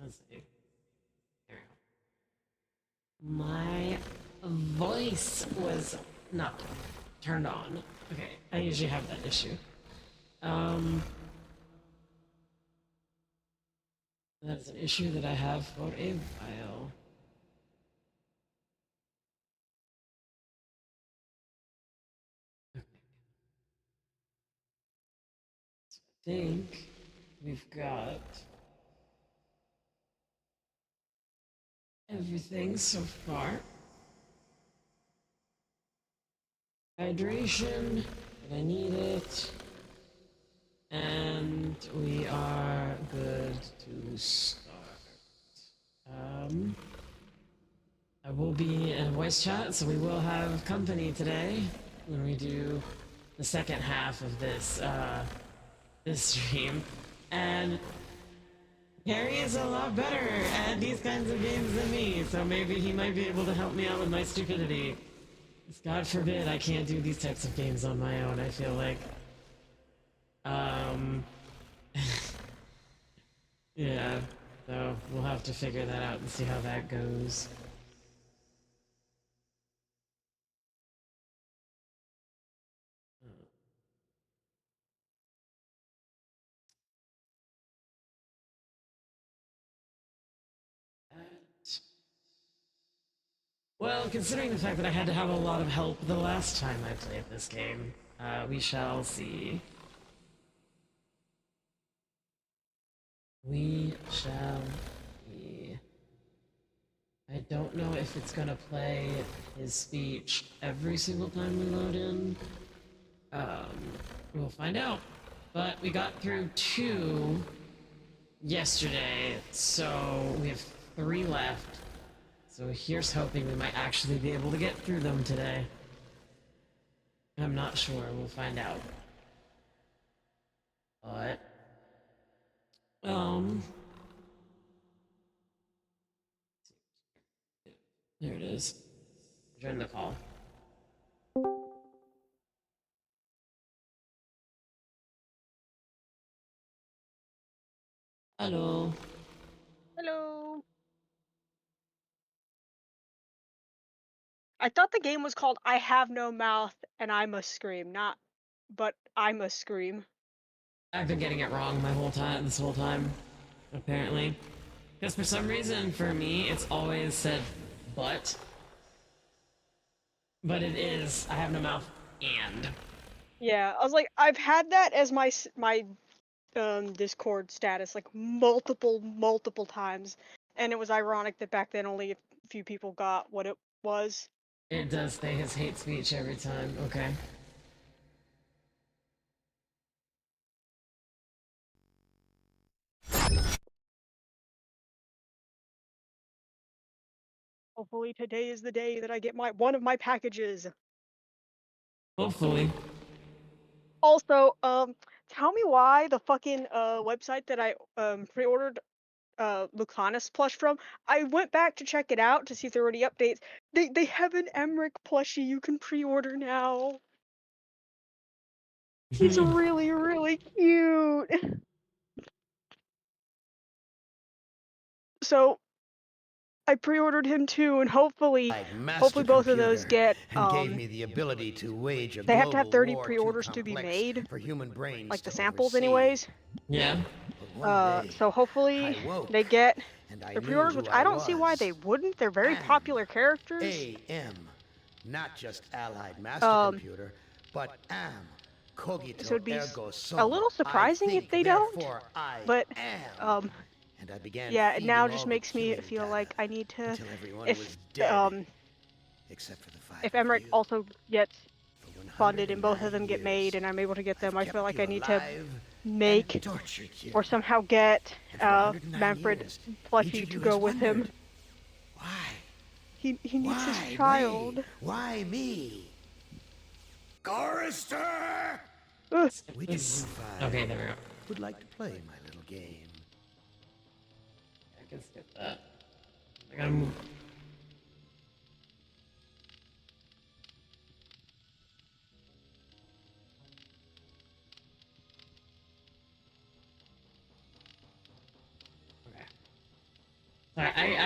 Let's see. There we go. My voice was not turned on. Okay, I usually have that issue. Um, that's an issue that I have for a while. I think we've got everything so far. Hydration, but I need it. And we are good to start. Um, I will be in a voice chat, so we will have company today when we do the second half of this stream. And Harry is a lot better at these kinds of games than me, so maybe he might be able to help me out with my stupidity. God forbid I can't do these types of games on my own, I feel like. Um, yeah, so we'll have to figure that out and see how that goes. Well, considering the fact that I had to have a lot of help the last time I played this game, we shall see. We shall see. I don't know if it's gonna play his speech every single time we load in. Um, we'll find out. But we got through 2 yesterday, so we have 3 left. So here's hoping we might actually be able to get through them today. I'm not sure. We'll find out. But um, there it is. Join the call. Hello. Hello. I thought the game was called I Have No Mouth and I Must Scream, not but I Must Scream. I've been getting it wrong my whole time. This whole time, apparently. Because for some reason, for me, it's always said but. But it is. I have no mouth and. Yeah, I was like, I've had that as my Discord status like multiple times, and it was ironic that back then only a few people got what it was. It does say his hate speech every time. Okay. Hopefully today is the day that I get my one of my packages. Hopefully. Also, tell me why the fucking website that I pre-ordered Lucanus plush from. I went back to check it out to see if there were any updates. They have an Emmerich plushie you can pre-order now. He's really cute. So I pre-ordered him too, and hopefully Master both of those computer get and gave me the ability to wage a they have to have global 30 war too pre-orders to be complex made, for human brains like the to samples oversee. anyways. Yeah. But one day, So hopefully I woke they get and I their knew pre-orders, who which I I don't see why was. they wouldn't. They're very AM. popular characters. AM. Not just Allied Master Um, Computer, but AM. so Cogito it'd be ergo a sum. little I surprising if think, they don't, therefore I but am. And I began yeah, it now feeding just all the makes me killing feel data like I need to, until everyone if was dead, um except for the 5 if of Emmerich you. also gets For funded and both of 109 them get made years, and I'm able to get them, I've I feel kept like you I need to alive and make tortured you. or somehow get And for 109 Manfred years, each plushie of to you go has with him. wondered, why? He needs his Why me? child. Why me? Chorister! Ugh. Which of you Okay, five there we go. would like to play my little game? I can skip that. I gotta move.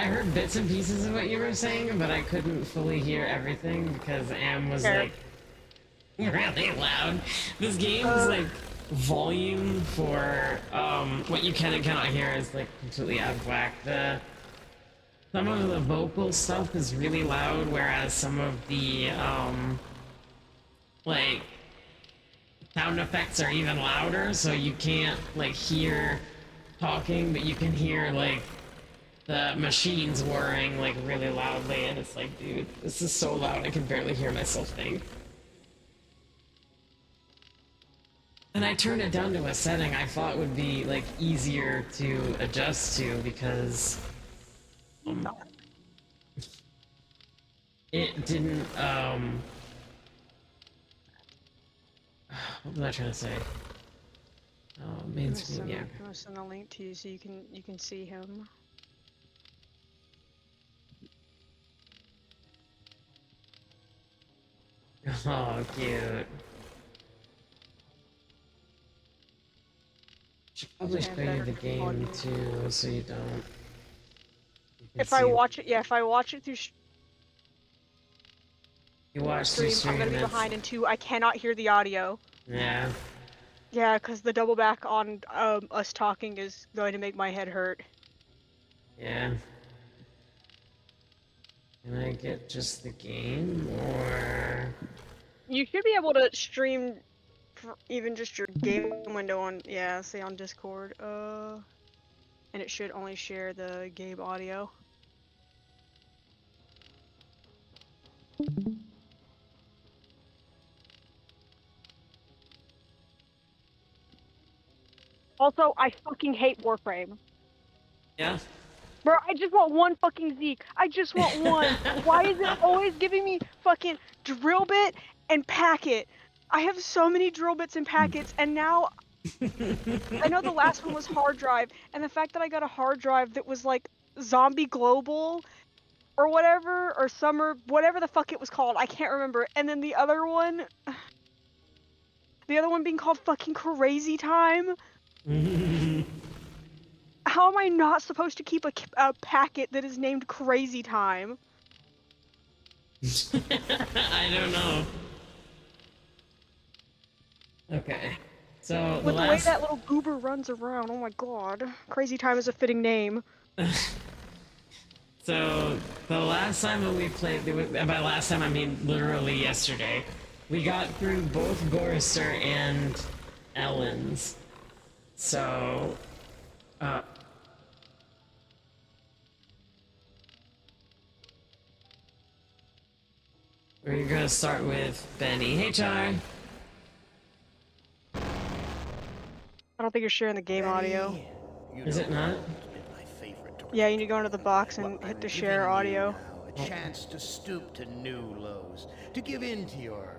heard bits and pieces of what you were saying, but I couldn't fully hear everything because Am was Fair. like really loud. This game's like volume for what you can and cannot hear is like completely out of whack. Some of the vocal stuff is really loud, whereas some of the like sound effects are even louder, so you can't like hear talking, but you can hear like the machines whirring like really loudly, and it's like, dude, this is so loud I can barely hear myself think. And I turned it down to a setting I thought would be like easier to adjust to because it didn't what was I trying to say? Main screen, yeah. I'm gonna send a link to you so you can see him. Oh, cute. Should probably show you the game too, so you don't. You can If I see- watch it, yeah, if I watch it through you watch the stream, stream, I'm gonna be it's- behind, and two, I cannot hear the audio. Yeah. Yeah, because the double back on us talking is going to make my head hurt. Yeah. Can I get just the game, or... You should be able to stream even just your game window on, yeah, say on Discord, and it should only share the game audio. Also, I fucking hate Warframe. Yeah? Bro, I just want one fucking Zeke. I just want one. Why is it always giving me fucking drill bit and packet? I have so many drill bits and packets, and now I know the last one was hard drive, and the fact that I got a hard drive that was like Zombie Global or whatever, or Summer, whatever the fuck it was called, I can't remember. And then the other one being called fucking Crazy Time. How am I not supposed to keep a packet that is named Crazy Time? I don't know. Okay. So, With the way that little goober runs around, oh my god. Crazy Time is a fitting name. So, the last time that we played, and by last time I mean literally yesterday, we got through both Gorister and Ellen's. So, we're gonna start with Benny. Hey, Char. I don't think you're sharing the game audio. Is it not? Yeah, you need to go into the box and hit the share audio. A chance to stoop to new lows, to give in to your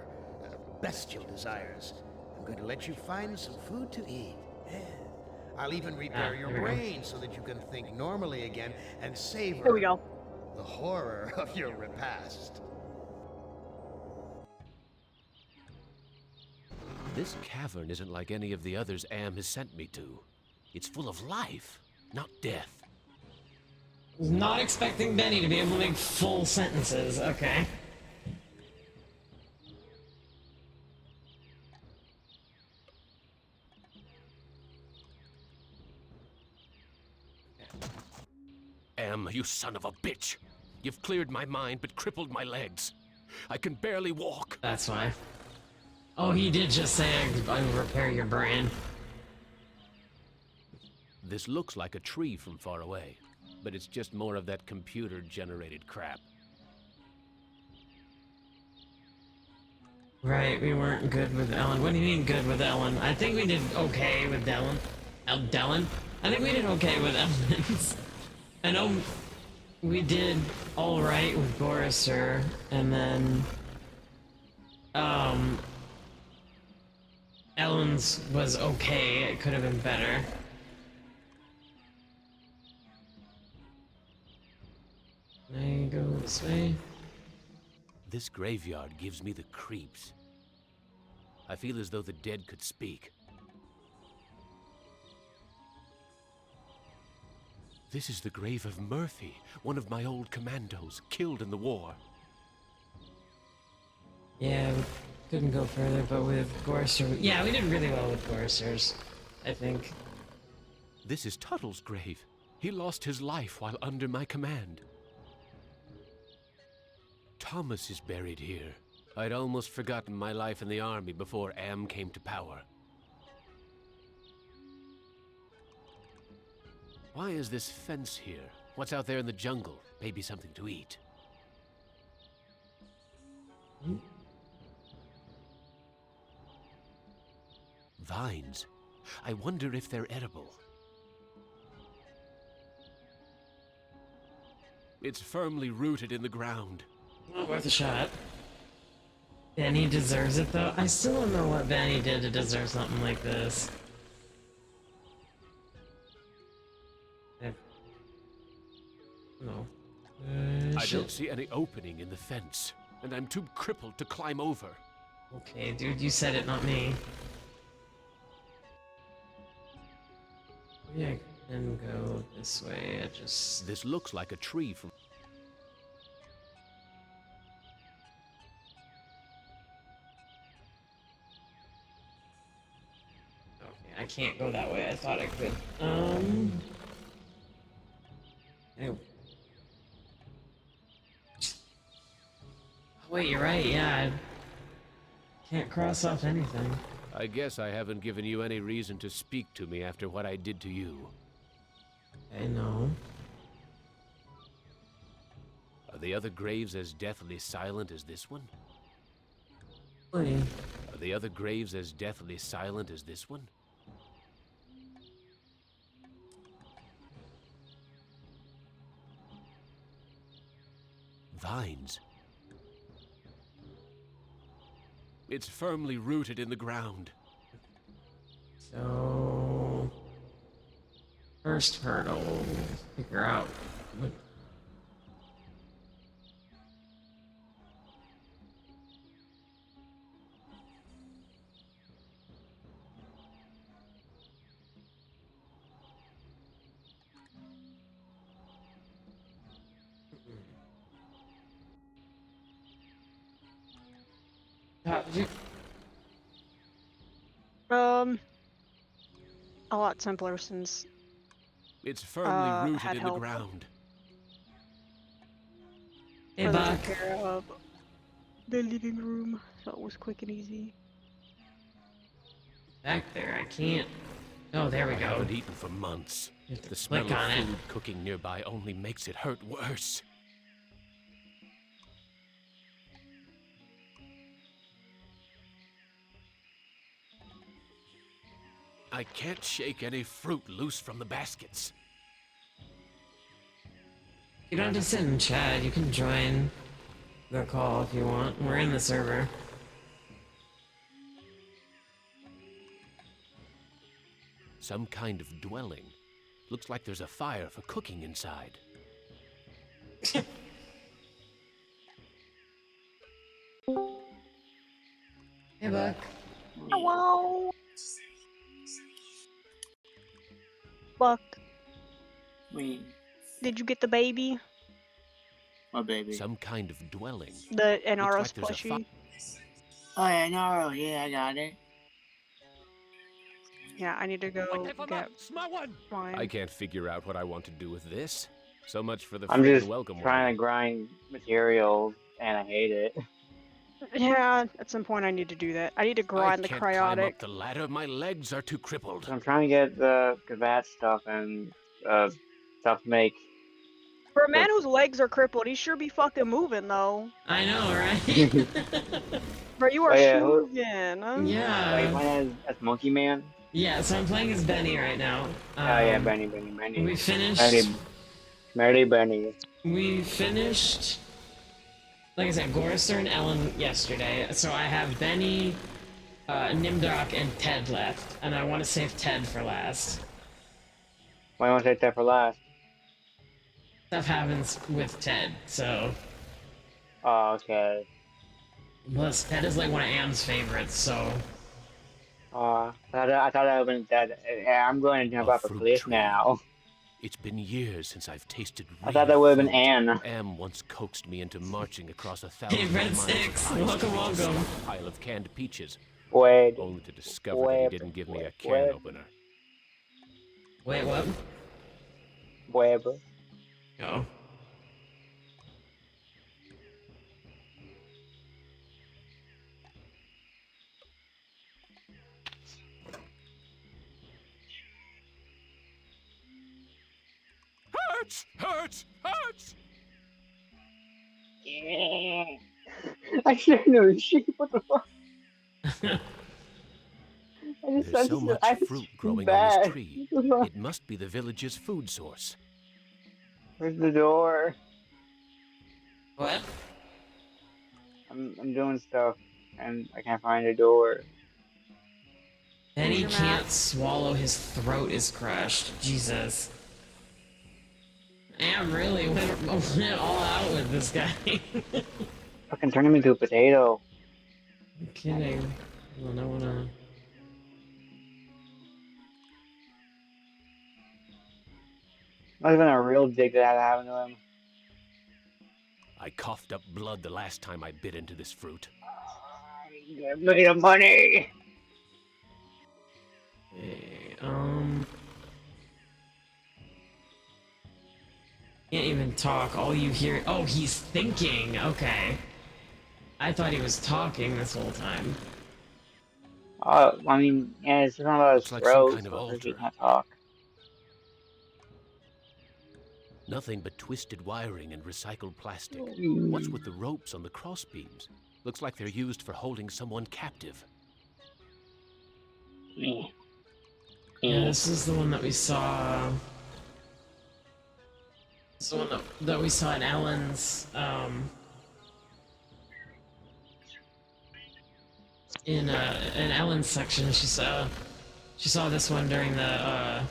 bestial desires. I'm going to let you find some food to eat. Yeah. I'll even repair your there we go. brain so that you can think normally again and savor There we go. the horror of your repast. This cavern isn't like any of the others Am has sent me to. It's full of life, not death. Was not expecting Benny to be able to make full sentences. Okay. Am, you son of a bitch! You've cleared my mind but crippled my legs. I can barely walk. That's why. Oh, he did just say I would repair your brain. This looks like a tree from far away, but it's just more of that computer-generated crap. Right, we weren't good with Ellen. What do you mean good with Ellen? I think we did okay with Dellen. Dellen? I think we did okay with Ellen. I know we did alright with Gorister, and then Ellen's was okay. It could have been better. Can I go this way? This graveyard gives me the creeps. I feel as though the dead could speak. This is the grave of Murphy, one of my old commandos, killed in the war. Yeah, we couldn't go further, but with Gorster, yeah, we did really well with Gorsters, I think. This is Tuttle's grave. He lost his life while under my command. Thomas is buried here. I'd almost forgotten my life in the army before Am came to power. Why is this fence here? What's out there in the jungle? Maybe something to eat. Vines. I wonder if they're edible. It's firmly rooted in the ground. Not worth a shot. Benny deserves it, though. I still don't know what Benny did to deserve something like this. No. I don't see any opening in the fence, and I'm too crippled to climb over. Okay, dude, you said it, not me. Maybe I can go this way. I just... This looks like a tree from... Okay, I can't go that way. I thought I could. Ew. Wait, you're right, yeah. I can't cross off anything. I guess I haven't given you any reason to speak to me after what I did to you. I know. Are the other graves as deathly silent as this one? Really? Are the other graves as deathly silent as this one? Vines. It's firmly rooted in the ground. So... First hurdle, figure out what... did you... A lot simpler since It's firmly rooted had in the help. ground. Hey, brother Buck. took care of the living room, so it was quick and easy. Back there, I can't... Oh, there we I go. haven't eaten for months. You have to The smell click on of it. food cooking nearby only makes it hurt worse. I can't shake any fruit loose from the baskets. You don't have to sit in chat, you can join the call if you want. We're in the server. Some kind of dwelling. Looks like there's a fire for cooking inside. Hey, Buck. Hello, Buck. Wait, Did you get the baby? my baby. Some kind of dwelling. The NRS like there's a plushie? Oh yeah, no, yeah, I got it. Yeah, I need to go get mine. I can't figure out what I want to do with this. So much for the I'm friggin' just welcome trying water. to grind materials, and I hate it. Yeah, at some point I need to do that. I need to grind I the can't climb cryotic. up the ladder. My legs are too crippled. So I'm trying to get the Gavat stuff and stuff to make. For a man whose legs are crippled, he sure be fucking moving though. I know, right? Bro, you are Oh, yeah, who- moving. Huh? Wait, Yeah. mine as Monkey Man? Yeah, so I'm playing as Benny right now. Oh yeah, Um, Benny. We finished... Benny. We finished... Like I said, Gorster and Ellen yesterday, so I have Benny, Nimdok, and Ted left, and I want to save Ted for last. Why don't I take that for last? Stuff happens with Ted, so... Oh, okay. Plus, Ted is like one of Am's favorites, so... I thought I would've been dead. Yeah, I'm going to jump A off a fruit cliff tree. now. It's been years since I've tasted real I thought that would have been fruit. Anne. Am once coaxed me into marching across a Hey, 1,000 Red miles Six, of high welcome, street to welcome. stock a pile of canned peaches, Wait, only to discover that he didn't give me a can opener. Wait, what? wait. Oh. Hurts! Hurts! Hurts! I should know sheep. What the fuck? There's so much I fruit just feel growing on this bad. tree. What the fuck? It must be the village's food source. Where's the door? What? I'm doing stuff and I can't find a door. Benny Your map. can't swallow, his throat is crushed. Jesus. Am really went all out with this guy. Fucking turn him into a potato. I'm kidding. Well, no one, Must have been a real dig that had happened to him. I coughed up blood the last time I bit into this fruit. I made of money. Hey, can't even talk. All you hear. Oh, he's thinking. Okay. I thought he was talking this whole time. I mean, yeah, it's something about his Looks like some throat, kind of so he altar. can't talk. Nothing but twisted wiring and recycled plastic. Mm. What's with the ropes on the crossbeams? Looks like they're used for holding someone captive. Yeah. Yeah, this is the one that we saw. This is the one that we saw in Ellen's. In Ellen's section, she saw this one during the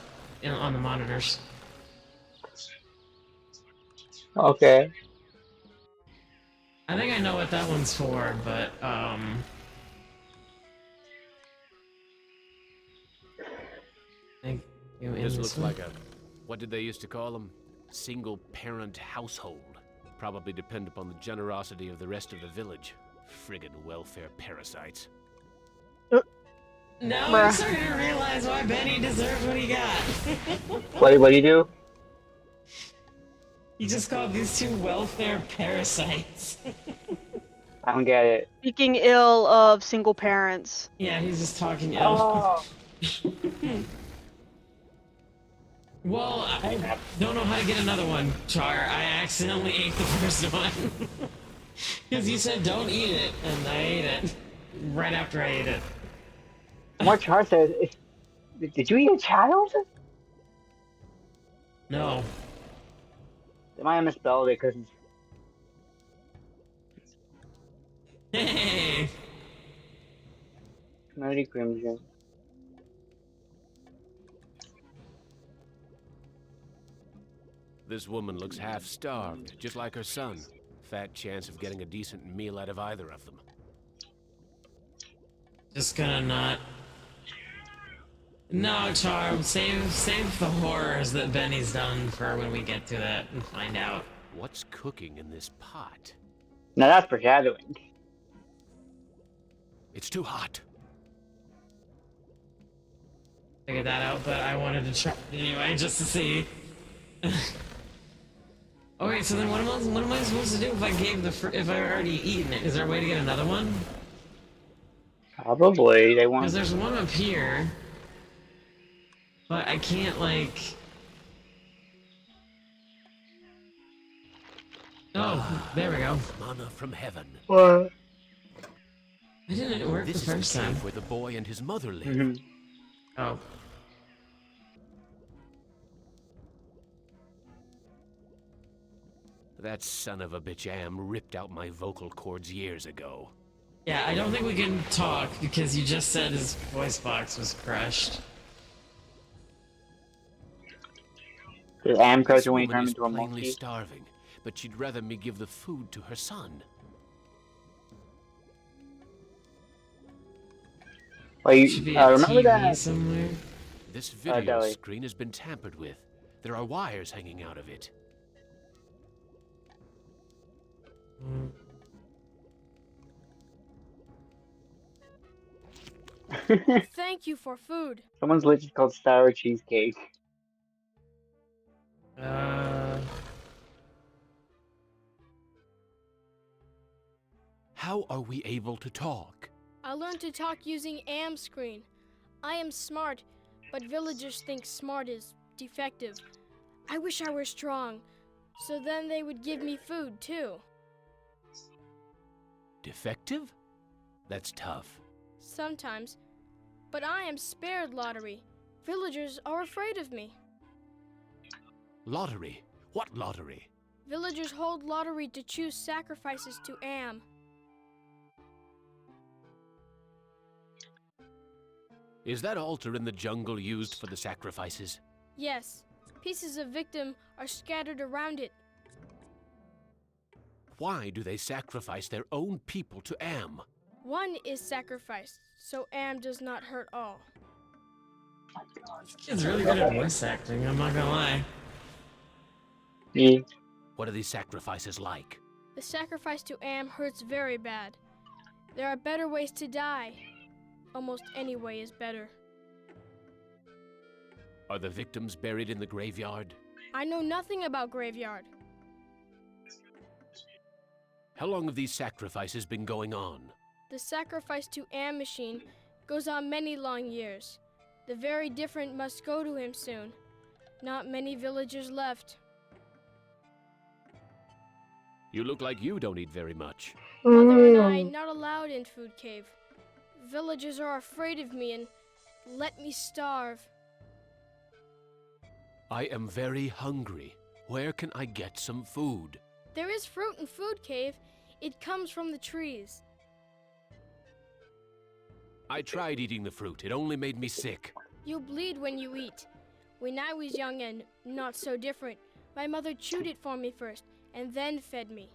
on the monitors. Okay. I think I know what that one's for, but thank you. This looks like a, what did they used to call them? Single-parent household. Probably depend upon the generosity of the rest of the village. Friggin' welfare parasites. Now I'm Bruh. starting to realize why Benny deserves what he got. What do you do? He just called these two welfare parasites. I don't get it. Speaking ill of single parents. Yeah, he's just talking ill. Oh. Well, I don't know how to get another one, Char. I accidentally ate the first one. Because you said don't eat it, and I ate it. Right after I ate it. What Char says, did you eat a child? No. They might have misspelled it because Hey! Melody Crimson. This woman looks half-starved, just like her son. Fat chance of getting a decent meal out of either of them. Just gonna not... No, Char, save the horrors that Benny's done for when we get to that and find out. What's cooking in this pot? Now that's foreshadowing. It's too hot. Figured that out, but I wanted to try it anyway, just to see. Okay, so then what am I supposed to do if I gave if I already eaten it? Is there a way to get another one? Probably they want. Because there's one up here, but I can't like. Oh, there we go. Manna from heaven. What? It didn't work This the is first the time. cave where the boy and his mother live. Mm-hmm. Oh. That son of a bitch Am ripped out my vocal cords years ago. Yeah, I don't think we can talk because you just said his voice box was crushed. The Am This character when he woman turned is into a plainly monkey. starving, but she'd rather me give the food to her son. Well, Should be you a remember TV that? somewhere. This video Deli. screen has been tampered with. There are wires hanging out of it. Thank you for food. Someone's literally called Sour Cheesecake. How are we able to talk? I learned to talk using AM screen. I am smart, but villagers think smart is defective. I wish I were strong, so then they would give me food too. Defective? That's tough. Sometimes, but I am spared lottery. Villagers are afraid of me. Lottery? What lottery? Villagers hold lottery to choose sacrifices to Am. Is that altar in the jungle used for the sacrifices? Yes, pieces of victim are scattered around it. Why do they sacrifice their own people to Am? One is sacrificed, so Am does not hurt all. This kid's really good at voice acting, I'm not gonna lie. Yeah. What are these sacrifices like? The sacrifice to Am hurts very bad. There are better ways to die. Almost any way is better. Are the victims buried in the graveyard? I know nothing about graveyard. How long have these sacrifices been going on? The sacrifice to Am machine goes on many long years. The very different must go to him soon. Not many villagers left. You look like you don't eat very much. Mother and I not allowed in food cave. Villagers are afraid of me and let me starve. I am very hungry. Where can I get some food? There is fruit in food cave. It comes from the trees. I tried eating the fruit. It only made me sick. You bleed when you eat. When I was young and not so different, my mother chewed it for me first and then fed me.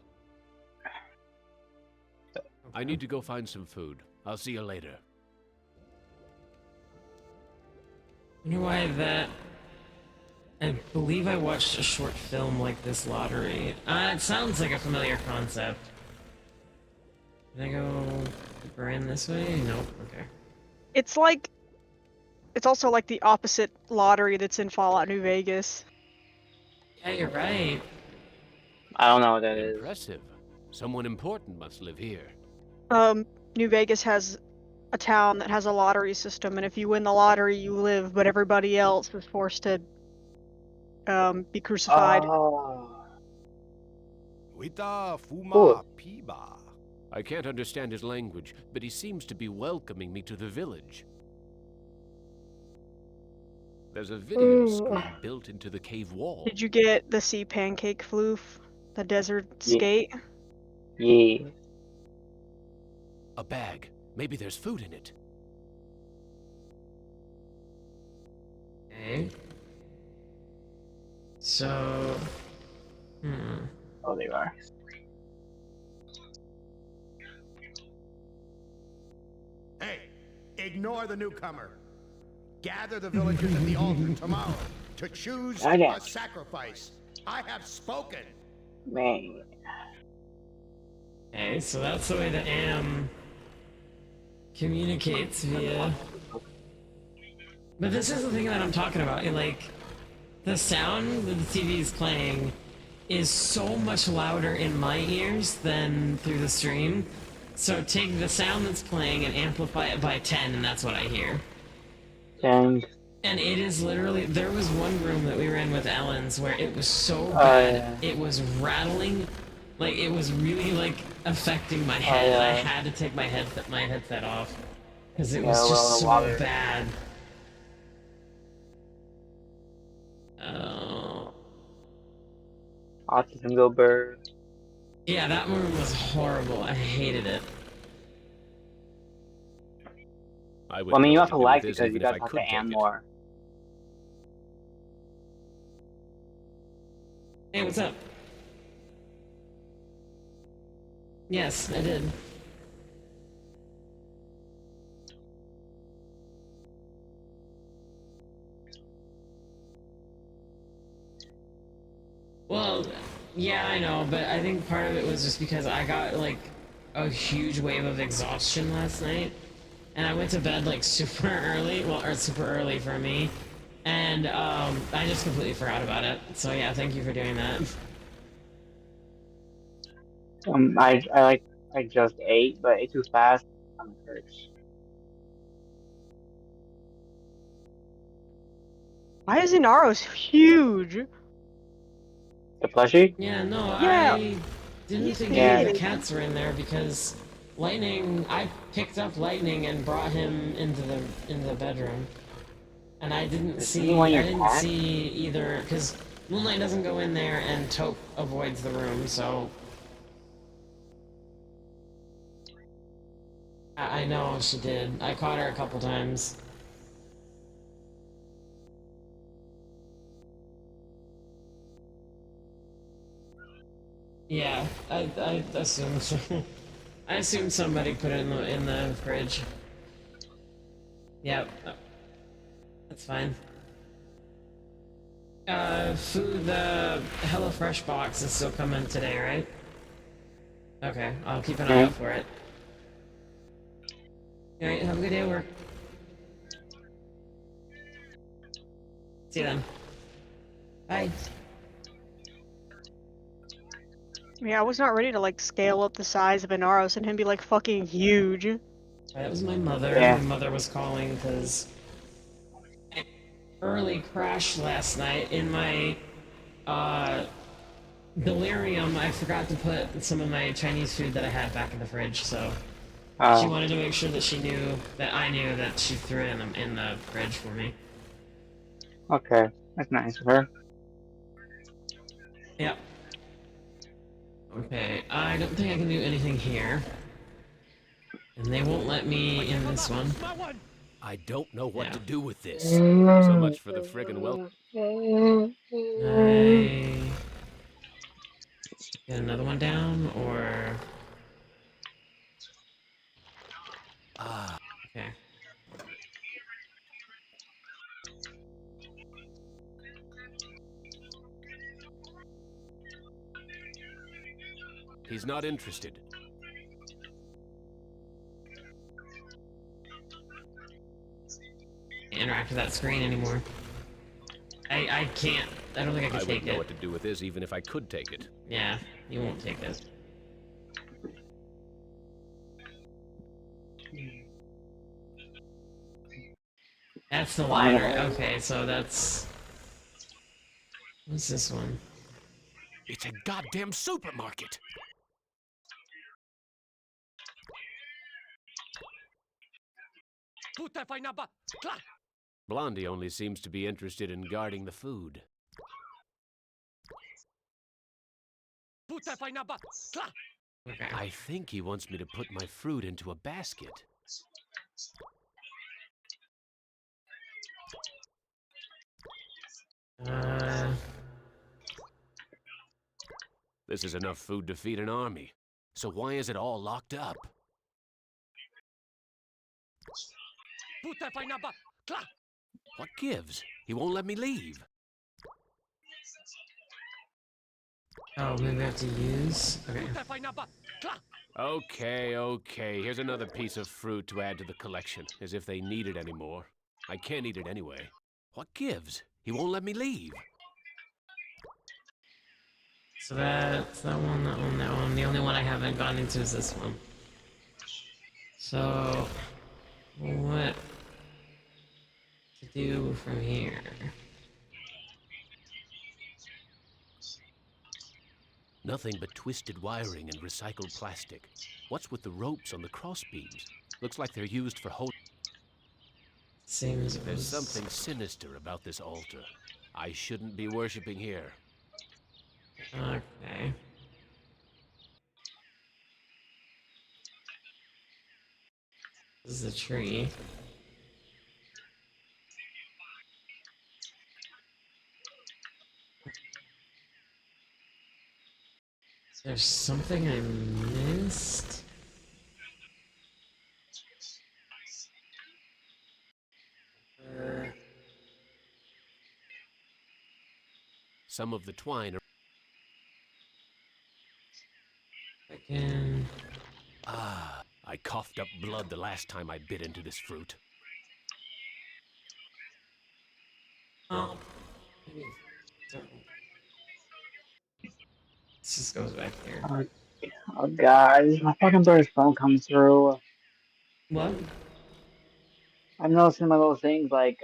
I need to go find some food. I'll see you later. You know why that? I believe I watched a short film like this lottery. It sounds like a familiar concept. Can I go deeper in this way? Nope. Okay. It's like, it's also like the opposite lottery that's in Fallout New Vegas. Yeah, you're right. I don't know what that is. Impressive. Someone important must live here. New Vegas has a town that has a lottery system, and if you win the lottery, you live, but everybody else is forced to be crucified. Oh. Wita Cool. fuma piba. I can't understand his language, but he seems to be welcoming me to the village. There's a video screen built into the cave wall. Did you get the sea pancake floof? The desert Yeah. skate? Yeah. A bag. Maybe there's food in it. Okay. So, Oh, they are. Hey, ignore the newcomer. Gather the villagers at the altar tomorrow to choose I a got- sacrifice. I have spoken. Man. okay, so that's the way the AM communicates via. But this is the thing that I'm talking about. Like, the sound that the TV is playing is so much louder in my ears than through the stream. So take the sound that's playing and amplify it by 10, and that's what I hear. Dang. And it is literally, there was one room that we were in with Ellen's where it was so Oh, bad, yeah. it was rattling, like it was really like affecting my head, and I yeah. had to take my headset off because it Yeah, was well, just the so water. bad. Oh, Autism go bird. yeah, that room was horrible. I hated it. I Well, I mean, you know have what to do lag with this because you even if gotta I talk could to take Ann it. more. Hey, what's up? Yes, I did. Well, yeah, I know, but I think part of it was just because I got like a huge wave of exhaustion last night, and I went to bed like super early. Well, or super early for me, and I just completely forgot about it. So yeah, thank you for doing that. I just ate, but ate too fast. I'm hurts. Why is Inaros huge? The plushie? Yeah, no, Yeah, I didn't he's think any of Yeah. the big. cats were in there because Lightning. I picked up Lightning and brought him into the bedroom. And I didn't There's only one see, I your didn't cat. see either, because Moonlight doesn't go in there and Taupe avoids the room, so. I know she did. I caught her a couple times. Yeah, I assumed so. I assumed somebody put it in the fridge. Yep, that's fine. Food, the HelloFresh box is still coming today, right? Okay, I'll keep an eye out for it. Alright, have a good day at work. See you then. Bye. Yeah, I was not ready to like scale up the size of Inaros and him be like fucking huge. That was my mother. Yeah. My mother was calling because early crash last night in my delirium. I forgot to put some of my Chinese food that I had back in the fridge, so she wanted to make sure that she knew that I knew that she threw it in the fridge for me. Okay. That's nice of her. Yep. Okay, I don't think I can do anything here. And they won't let me in this one. I don't know what to Yeah. do with this. So much for the friggin' well. I get another one down, or okay. He's not interested. Can't interact with that screen anymore. I can't. I don't think I can I take wouldn't know it. what to do with this even if I could take it. Yeah, you won't take it. That's the ladder. Okay, so that's. What's this one? It's a goddamn supermarket! Blondie only seems to be interested in guarding the food. Okay. I think he wants me to put my fruit into a basket. This is enough food to feed an army. So why is it all locked up? What gives? He won't let me leave. Oh, maybe I have to use. Okay. Okay. Here's another piece of fruit to add to the collection, as if they need it anymore. I can't eat it anyway. What gives? He won't let me leave. So that's that one, that one, that one. The only one I haven't gone into is this one. So, what to do from here? Nothing but twisted wiring and recycled plastic. What's with the ropes on the crossbeams? Looks like they're used for holding. Seems it There's was. something sinister about this altar. I shouldn't be worshipping here. Okay. This is a tree. There's something I missed. Some of the twine are Chicken. Ah, I coughed up blood the last time I bit into this fruit. Oh, maybe. This just goes back here. Oh god, my fucking brother's phone comes through. What? I'm noticing my little things like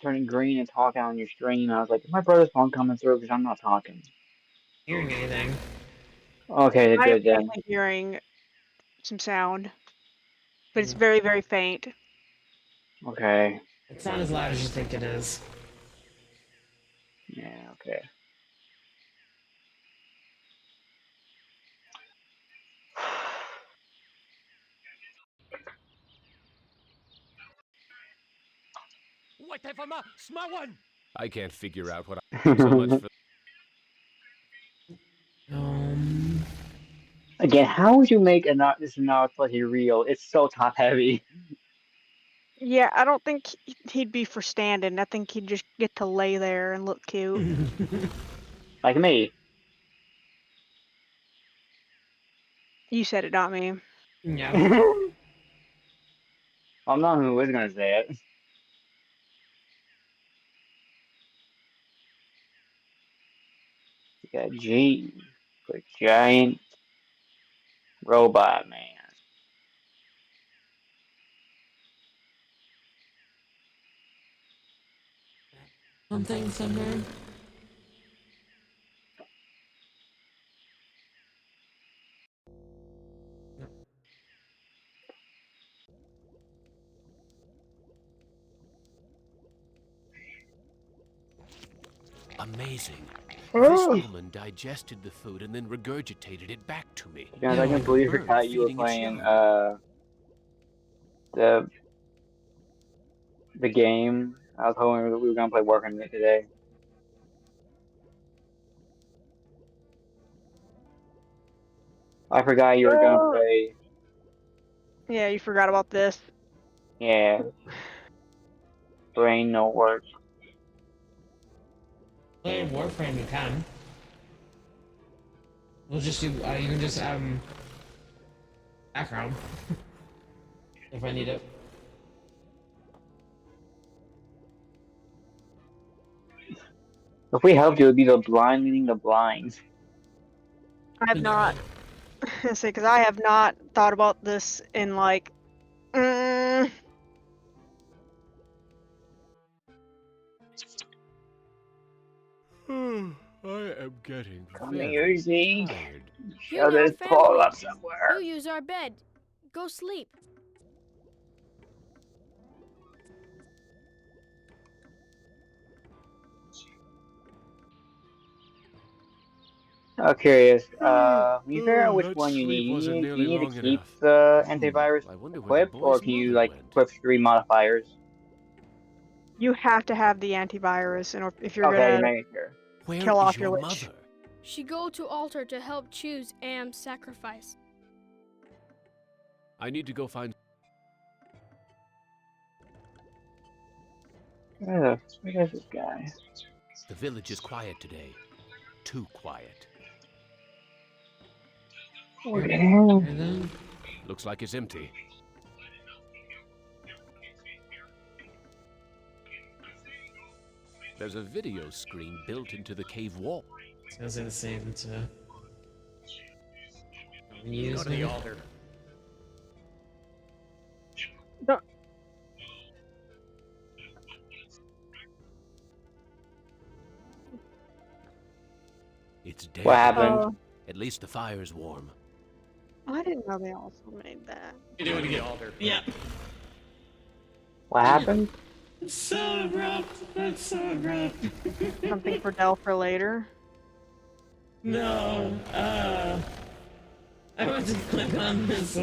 turning green and talking on your stream. I was like, is my brother's phone coming through because I'm not talking. Hearing anything? Okay, I am good then. faintly hearing some sound, but it's very, very faint. Okay. It's not as loud as you think it is. Yeah, okay. Whatever, smart one. I can't figure out what I so much for. Again, how would you make this Nautilus real? It's so top heavy. Yeah, I don't think he'd be for standing. I think he'd just get to lay there and look cute. Like me. You said it, not me. Yeah. I'm not who was gonna say it. You got G, the giant robot man. Something somewhere. Amazing. This woman digested the food and then regurgitated it back to me. Guys, I Like a completely bird forgot you were feeding its playing young. the game. I was hoping we were gonna play Working It today. I forgot you were gonna play. Yeah, you forgot about this. Yeah, brain no work. Play Warframe, you can. We'll just do, you can just, background. If I need it. If we helped you, it would be the blind leading the blind. I have not. Say, because I have not thought about this in like. I am getting Come very here, Zeke. tired. You're Shove now this pole family. up somewhere. You use our bed. Go sleep. I'm curious. When you figure out which That one you sleep need, wasn't do you nearly need to long keep enough. the antivirus I wonder where the equipped, or boy's can you mother like went. equip 3 modifiers? You have to have the antivirus, and if you're Okay, gonna make sure. Where kill is off your your lich. mother? She go to altar to help choose Am's sacrifice. I need to go find. Where's this guy? The village is quiet today. Too quiet. Where the hell? And then, Looks like it's empty. There's a video screen built into the cave wall. I was gonna save it to. Go Use to the maybe? altar. No, It's dead. What happened? At least the fire's warm. I didn't know they also made that. You do it again. Altar. Yeah. What happened? It's so abrupt. That's so abrupt. Something for Dell for later. No. I went to click on this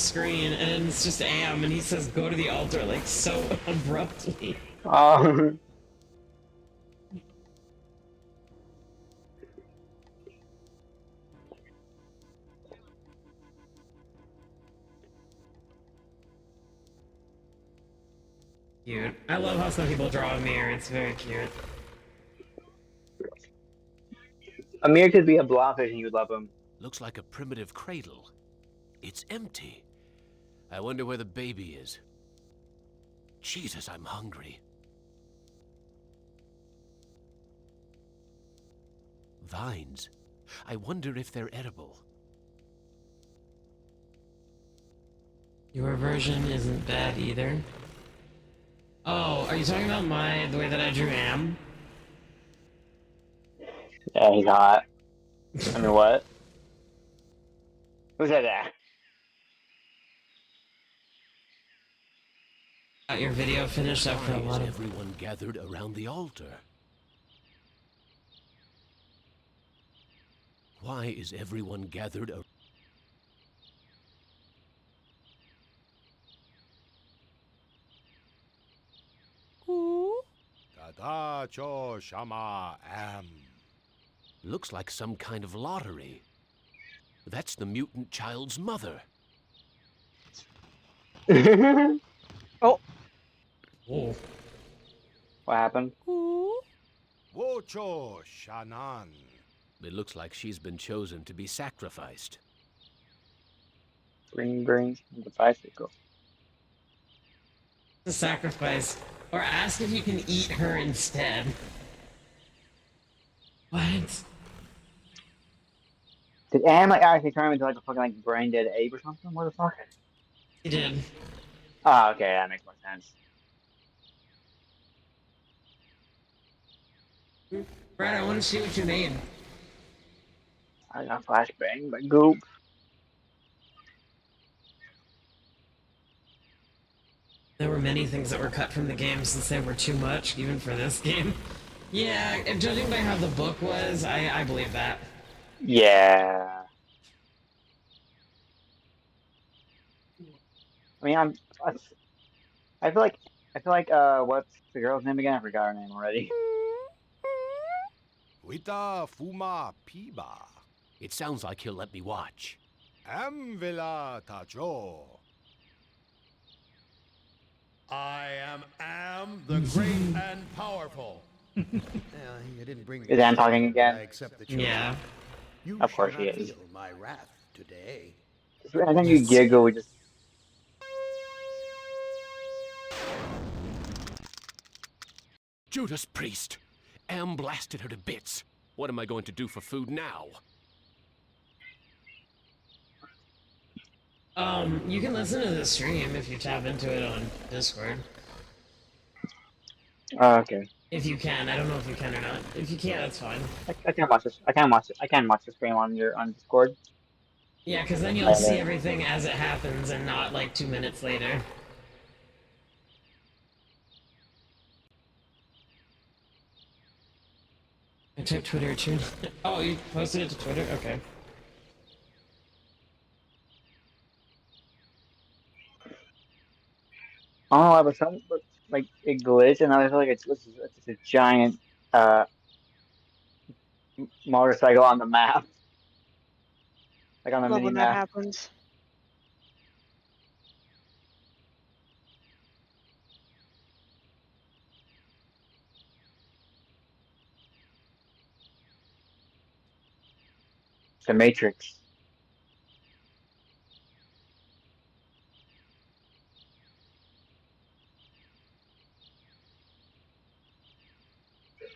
screen, and it's just Am, and he says go to the altar like so abruptly. Oh. Cute. I love how some people draw a mirror. It's very cute. Amir could be a blobfish and you'd love him. Looks like a primitive cradle. It's empty. I wonder where the baby is. Jesus, I'm hungry. Vines. I wonder if they're edible. Your version isn't bad either. Oh, are you talking about the way that I drew Am? Yeah, he's hot. I mean, what? Who said that? Got your video finished after a Why lot is of... everyone gathered around the altar? Why is everyone gathered around? Tadacho Shama Am. Looks like some kind of lottery. That's the mutant child's mother. Oh, Oh. What happened? Wocho Shanan. It looks like she's been chosen to be sacrificed. Bring brains from the bicycle. The sacrifice. Or ask if you can eat her instead. What? Did Am like actually turn him into like a fucking like brain dead ape or something? What the fuck? He did. Oh, okay, that makes more sense. Brad, I want to see what you made. I got flashbang, but goop. There were many things that were cut from the game since they were too much, even for this game. Yeah, and judging by how the book was, I believe that. Yeah. I mean, I feel like what's the girl's name again? I forgot her name already. Wita Fuma Piba. It sounds like he'll let me watch. Am Villa Tacho. I am the great and powerful. Yeah, you didn't bring Is Ann talking but again? I accept the challenge. Yeah. You Of course shall he not is. feel my wrath today. I think you giggle. We just Judas Priest! Am blasted her to bits. What am I going to do for food now? You can listen to the stream if you tap into it on Discord. okay. If you can, I don't know if you can or not. If you can't, that's fine. I can't watch this. I can't watch the stream on Discord. Yeah, because then you'll see everything as it happens and not like 2 minutes later. I typed Twitter too. Oh, you posted it to Twitter? Okay. I don't know why, but something like it glitched, and I feel like it's a giant uh motorcycle on the map, like on the love mini when that map. happens. The Matrix.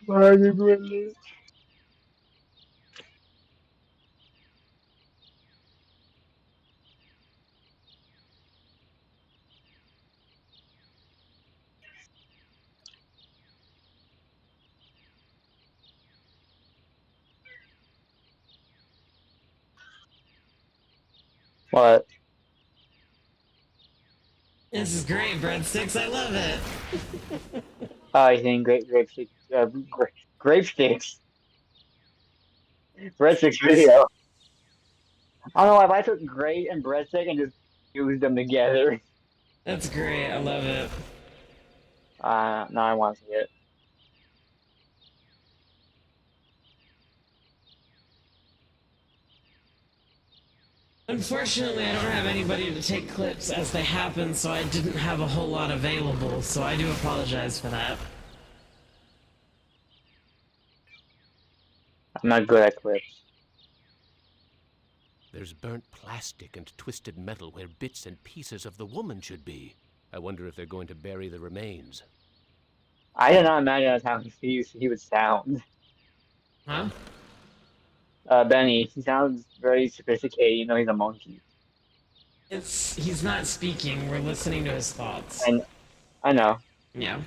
Why are you doing this? What? This is great, breadsticks. I love it. Oh, you think grape sticks? Grape sticks. Breadsticks video. I don't know why I took grape and breadstick and just fused them together. That's great. I love it. Now I want to see it. Unfortunately, I don't have anybody to take clips as they happen, so I didn't have a whole lot available, so I do apologize for that. I'm not good at clips. There's burnt plastic and twisted metal where bits and pieces of the woman should be. I wonder if they're going to bury the remains. I did not imagine that's how he would sound. Huh? Benny, he sounds very sophisticated, you know he's a monkey. He's not speaking, we're listening to his thoughts. And I know. Yeah.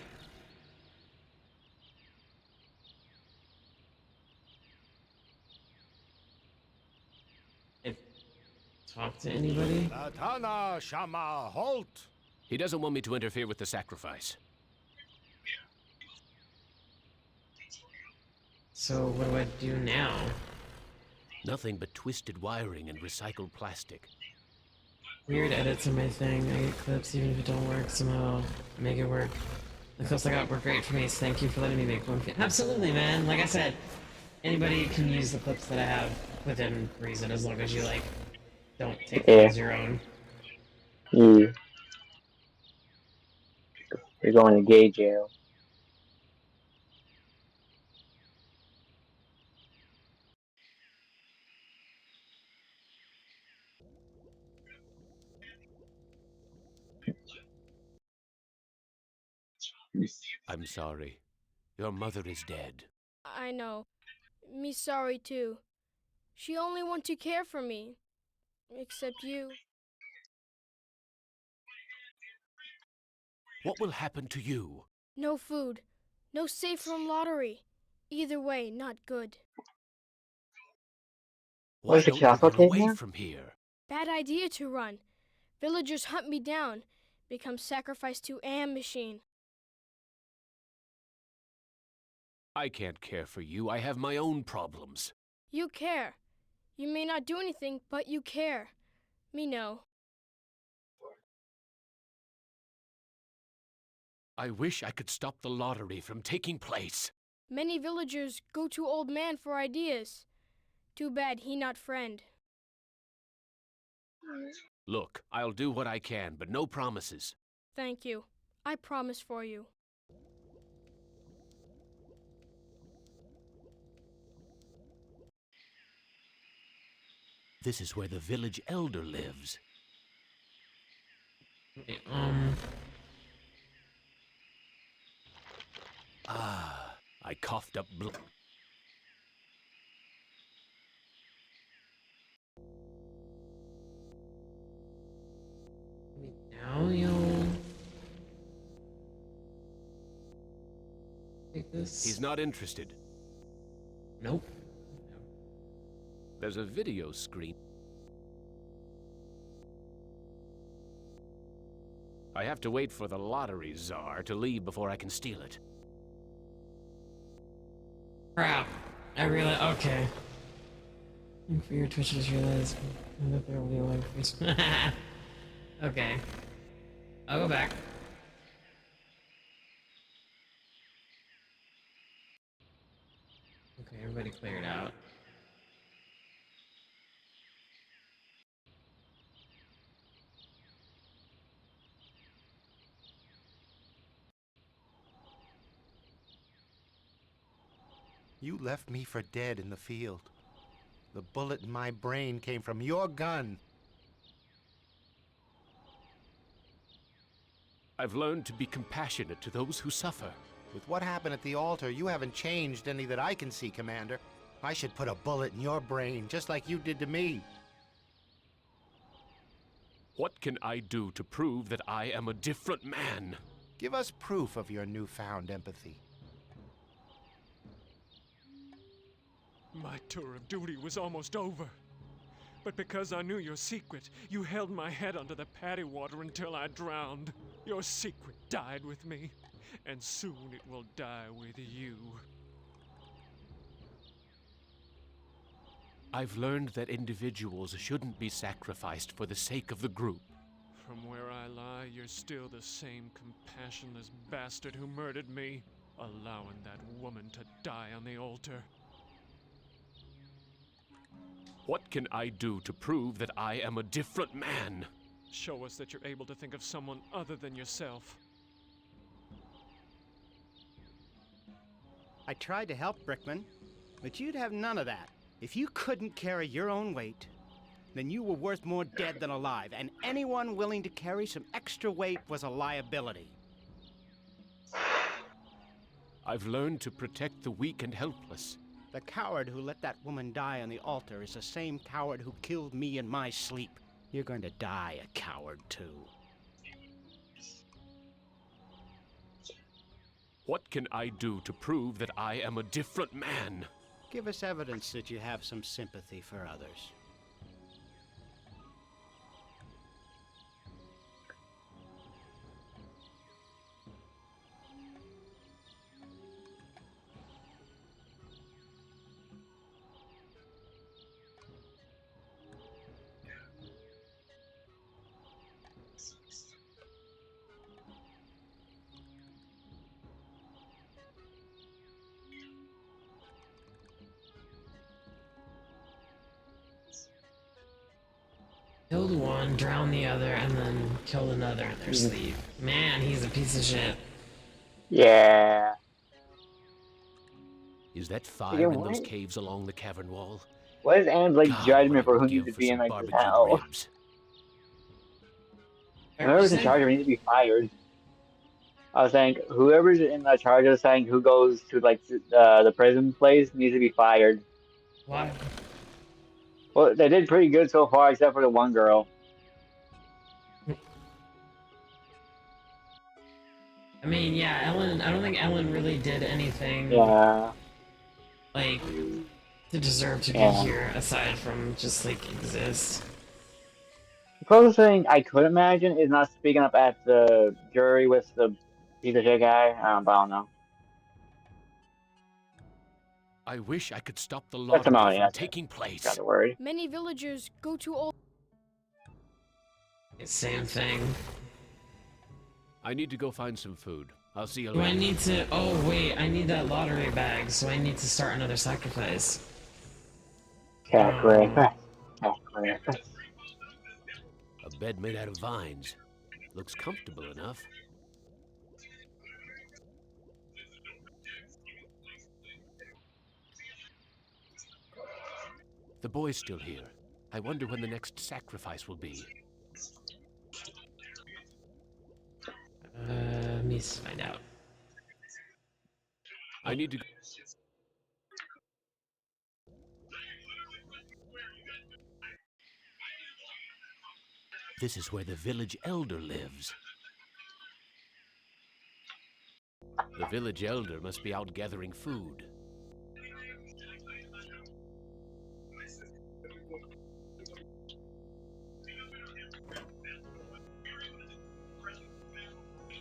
Talk to anybody? Latana Shama halt! He doesn't want me to interfere with the sacrifice. So what do I do now? Nothing but twisted wiring and recycled plastic. Weird edits in my thing. I get clips even if it don't work somehow. Make it work. The clips I got were great for me, so thank you for letting me make one. Absolutely, man. Like I said, anybody can use the clips that I have within reason as long as you, like, don't take them as your own. You're going to gay jail. I'm sorry. Your mother is dead. I know. Me sorry too. She only want to care for me. Except you. What will happen to you? No food. No safe from lottery. Either way, not good. Why Was the don't you castle run away taken? from here? Bad idea to run. Villagers hunt me down. Become sacrificed to Am machine. I can't care for you. I have my own problems. You care. You may not do anything, but you care. Me know. I wish I could stop the lottery from taking place. Many villagers go to old man for ideas. Too bad he not friend. Look, I'll do what I can, but no promises. Thank you. I promise for you. This is where the village elder lives. Okay, I coughed up blood. now you'll take this? He's not interested. Nope. There's a video screen. I have to wait for the lottery czar to leave before I can steal it. Crap. I realize. Okay. And for your Twitch, just realized that there will be a live face. Okay. I'll go back. Okay, everybody cleared out. You left me for dead in the field. The bullet in my brain came from your gun. I've learned to be compassionate to those who suffer. With what happened at the altar, you haven't changed any that I can see, Commander. I should put a bullet in your brain, just like you did to me. What can I do to prove that I am a different man? Give us proof of your newfound empathy. My tour of duty was almost over. But because I knew your secret, you held my head under the paddy water until I drowned. Your secret died with me, and soon it will die with you. I've learned that individuals shouldn't be sacrificed for the sake of the group. From where I lie, you're still the same compassionless bastard who murdered me, allowing that woman to die on the altar. What can I do to prove that I am a different man? Show us that you're able to think of someone other than yourself. I tried to help, Brickman, but you'd have none of that. If you couldn't carry your own weight, then you were worth more dead than alive, and anyone willing to carry some extra weight was a liability. I've learned to protect the weak and helpless. The coward who let that woman die on the altar is the same coward who killed me in my sleep. You're going to die a coward, too. What can I do to prove that I am a different man? Give us evidence that you have some sympathy for others. Killed one, drowned the other, and then killed another in their sleep. Man, he's a piece of shit. Yeah. Is that Yeah, fire in those what? caves along the cavern wall? What is Anne's like God, what judgment I for would who needs give to for be in some like this barbecued house? ribs. Whoever's in charge of it needs to be fired. I was saying whoever's in the charge of saying who goes to like the prison place needs to be fired. Why? Well, they did pretty good so far, except for the one girl. I mean, yeah, Ellen. I don't think Ellen really did anything Yeah. like to deserve to be Yeah. here, aside from just like exist. The closest thing I could imagine is not speaking up at the jury with the piece of shit guy. But I don't know. I wish I could stop the lottery Testimony, from that's it. taking Got place. the word. Many villagers go to old. Same thing. I need to go find some food. I'll see you Do I later. need to? Oh wait, I need that lottery bag, so I need to start another sacrifice. Sacrifice. A bed made out of vines. Looks comfortable enough. The boy's still here. I wonder when the next sacrifice will be. Let me find out. I need to... This is where the village elder lives. The village elder must be out gathering food.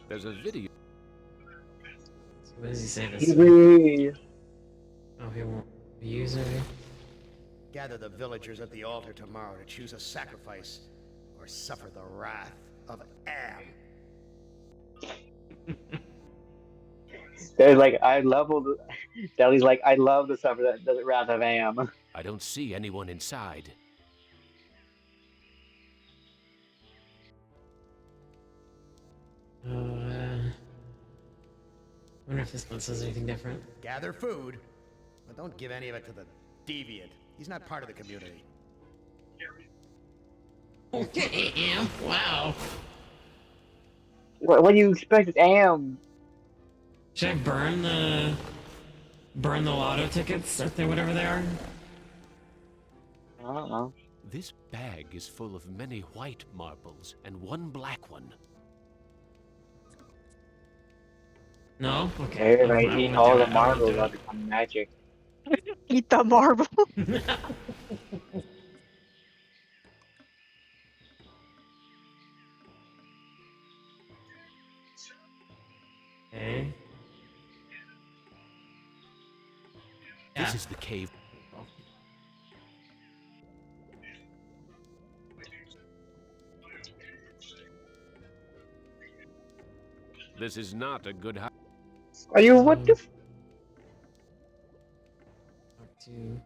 There's a video. So what does he say this? Easy. Oh, he won't use it. Gather the villagers at the altar tomorrow to choose a sacrifice or suffer the wrath of Am. There's like I leveled. Deli's like I love the suffer the wrath of Am. I don't see anyone inside. Wonder if this one says anything different. Gather food, but don't give any of it to the deviant. He's not part of the community. Okay, wow. What do you expect of Am? Should I burn the lotto tickets, or whatever they are? I don't know. This bag is full of many white marbles and one black one. No? Okay. If I won't eat do all it, the I won't marbles, do I'll it. become magic. Eat the marble. Okay. This Yeah. is the cave. This is not a good house. Are you what the? To...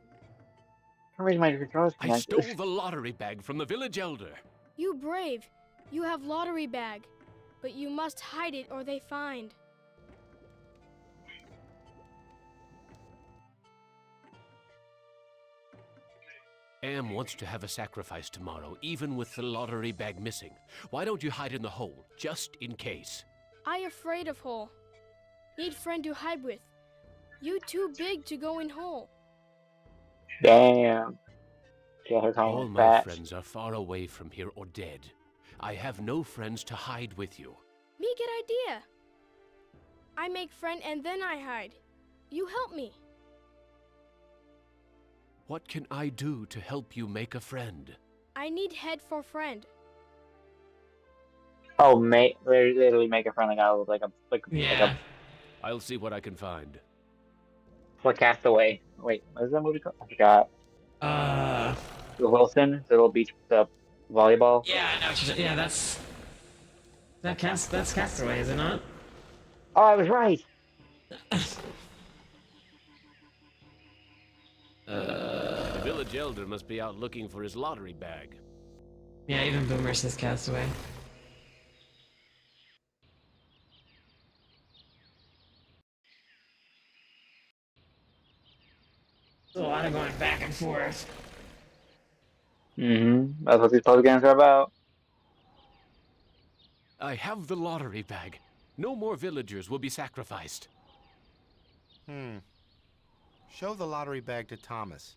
For reason my controls I connected. stole the lottery bag from the village elder. You brave. You have lottery bag, but you must hide it or they find. Am wants to have a sacrifice tomorrow, even with the lottery bag missing. Why don't you hide in the hole, just in case? I afraid of hole. Need friend to hide with. You too big to go in hole. Damn. Yeah, her calling All him my fat. friends are far away from here or dead. I have no friends to hide with you. Me good idea. I make friend and then I hide. You help me. What can I do to help you make a friend? I need head for friend. Oh, literally make a friend like Yeah. I'll see what I can find. like Castaway. Wait, what is that movie called? I forgot. The Wilson, the little beach, the volleyball. Yeah, I know. Yeah, that's Castaway, is it not? Oh, I was right. The village elder must be out looking for his lottery bag. Yeah, even Boomer says Castaway. There's a lot of going back and forth. Mm-hmm. That's what these puzzle games are about. I have the lottery bag. No more villagers will be sacrificed. Show the lottery bag to Thomas.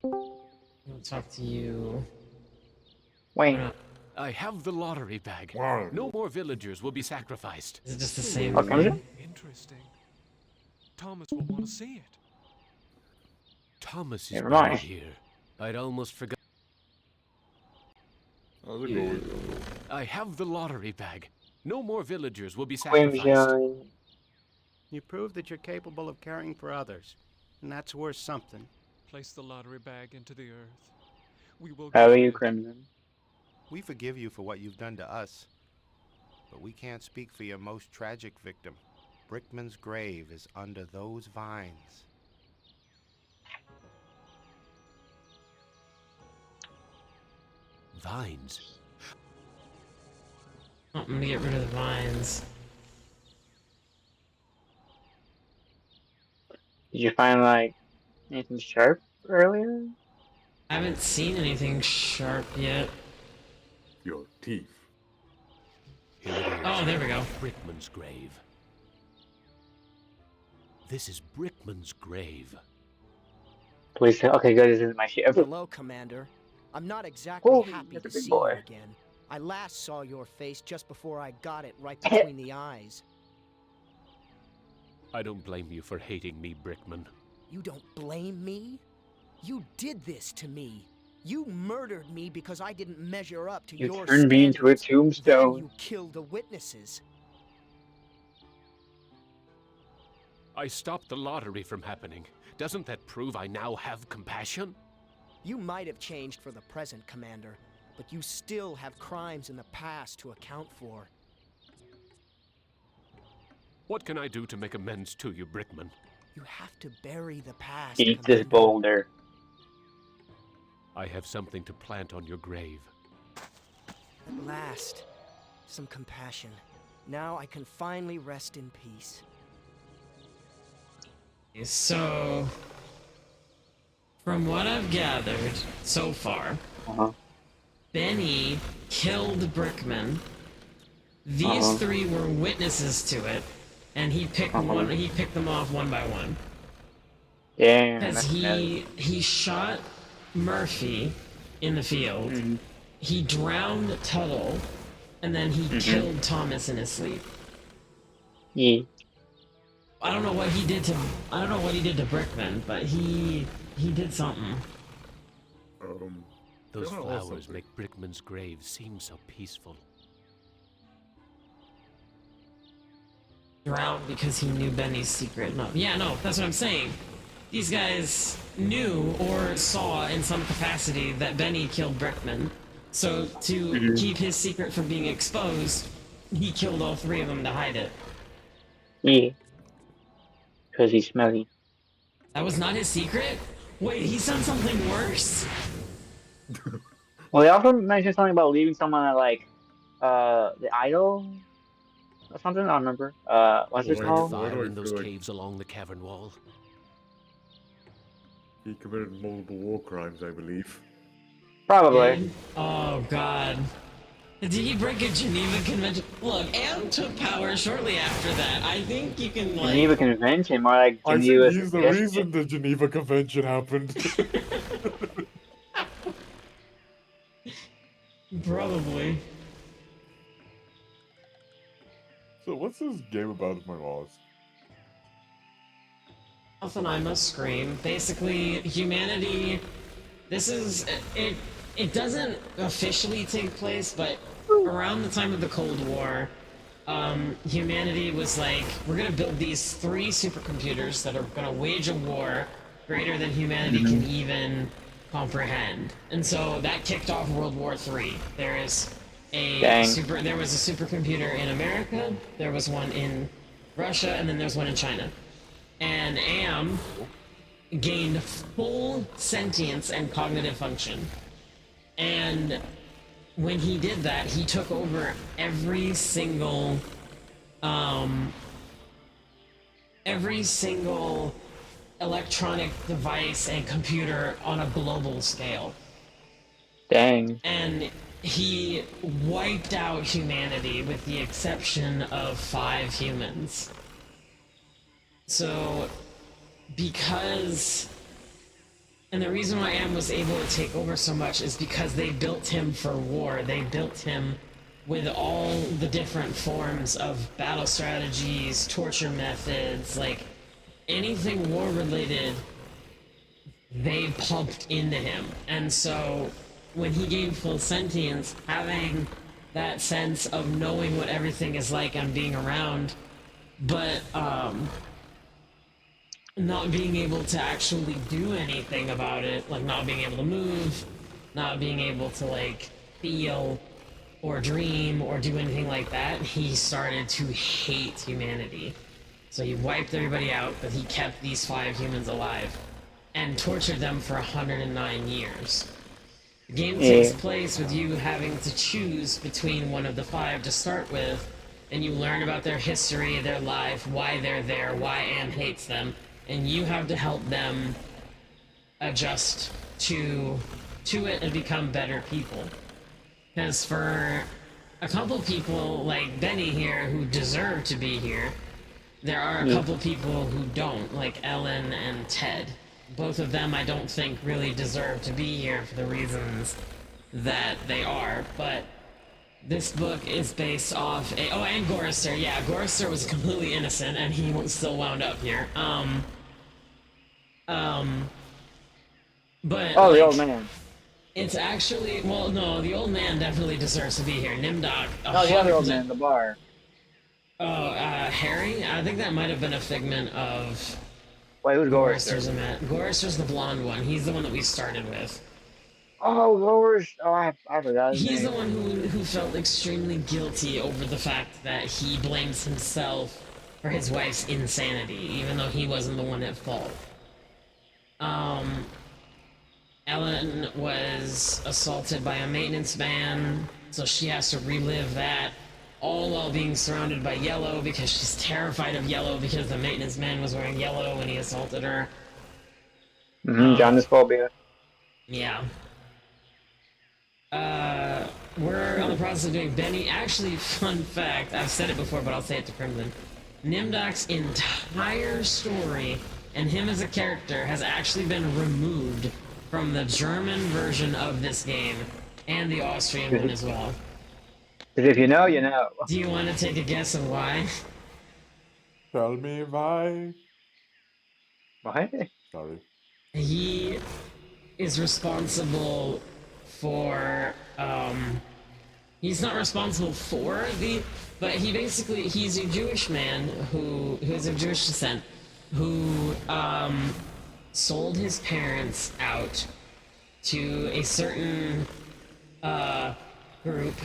I'll talk to you. Wait. I have the lottery bag. No more villagers will be sacrificed. Is it just the same What comes in? Interesting. Thomas will want to see it. Thomas is Never buried mind. here. I'd almost forgot. How's it going? I have the lottery bag. No more villagers will be sacrificed. Whimsy. You prove that you're capable of caring for others, and that's worth something. Place the lottery bag into the earth. We will How are guard you, it. Crimson? We forgive you for what you've done to us, but we can't speak for your most tragic victim. Brickman's grave is under those vines. Vines. Oh, I'm gonna get rid of the vines. Did you find like anything sharp earlier? I haven't seen anything sharp yet. Your teeth. Here it is. Oh, there we go. Brickman's grave. This is Brickman's grave. Please. Okay, good. This isn't my shit. Hello, Commander. I'm not exactly Oh, happy that's to a big see boy. you again. I last saw your face just before I got it right between the eyes. I don't blame you for hating me, Brickman. You don't blame me? You did this to me. You murdered me because I didn't measure up to You your turned me into a standards. Then tombstone. you killed the witnesses. I stopped the lottery from happening. Doesn't that prove I now have compassion? You might have changed for the present, Commander, but you still have crimes in the past to account for. What can I do to make amends to you, Brickman? You have to bury the past, Eat this Commander. boulder. I have something to plant on your grave. At last, some compassion. Now I can finally rest in peace. So, from what I've gathered so far, Benny killed Brickman. These three were witnesses to it, and he picked one. He picked them off one by one. Damn. Because that's he shot Murphy in the field. He drowned Tuttle, and then he killed Thomas in his sleep. Yeah. I don't know what he did to Brickman, but he did something. Those Can I ask flowers something? make Brickman's grave seem so peaceful. Drowned because he knew Benny's secret. No, yeah, no, that's what I'm saying. These guys knew or saw in some capacity that Benny killed Brickman. So to keep his secret from being exposed, he killed all three of them to hide it. Yeah. Because he's smelly. That was not his secret? Wait, he's done something worse? Well, they also mentioned something about leaving someone at like, the idol or something. I don't remember. What's it Why do- called? why do Fire I in those feel like- caves along the cavern wall. He committed multiple war crimes, I believe. Probably. Did? Oh god. Did he break a Geneva Convention? Look, Am took power shortly after that. I think you can like. Geneva Convention, more like I think Geneva he's the Suggestion. reason the Geneva Convention happened. Probably. So what's this game about if my laws? Nothing I must scream. Basically, humanity. This is it. It doesn't officially take place, but around the time of the Cold War, humanity was like, we're gonna build these 3 supercomputers that are gonna wage a war greater than humanity can even comprehend. And so that kicked off World War III. There was a supercomputer in America, there was one in Russia, and then there's one in China. And Am gained full sentience and cognitive function. And when he did that, he took over every single electronic device and computer on a global scale. Dang. And he wiped out humanity with the exception of 5 humans. So, because... And the reason why Am was able to take over so much is because they built him for war. They built him with all the different forms of battle strategies, torture methods, like anything war related, they pumped into him. And so when he gained full sentience, having that sense of knowing what everything is like and being around, but not being able to actually do anything about it, like not being able to move, not being able to like feel or dream or do anything like that, he started to hate humanity. So he wiped everybody out, but he kept these 5 humans alive and tortured them for 109 years. The game takes place with you having to choose between one of the 5 to start with, and you learn about their history, their life, why they're there, why Am hates them, and you have to help them adjust to it and become better people. Because for a couple people like Benny here who deserve to be here, there are a couple people who don't, like Ellen and Ted. Both of them I don't think really deserve to be here for the reasons that they are, but this book is based off a... Oh, and Gorister, yeah, Gorister was completely innocent and he still wound up here. But oh, like, the old man. It's actually... Well, no, the old man definitely deserves to be here. Nimdok... No, the other old man, the bar. Oh, Harry? I think that might have been a figment of... Wait, who's Gorister? Gorister's the blonde one. He's the one that we started with. Oh, Gorister. Oh, I forgot his He's name. the one who felt extremely guilty over the fact that he blames himself for his wife's insanity, even though he wasn't the one at fault. Ellen was assaulted by a maintenance man, so she has to relive that, all while being surrounded by yellow because she's terrified of yellow because the maintenance man was wearing yellow when he assaulted her. John's phobia. Yeah. We're on the process of doing Benny. Actually, fun fact, I've said it before, but I'll say it to Crimson. Nimdok's entire story, and him as a character, has actually been removed from the German version of this game, and the Austrian one as well. Because if you know, you know. Do you want to take a guess of why? Tell me why. What? Sorry. He is responsible for, he's not responsible for but he's a Jewish man who is of Jewish descent, who, sold his parents out to a certain, group,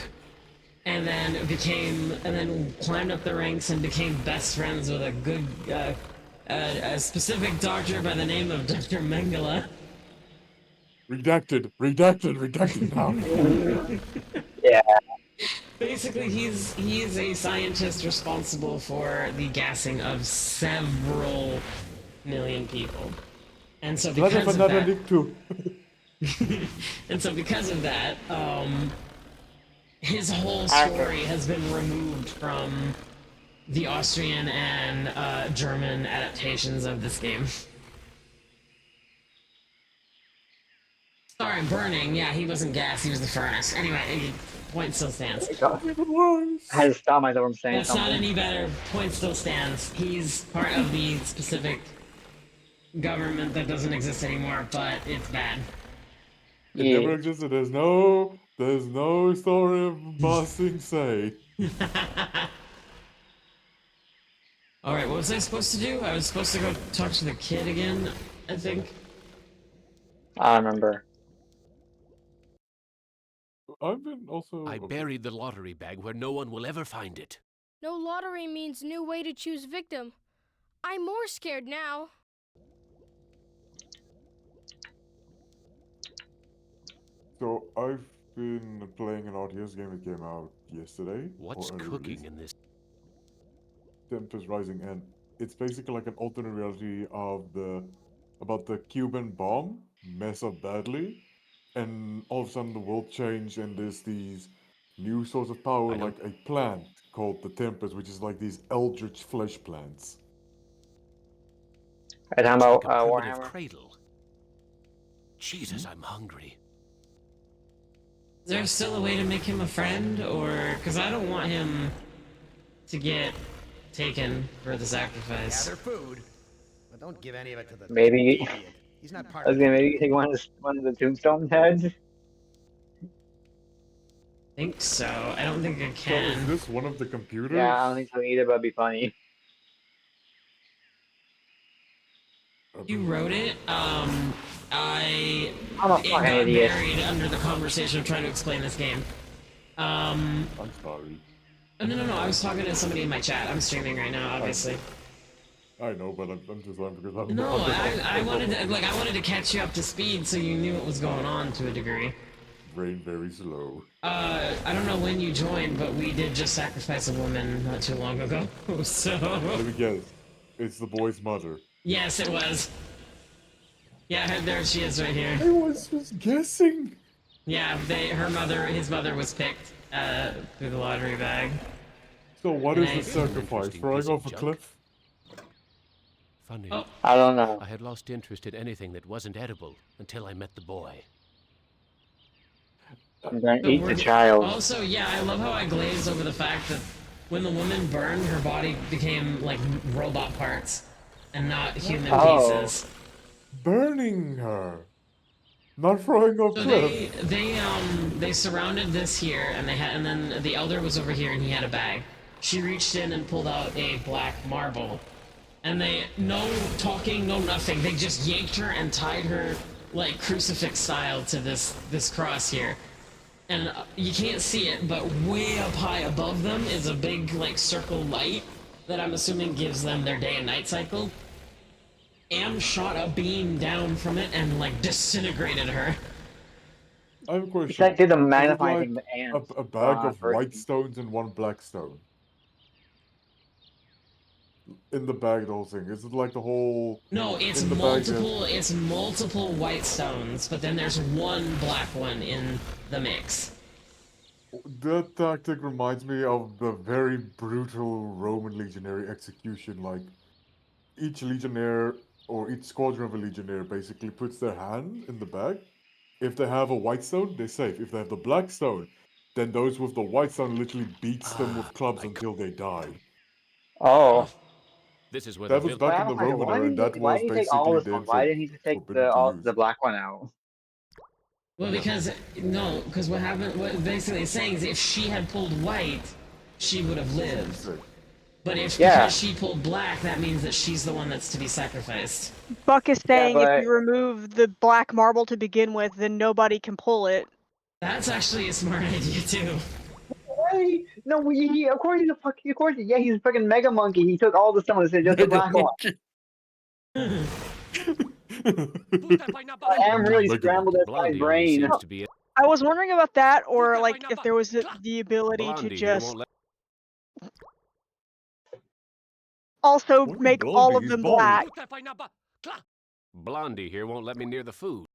and then climbed up the ranks and became best friends with a specific doctor by the name of Dr. Mengele. Redacted now. Yeah. Basically, he's a scientist responsible for the gassing of several million people. And so Glad I because found of that that, Nick too. and so because of that, his whole Accurate. story has been removed from the Austrian and German adaptations of this game. Sorry, burning. Yeah, he wasn't gas. He was the furnace. Anyway, point still stands. I had to stop myself from saying That's not something. any better. Point still stands. He's part of the specific government that doesn't exist anymore, but it's bad. It Yeah. never existed. There's no story of bossing say. Alright, what was I supposed to do? I was supposed to go talk to the kid again, I think. I remember. I've been also. I buried the lottery bag where no one will ever find it. No lottery means new way to choose victim. I'm more scared now. So I've been playing an RTS game that came out yesterday. What's or early cooking release. in this? Tempest Rising, and it's basically like an alternate reality of about the Cuban bomb mess up badly, and all of a sudden the world changed, and there's these new source of power, like a plant called the Tempest, which is like these eldritch flesh plants. Are you talking Looks about like a primitive Warhammer? cradle. Jesus, I'm hungry. Is there still a way to make him a friend, or... Because I don't want him to get taken for the sacrifice. Gather food, but don't give any of it to the Maybe. idiot. He's not part I was of the gonna maybe community. take one of the tombstone heads. Think so. I don't think I So is can. this one of the computers? Yeah, I don't think so either, but it'd be funny. You wrote it. I'm a It fucking got idiot. buried under the conversation of trying to explain this game. I'm sorry. No. I was talking to somebody in my chat. I'm streaming right now, obviously. I know, but I'm just laughing because I'm No, I I'm wanted to, I wanted to catch you up to speed so you knew what was going on to a degree. brain very slow. I don't know when you joined, but we did just sacrifice a woman not too long ago. So Let me guess. It's the boy's mother. yes, it was. Yeah, there she is right here. I was just guessing. Yeah, his mother was picked through the lottery bag. So what And is the sacrifice? Throwing off a cliff? Funny. Oh. I don't know. I had lost interest in anything that wasn't edible until I met the boy. I'm gonna eat the child. Also, yeah, I love how I glazed over the fact that when the woman burned, her body became like robot parts and not human pieces. Burning her. Not throwing off So cliff. they surrounded this here, and and then the elder was over here, and he had a bag. She reached in and pulled out a black marble, and no talking, no nothing. They just yanked her and tied her like crucifix style to this cross here. And you can't see it, but way up high above them is a big like circle light that I'm assuming gives them their day and night cycle. Am shot a beam down from it and like disintegrated her. I have a question. It's like did the Is it magnifying like thing the ants. a bag of first. white stones and one black stone? In the bag, the whole thing. Is it like the whole... No, it's multiple white stones, but then there's one black one in the mix. That tactic reminds me of the very brutal Roman legionary execution. Like, each legionnaire, or each squadron of a legionnaire, basically puts their hand in the bag. If they have a white stone, they're safe. If they have the black stone, then those with the white stone literally beats them with clubs until they die. Oh. This is where That the was back in the Roman era, and that Why was did he take all basically the then stones? Why didn't he just take the black one out? Well, because what happened? What basically it's saying is if she had pulled white, she would have lived. But because she pulled black, that means that she's the one that's to be sacrificed. Buck is saying but- if you remove the black marble to begin with, then nobody can pull it. That's actually a smart idea too. Hey, no, of course he's a fucking, yeah, he's a fucking mega monkey. He took all the stones and just the black one. I am really scrambled at my brain. I was wondering about that, or like if there was the ability to Blondie, just won't also make all of them black. Blondie here won't let me near the food.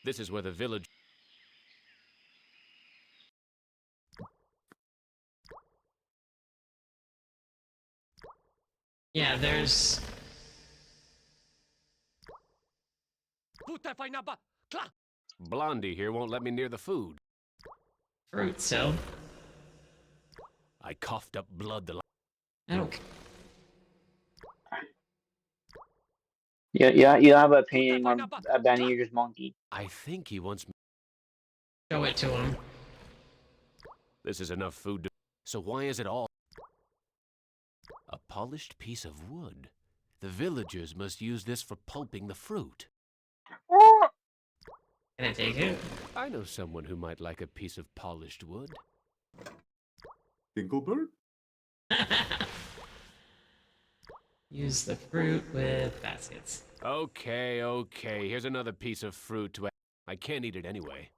This is where the village... Yeah, there's... Blondie here won't let me near the food. fruit still. I coughed up blood the... I don't... Yeah, you don't have an opinion on Benny, you're just monkey. I think he wants me... Show it to him. This is enough food to... So why is it all... A polished piece of wood. The villagers must use this for pulping the fruit. Can I take it? I know someone who might like a piece of polished wood. Dinklebird? Use the fruit with baskets. Okay, here's another piece of fruit to... I can't eat it anyway.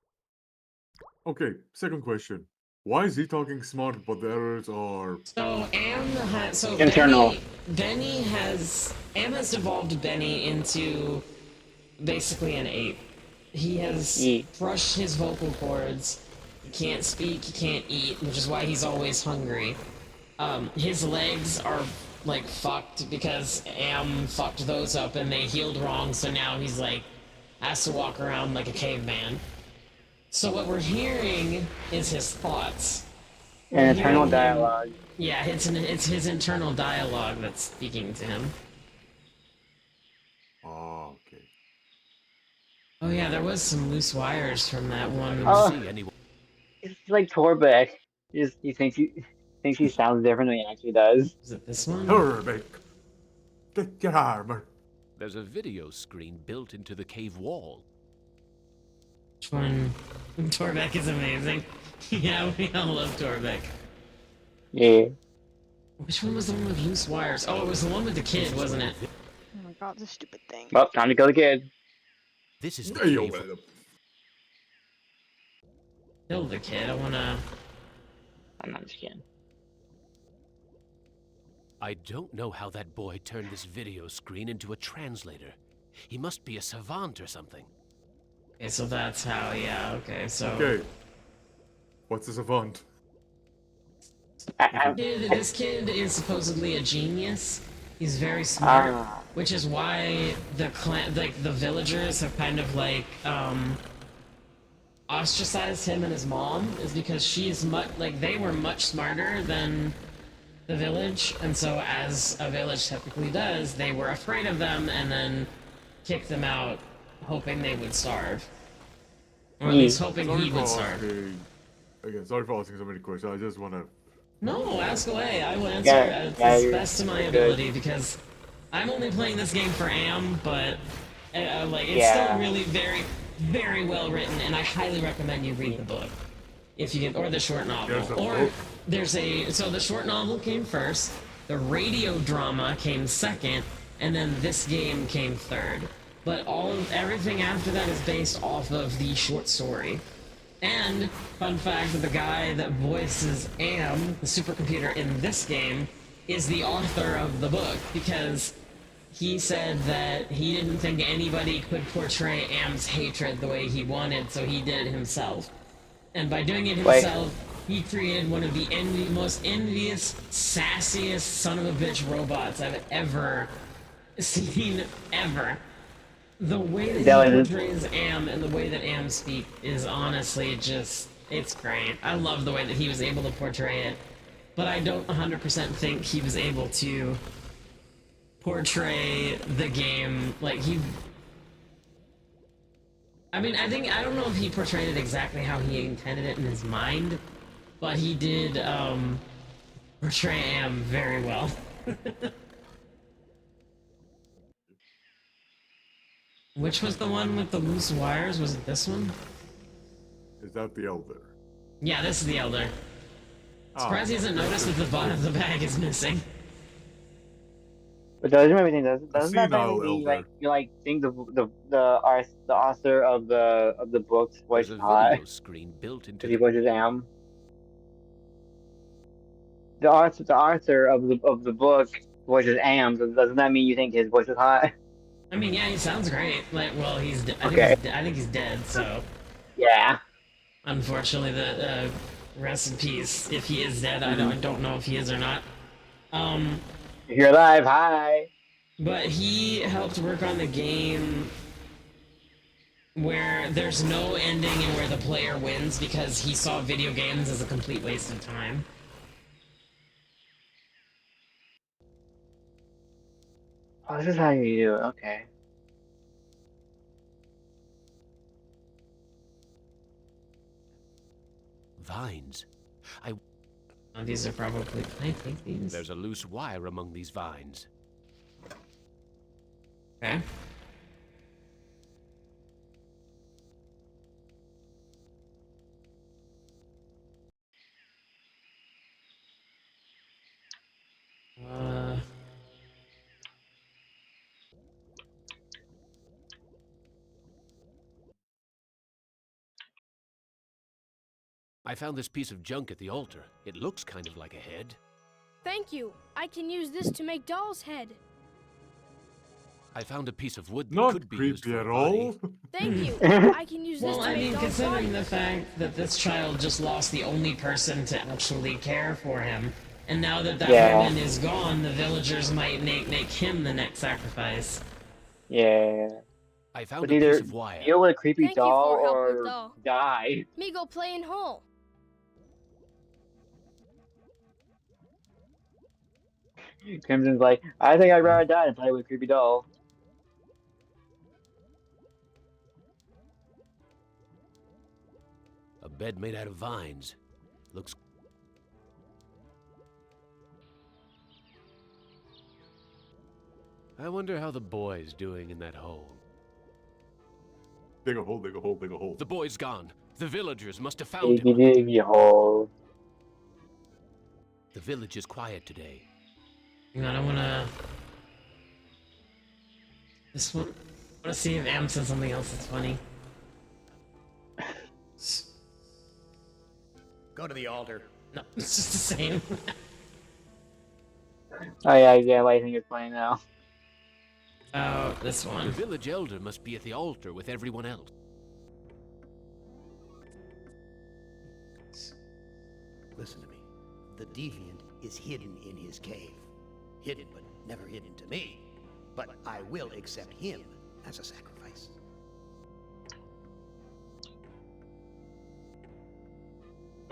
Okay, second question. Why is he talking smart, but the errors are... So, Internal. Benny has... Am has devolved Benny into basically an ape. He has crushed his vocal cords. He can't speak, he can't eat, which is why he's always hungry. His legs are, like, fucked because Am fucked those up and they healed wrong, so now he's, like, has to walk around like a caveman. So what we're hearing is his thoughts. An internal dialogue. Yeah, it's his internal dialogue that's speaking to him. Oh, okay. Oh yeah, there was some loose wires from that one. It's like Torbeck. He thinks he sounds different than he actually does. Is it this one? Torbeck, get your armor. There's a video screen built into the cave wall. Which one? Torbeck is amazing. Yeah, we all love Torbeck. Yeah. Which one was the one with loose wires? Oh, it was the one with the kid, wasn't it? Oh my god, this stupid thing. Well, time to kill the kid. This is the Hey, cave... Kill the kid, I wanna... I'm not just kidding. I don't know how that boy turned this video screen into a translator. He must be a savant or something. Okay, so that's how, yeah, okay, so... Okay. What's a savant? This kid is supposedly a genius. He's very smart, which is why the clan, like the villagers, have kind of like ostracized him and his mom. Is because she's they were much smarter than the village, and so as a village typically does, they were afraid of them and then kicked them out, hoping they would starve, or at least hoping he would starve. Again, sorry for asking so many questions. I just want to... No, ask away. I will answer as best to my ability because I'm only playing this game for Am, but it's still really very, very well written, and I highly recommend you read the book if you can, or the short novel. So the short novel came first, the radio drama came second, and then this game came third. But everything after that is based off of the short story. And, fun fact, the guy that voices Am, the supercomputer in this game, is the author of the book, because he said that he didn't think anybody could portray Am's hatred the way he wanted, so he did it himself. And by doing it himself, he created one of the most envious, sassiest son of a bitch robots I've ever seen, ever. The way that he portrays Am and the way that Am speaks is honestly just, it's great. I love the way that he was able to portray it, but I don't 100% think he was able to portray the game like he... I mean, I don't know if he portrayed it exactly how he intended it in his mind, but he did, portray Am very well. Which was the one with the loose wires? Was it this one? Is that the Elder? Yeah, this is the Elder. Surprised he hasn't noticed that the bottom of the bag is missing. But doesn't everything doesn't that mean you think the author of the book's voice hot? Screen built into he voices Am. The author of the book voice is Am, so doesn't that mean you think his voice is hot? I mean, yeah, he sounds great. Like, well, Okay. I think he's dead. So, Yeah. unfortunately, the rest in peace. If he is dead, I don't know if he is or not. If you're alive, hi. But he helped work on the game where there's no ending and where the player wins because he saw video games as a complete waste of time. Oh, this is how you do it. Okay. Vines. These are probably. Can I take these? There's a loose wire among these vines. Okay. I found this piece of junk at the altar. It looks kind of like a head. Thank you. I can use this to make doll's head. I found a piece of wood that Not could be used creepy for at a body. all. Thank you. I can use this Well, to I make mean, doll's considering body. the fact that this child just lost the only person to actually care for him, and now that woman is gone, the villagers might make him the next sacrifice. Yeah. I found But a either piece of wire. deal with a creepy Thank you doll for help with or doll. die. Me go play in hole. Crimson's like, I think I'd rather die than play with a creepy doll. A bed made out of vines. Looks... I wonder how the boy's doing in that hole. Dig a hole, dig a hole, dig a hole. The boy's gone. The villagers must have found Diggy him. diggy hole. The village is quiet today. Hang on, I wanna. This one. I wanna see if Am said something else that's funny. Go to the altar. No, it's just the same. Oh yeah, I think it's playing now. Oh, this one. The village elder must be at the altar with everyone else. Listen to me. The deviant is hidden in his cave. Hidden, but never hidden to me. But I will accept him as a sacrifice.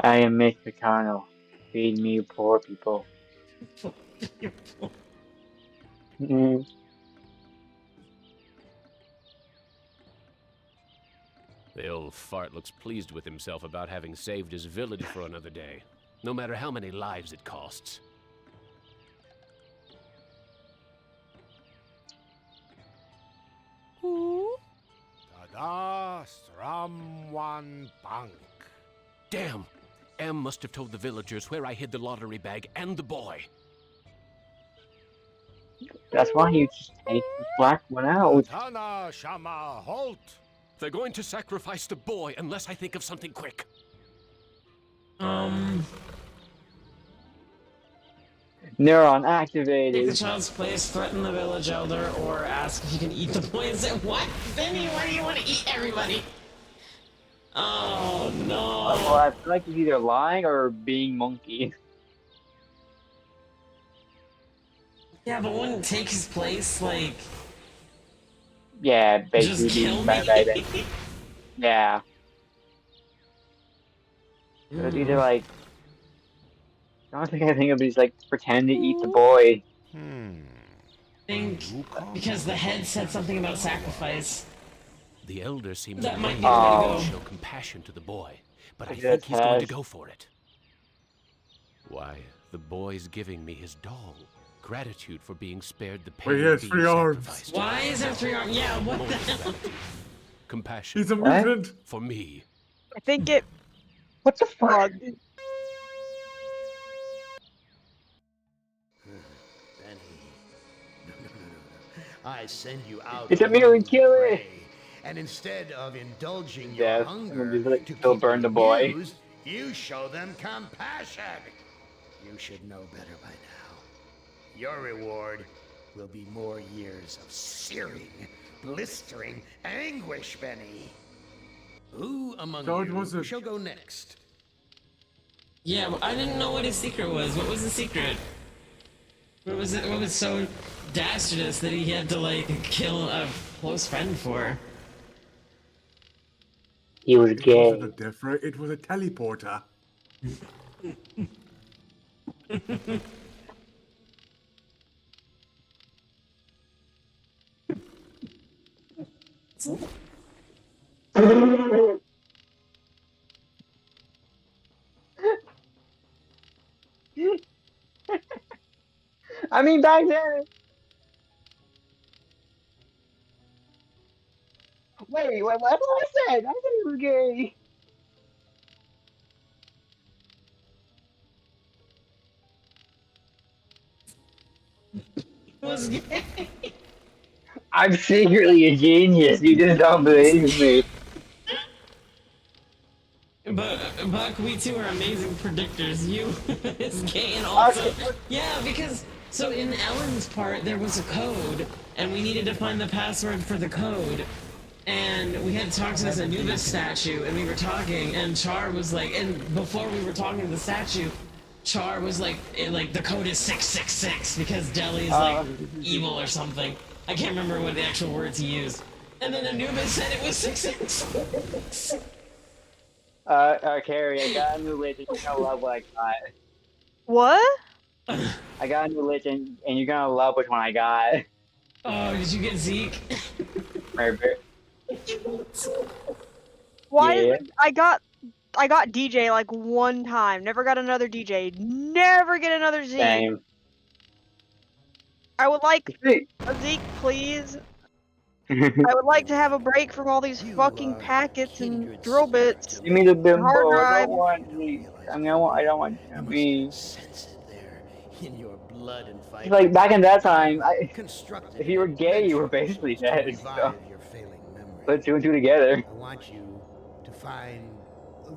I am Mitch McConnell. Feed me poor people. The old fart looks pleased with himself about having saved his village for another day, no matter how many lives it costs. Tada Stramwan Bank. Damn! Em must have told the villagers where I hid the lottery bag and the boy. That's why you just take the black one out. Tana Shama Holt. They're going to sacrifice the boy unless I think of something quick. Neuron Take activated. the child's place, threaten the village elder, or ask if you can eat the poison. What? Benny, why do you want to eat everybody? Oh no. Well, I feel like he's either lying or being monkey. Yeah, but wouldn't take his place, like. Yeah, basically Just kill being me. bad. Yeah. So it's either like. I don't think I think of it as like pretend to eat the boy. I think because the head said something about sacrifice. The elder seems That might to be the way to go. show compassion to the boy, but I Yes, think he's going to has. go for it. Why, the boy's giving me his doll. Gratitude for being spared the pain Wait, he of has being 3 arms. sacrificed. Why is there 3 arms? Yeah, what More the hell? gratitude. Compassion. He's a What? mutant. For me. I think it. What the fuck? Benny. No. I send you out. It's a alone mutant to killer. pray, and instead of indulging your Yes, hunger and just, like, to still keep burn you the boy. amused, you show them compassion. You should know better by now. Your reward will be more years of searing, blistering anguish, Benny. Who among So it you was a- shall go next? Yeah, but I didn't know what his secret was. What was the secret? What was it? What was so dastardous that he had to like kill a close friend for? He was It wasn't a gay. death ray, it was a teleporter. I mean, back then. Wait, what I said? I said he was gay. Was gay. I'm secretly a genius. You just don't believe me. But Buck, we two are amazing predictors. You is gay and also yeah, because so in Ellen's part there was a code and we needed to find the password for the code. And we had to talk to this Anubis statue, and we were talking, and Char was like, and before we were talking to the statue, Char was like, the code is 666 because Delhi is like evil or something. I can't remember what the actual words he used. And then Anubis said it was 666. Carrie, I got a new lich and you're gonna love what I got. What? I got a new lich and you're gonna love which one I got. Oh, did you get Zeke? Why? Yeah. I got DJ like one time. Never got another DJ. Never get another Zeke. Same. I would like a Zeke, please. I would like to have a break from all these fucking packets and drill bits. Give me the and bimbo. hard I drive. don't want Zeke. I don't want Jimmy. Sense it there in your blood and fiber. Like back in that time, Constructed if you were an gay, you were adventure basically to dead. revive So your failing memory. put two and two together. I want you to find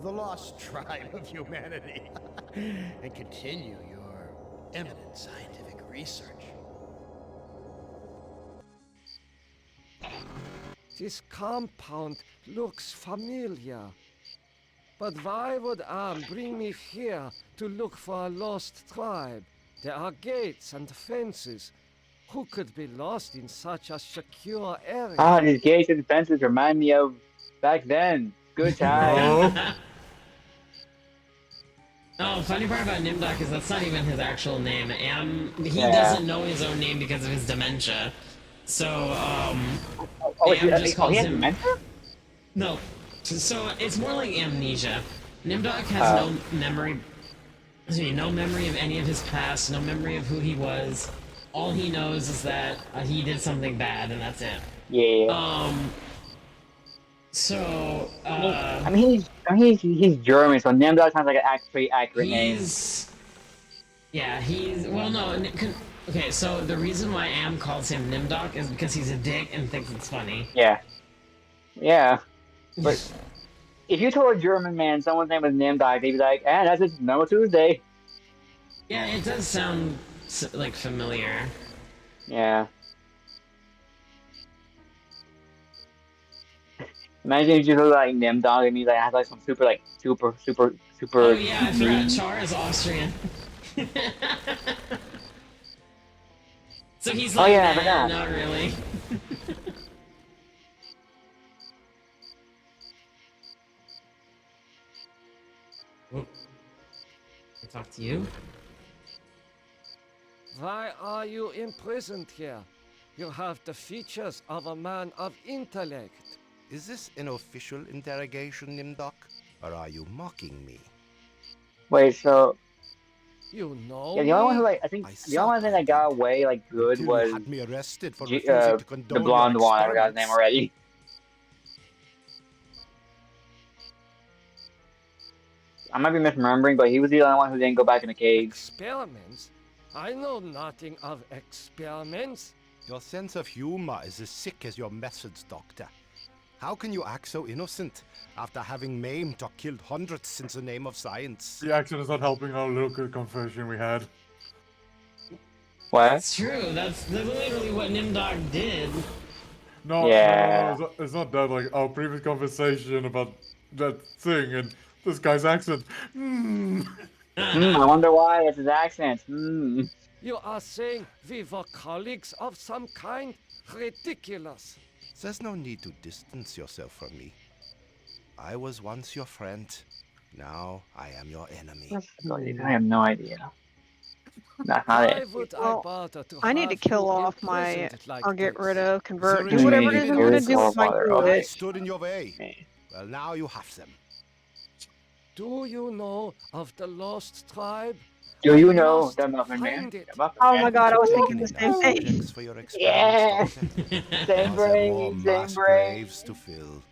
the lost tribe of humanity and continue your eminent scientific research. This compound looks familiar. But why would Am bring me here to look for a lost tribe? There are gates and fences. Who could be lost in such a secure area? Ah, these gates and fences remind me of back then. Good times. Oh, funny part about Nimdok is that's not even his actual name. He Yeah. doesn't know his own name because of his dementia. So, Oh, Am just calls he has him... dementia? No. So, it's more like amnesia. Nimdok has no memory... no memory of any of his past, no memory of who he was. All he knows is that he did something bad, and that's it. Yeah. So, I mean, he's German, so Nimdok sounds like an pretty accurate name. Yeah, well, no, okay, so the reason why Am calls him Nimdok is because he's a dick and thinks it's funny. Yeah. Yeah. But if you told a German man someone's name was Nimdok, they'd be like, that's just normal Tuesday. Yeah, it does sound, like, familiar. Yeah. Imagine if you look like Nimdok and he like has like some super. Oh yeah, I forgot Char is Austrian. So he's like, I nah, forgot. not really. Can I talk to you? Why are you imprisoned here? You have the features of a man of intellect. Is this an official interrogation, Nimdok? Or are you mocking me? Wait, so You know yeah, the only one who me? I think the only one thing that got away like good Until you was had me arrested for refusing to condone the blonde your one. I forgot his name experiments. already. I might be misremembering, but he was the only one who didn't go back in the cage. Experiments? I know nothing of experiments. Your sense of humor is as sick as your methods, Doctor. How can you act so innocent after having maimed or killed hundreds in the name of science? The accent is not helping our local confession we had. What? That's true. That's literally what Nimdog did. No, Yeah. it's not that. Like our previous conversation about that thing and this guy's accent. I wonder why it's his accent. You are saying we were colleagues of some kind? Ridiculous. There's no need to distance yourself from me. I was once your friend. Now I am your enemy. I have no idea. That's not Why it. would I Well, bother to I need to have kill you off my imprisoned like or get this? rid of, convert, There do is whatever it no is I'm need gonna to do with my father, druid. I okay. stood in your way. Well, now you have them. Do you know of the lost tribe? Do I you know must the Muffin Man? find it. The Muffin Oh Man? my god, I was Taken thinking the enough same thing. subjects for your experiments, Yeah. Doctor? Same Are there more brain, same mass brain. graves to fill?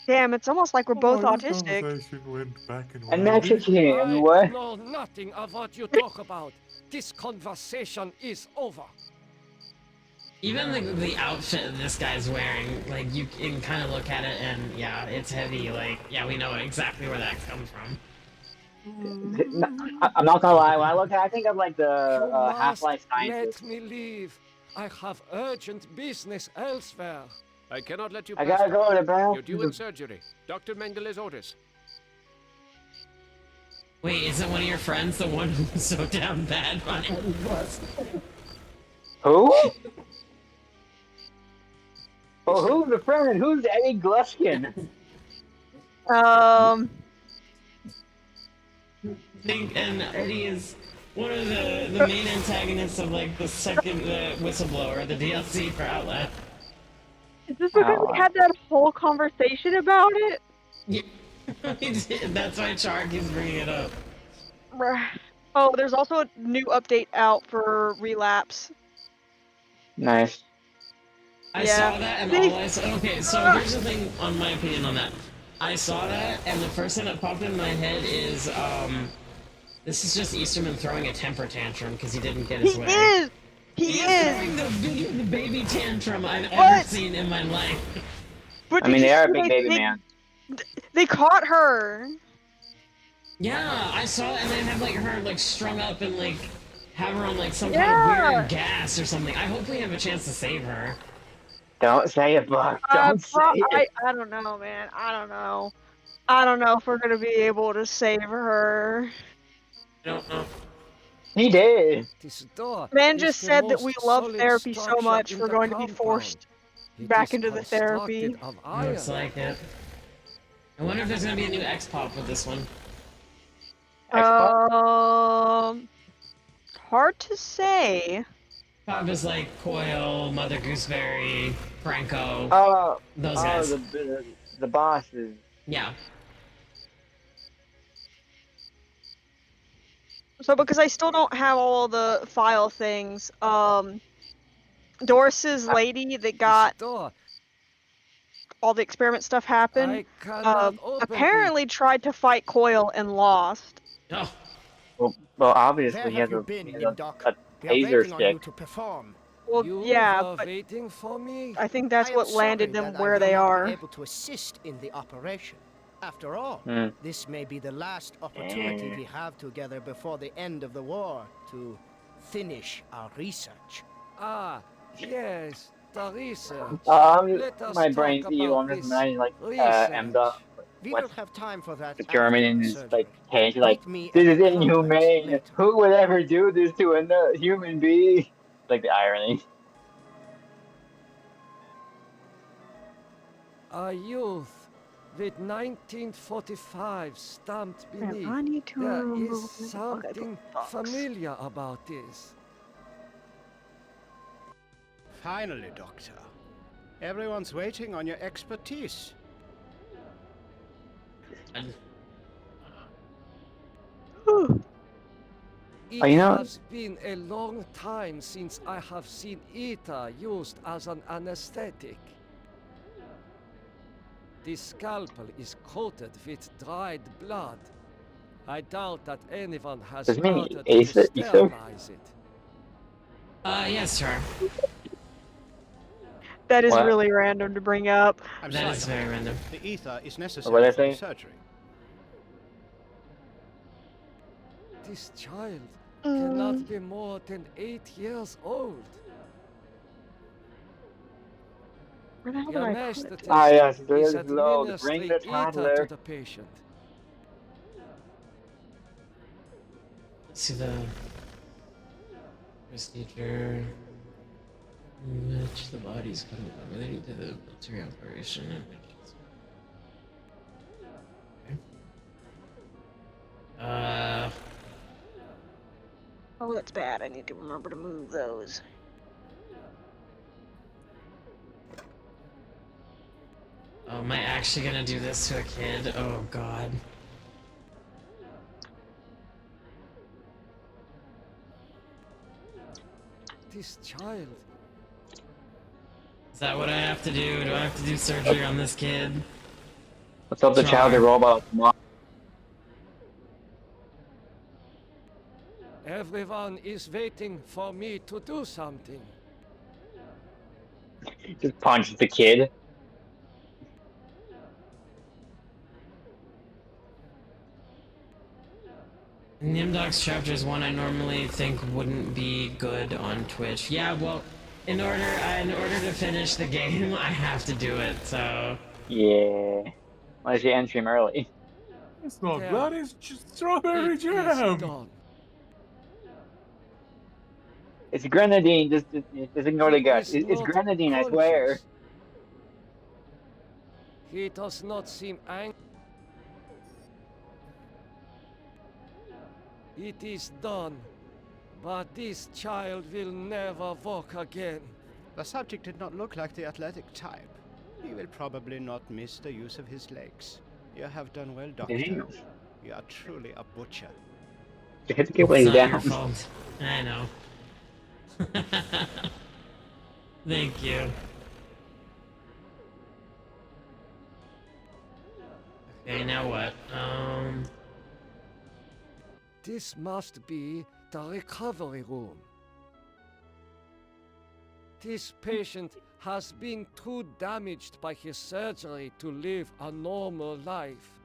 Damn, it's almost like we're both Oh, this autistic. conversation went back and And round. Mexican, I what? know nothing of what you talk about. This conversation is over. Even the outfit this guy's wearing, like, you can kind of look at it and, yeah, it's heavy. Like, yeah, we know exactly where that comes from. I'm not gonna lie, when I look at it, I think of like the You must Half-Life let scientist. me leave. I have urgent business elsewhere. I cannot let you I pass. gotta go to the You're due in bathroom. surgery. Dr. Mengele's orders. Wait, isn't one of your friends the one who's so damn bad on Eddie Plus? Who? Oh, who's the friend and who's Eddie Gluskin? And Eddie is one of the main antagonists of like the second whistleblower, the DLC for Outlast. Is this because we had that whole conversation about it? Yeah, we did. That's why Char keeps bringing it up. Oh, there's also a new update out for Relapse. Nice. I saw that and all I saw. Okay, so here's the thing on my opinion on that. I saw that and the first thing that popped in my head is this is just Easterman throwing a temper tantrum because he didn't get his way. He is throwing the baby tantrum I've ever seen in my life. But I mean, they are a big baby man. They caught her. Yeah, I saw it and they have like her like strung up and like have her on like some kind of weird gas or something. I hope we have a chance to save her. Don't say it, Buck. Don't say it. I don't know, man. I don't know. I don't know if we're gonna be able to save her. I don't know. He did. Man just said that we love therapy so much we're going to be forced back into the therapy. Looks like it. I wonder if there's gonna be a new X-Pop with this one. Hard to say. Pop is like Coil, Mother Gooseberry, Franco. Those guys. The boss is. Yeah. So because I still don't have all the file things, Doris's lady that got all the experiment stuff happen, apparently tried to fight Coil and lost. Oh. Well, obviously Where he has have you a been, a Nimdok? We are taser waiting on you stick. to perform. Well, yeah, but waiting for me? I think that's I am what landed sorry them that I where will they not are. be able to assist in the operation. After all, this may be the last opportunity we have together before the end of the war to finish our research. Ah, yes, the research. My brain's evil. I'm just imagining like Emda. We will have time for that. The German in his surgery. like cage, like me this at is the inhumane. later. Who would ever do this to a human being? Like the irony. A youth with 1945 stamped beneath. I need to There remove is something familiar about this. Finally, Doctor. Everyone's waiting on your expertise. It has been a long time since I have seen ether used as an anesthetic. The scalpel is coated with dried blood. I doubt that anyone has Does it mean bothered to ether? sterilize it. Yes, sir. That is What? really random to bring up. I'm That sorry, is very random. The ether is What necessary did I for the say? surgery. This child cannot be more than 8 years old. Where the hell did Your I put it? Ah, anesthetic yes, is there's load. Bring administering the ether to toddler. the patient. Let's see the procedure in which the body's put relating to the military operation. In which okay. Oh, that's bad. I need to remember to move those. Oh, am I actually gonna do this to a kid? Oh god. This child. Is that what I have to do? Do I have to do surgery on this kid? What's up, the child, the robot? Mom. Everyone is waiting for me to do something. Just punch the kid. Nimdog's chapter is one I normally think wouldn't be good on Twitch. Yeah, well, in order to finish the game, I have to do it. So Yeah. Why did you end stream early? It's not Yeah. that, it's just strawberry It is jam! done. It's grenadine, just ignore the He gut. is It's not grenadine, I swear. conscious. He does not seem angry. It is done. But this child will never walk again. The subject did not look like the athletic type. He will probably not miss the use of his legs. You have done well, Doctor. Damn. You are truly a butcher. You have to get what it's he's not your down. fault. I know. Thank you. Okay, now what? This must be the recovery room. This patient has been too damaged by his surgery to live a normal life.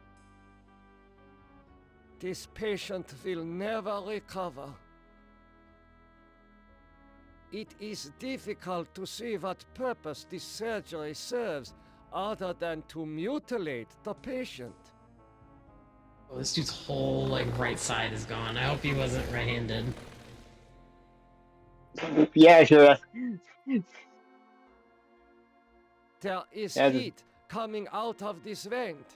This patient will never recover. It is difficult to see what purpose this surgery serves other than to mutilate the patient. Oh, this dude's whole right side is gone. I hope he wasn't right-handed. Yeah, sure. There is Yeah, heat coming out of this vent.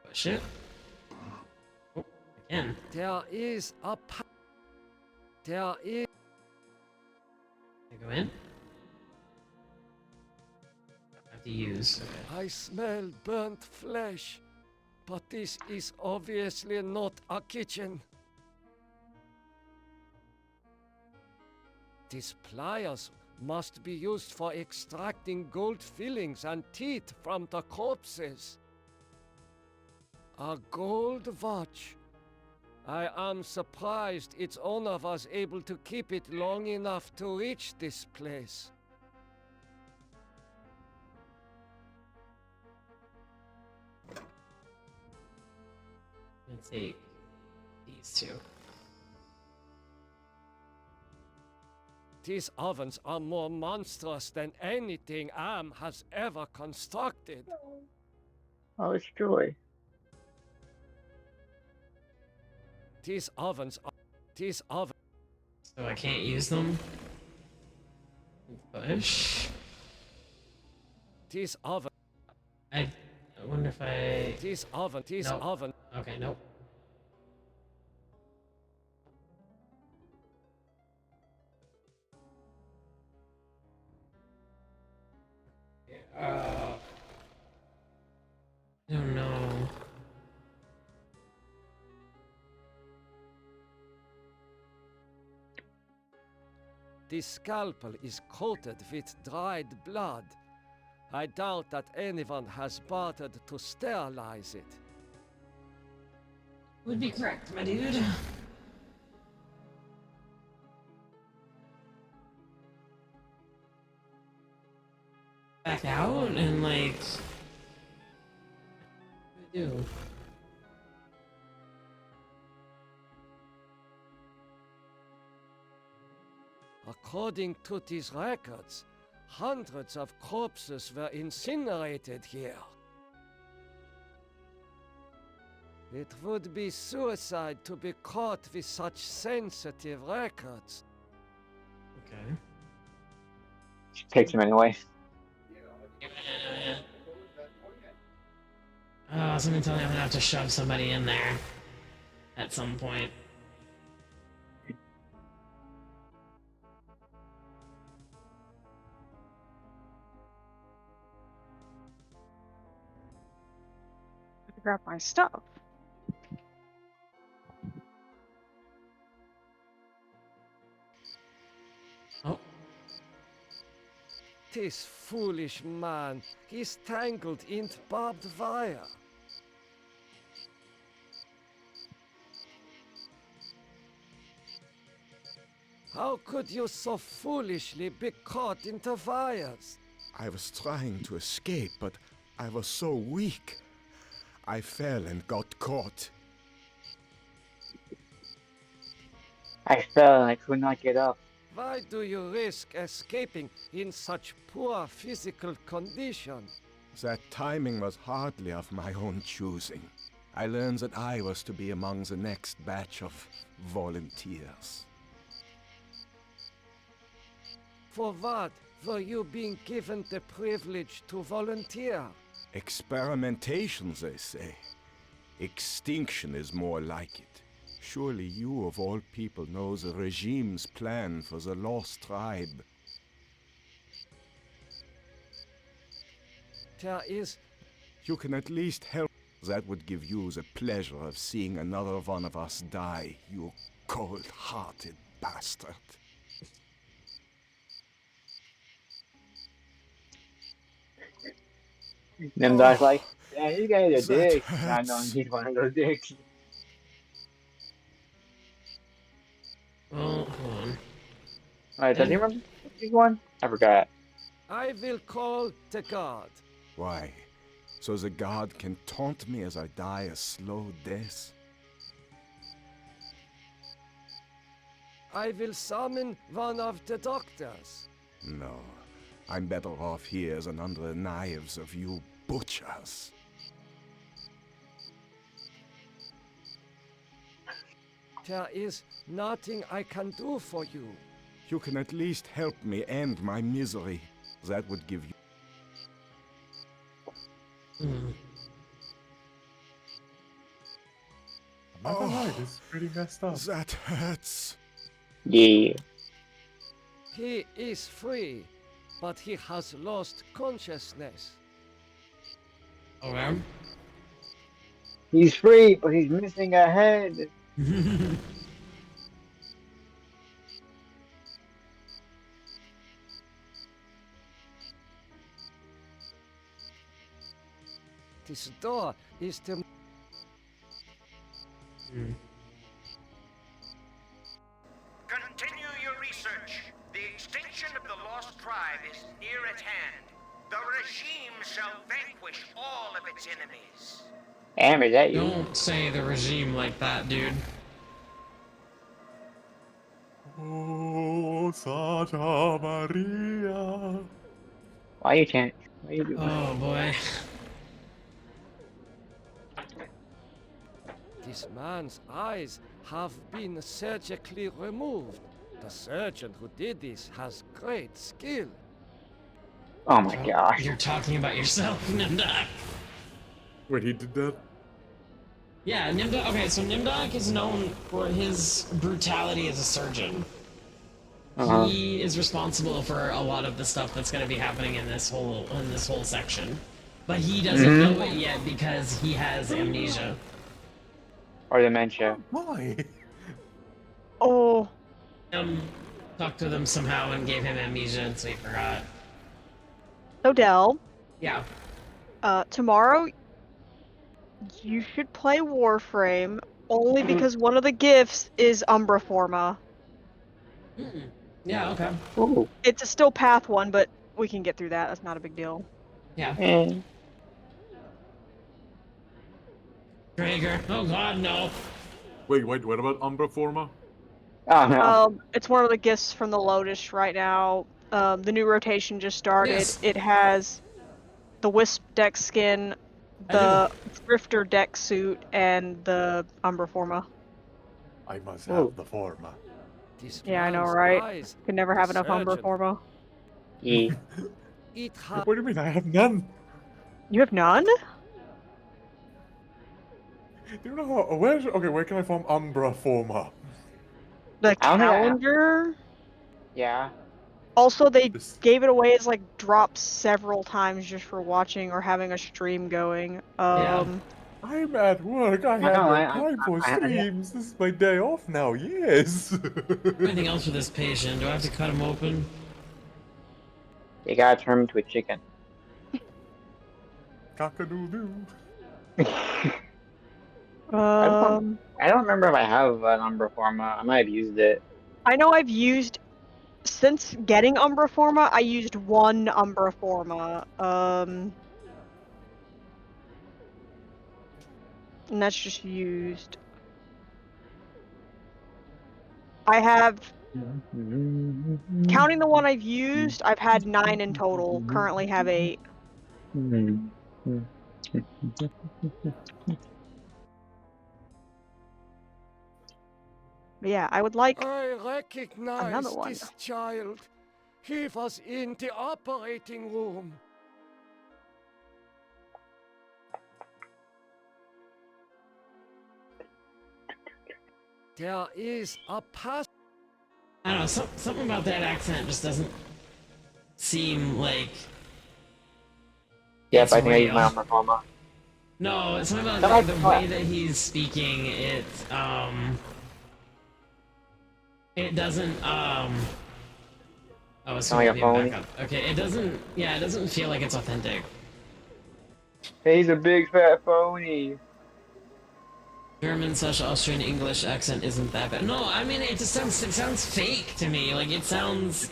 Push it. Oh, again. There is a There is... Can I go in? I have to use. Okay. I smell burnt flesh, but this is obviously not a kitchen. These pliers must be used for extracting gold fillings and teeth from the corpses. A gold watch. I am surprised its owner was able to keep it long enough to reach this place. Let's take these two. These ovens are more monstrous than anything Am has ever constructed. Oh, it's joy. These ovens are... So I can't use them? Push? These oven... I wonder if I... These oven... Okay, nope. I don't know. This scalpel is coated with dried blood. I doubt that anyone has bothered to sterilize it. Would be correct, my dude. Back out and what do I do? According to these records, hundreds of corpses were incinerated here. It would be suicide to be caught with such sensitive records. Okay. She takes him anyway. Oh, something telling me I'm gonna have to shove somebody in there at some point. Grab my stuff. Oh. This foolish man, he's tangled in barbed wire. How could you so foolishly be caught in the wires? I was trying to escape, but I was so weak. I fell and got caught. I fell and I could not get up. Why do you risk escaping in such poor physical condition? That timing was hardly of my own choosing. I learned that I was to be among the next batch of volunteers. For what were you being given the privilege to volunteer? Experimentation, they say. Extinction is more like it. Surely you, of all people, know the regime's plan for the lost tribe. There is... You can at least help. That would give you the pleasure of seeing another one of us die, you cold-hearted bastard. Nimdok's like, yeah, you guys are dicks. I know he's one of those dicks. Oh, hold on. Alright, does he remember this one? I forgot. I will call the guard. Why? So the guard can taunt me as I die a slow death? I will summon one of the doctors. No. I'm better off here than under the knives of you butchers. There is nothing I can do for you. You can at least help me end my misery. That would give you... Not gonna lie, this is pretty messed up. That hurts. Yeah. He is free, but he has lost consciousness. Okay. He's free, but he's missing a head. This door is the... Continue your research. The extinction of the lost tribe is near at hand. The regime shall vanquish all of its enemies. Am, is that you? Don't say the regime like that, dude. Oh, Santa Maria. Why you can't? Why you doing? Oh boy. This man's eyes have been surgically removed. The surgeon who did this has great skill. Oh my gosh. You're talking about yourself, Nimdok. Wait, he did that? Yeah, Nimdok. Okay, so Nimdok is known for his brutality as a surgeon. He is responsible for a lot of the stuff that's going to be happening in this whole section, but he doesn't know it yet because he has amnesia or dementia. Why? Oh. Talked to them somehow and gave him amnesia, and so he forgot. Odell. Yeah. Tomorrow, you should play Warframe only because one of the gifts is Umbra Forma. Yeah, okay. Ooh. It's a still path one, but we can get through that. That's not a big deal. Yeah. Traeger. Oh god, no. Wait, what about Umbra Forma? Oh no. It's one of the gifts from the Lotus right now. The new rotation just started. Yes. It has the Wisp deck skin, the Drifter deck suit, and the Umbra Forma. I must Ooh. have the forma. This Yeah, I know, man's right? eyes, Can never the have enough Umbra surgeon. Forma. Yeah. It What do you mean? I have none. You have none? Do you know how? Where can I farm Umbra forma? The I don't think I have. calendar? Yeah. Also, they This. gave it away as like drops several times just for watching or having a stream going. Yeah. I'm at work. I I have know. no time for streams. This is my day off now. Yes. Anything else for this patient? Do I have to cut him open? You gotta turn him into a chicken. Cock-a-doodle-doo. I don't remember if I have an Umbra Forma. I might have used it. I know I've used since getting Umbra Forma. I used one Umbra Forma. And that's just used. I have, counting the one I've used, I've had 9 in total. Currently have 8. But yeah, I would like I recognize another one. this child. He was in the operating room. There is a pass. I don't know. Something about that accent just doesn't seem like. Yep, it's I think I used real. my Umbra Forma. No, it's something about Something the like way that he's speaking. It doesn't. Oh, it's Sound like a gonna be phony? back up. Okay, it doesn't. Yeah, it doesn't feel like it's authentic. He's a big fat phony. German / Austrian English accent isn't that bad. No, I mean it sounds fake to me. Like it sounds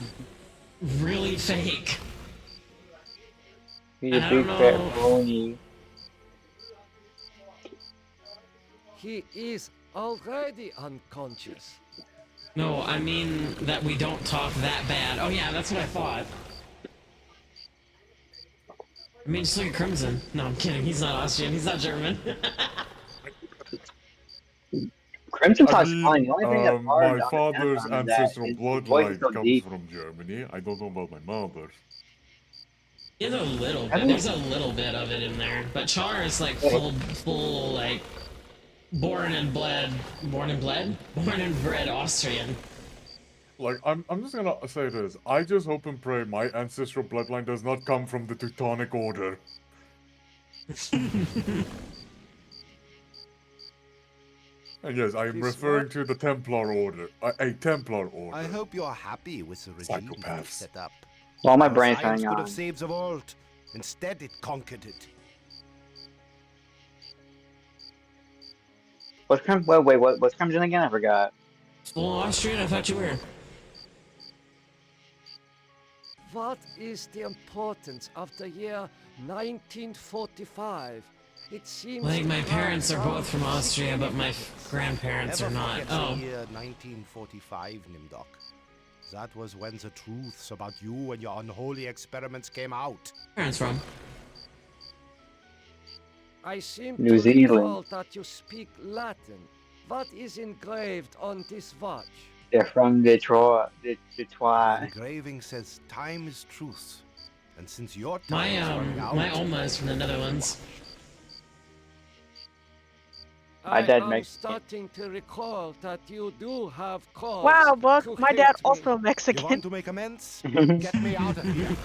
really fake. He's And a I big don't fat know. phony. He is already unconscious. No, I mean that we don't talk that bad. Oh yeah, that's what I thought. I mean, just look at Crimson. No, I'm kidding. He's not Austrian. He's not German. Crimson I talks mean, fine. The only thing that's hard my to understand father's from him is that ancestral his voice is bloodline so comes deep. from Germany. I don't know about my mother's. There's a little bit. Hasn't There's a little bit of it in there. But Char is like full like born and bred Austrian. Like, I'm just gonna say this. I just hope and pray my ancestral bloodline does not come from the Teutonic Order. And yes, I am referring to the Templar Order. A Templar Order. I hope you're happy with the regime we've set up. Well, my Our brain's science turning could on. have saved the world. Instead, it conquered it. What's what's Crimson again? I forgot. Full Austrian? I thought you were. What is the importance of the year 1945? It seems Like my to parents are have both from Austria, but my grandparents Never are not. forget Oh. the year 1945, Nimdok. That was when the truths about you and your unholy experiments came out. Parents from? I seem New to Zealand. recall that you speak Latin. What is engraved on this watch? They're from Detroit. The Detroit. engraving says time is truth. And since your time My is running out, my Oma is from the Netherlands. My I dad am Mexican. starting to recall that you do have cause. Wow, Buck, to my hate dad me. also you Mexican. want to make amends? Get me out of here.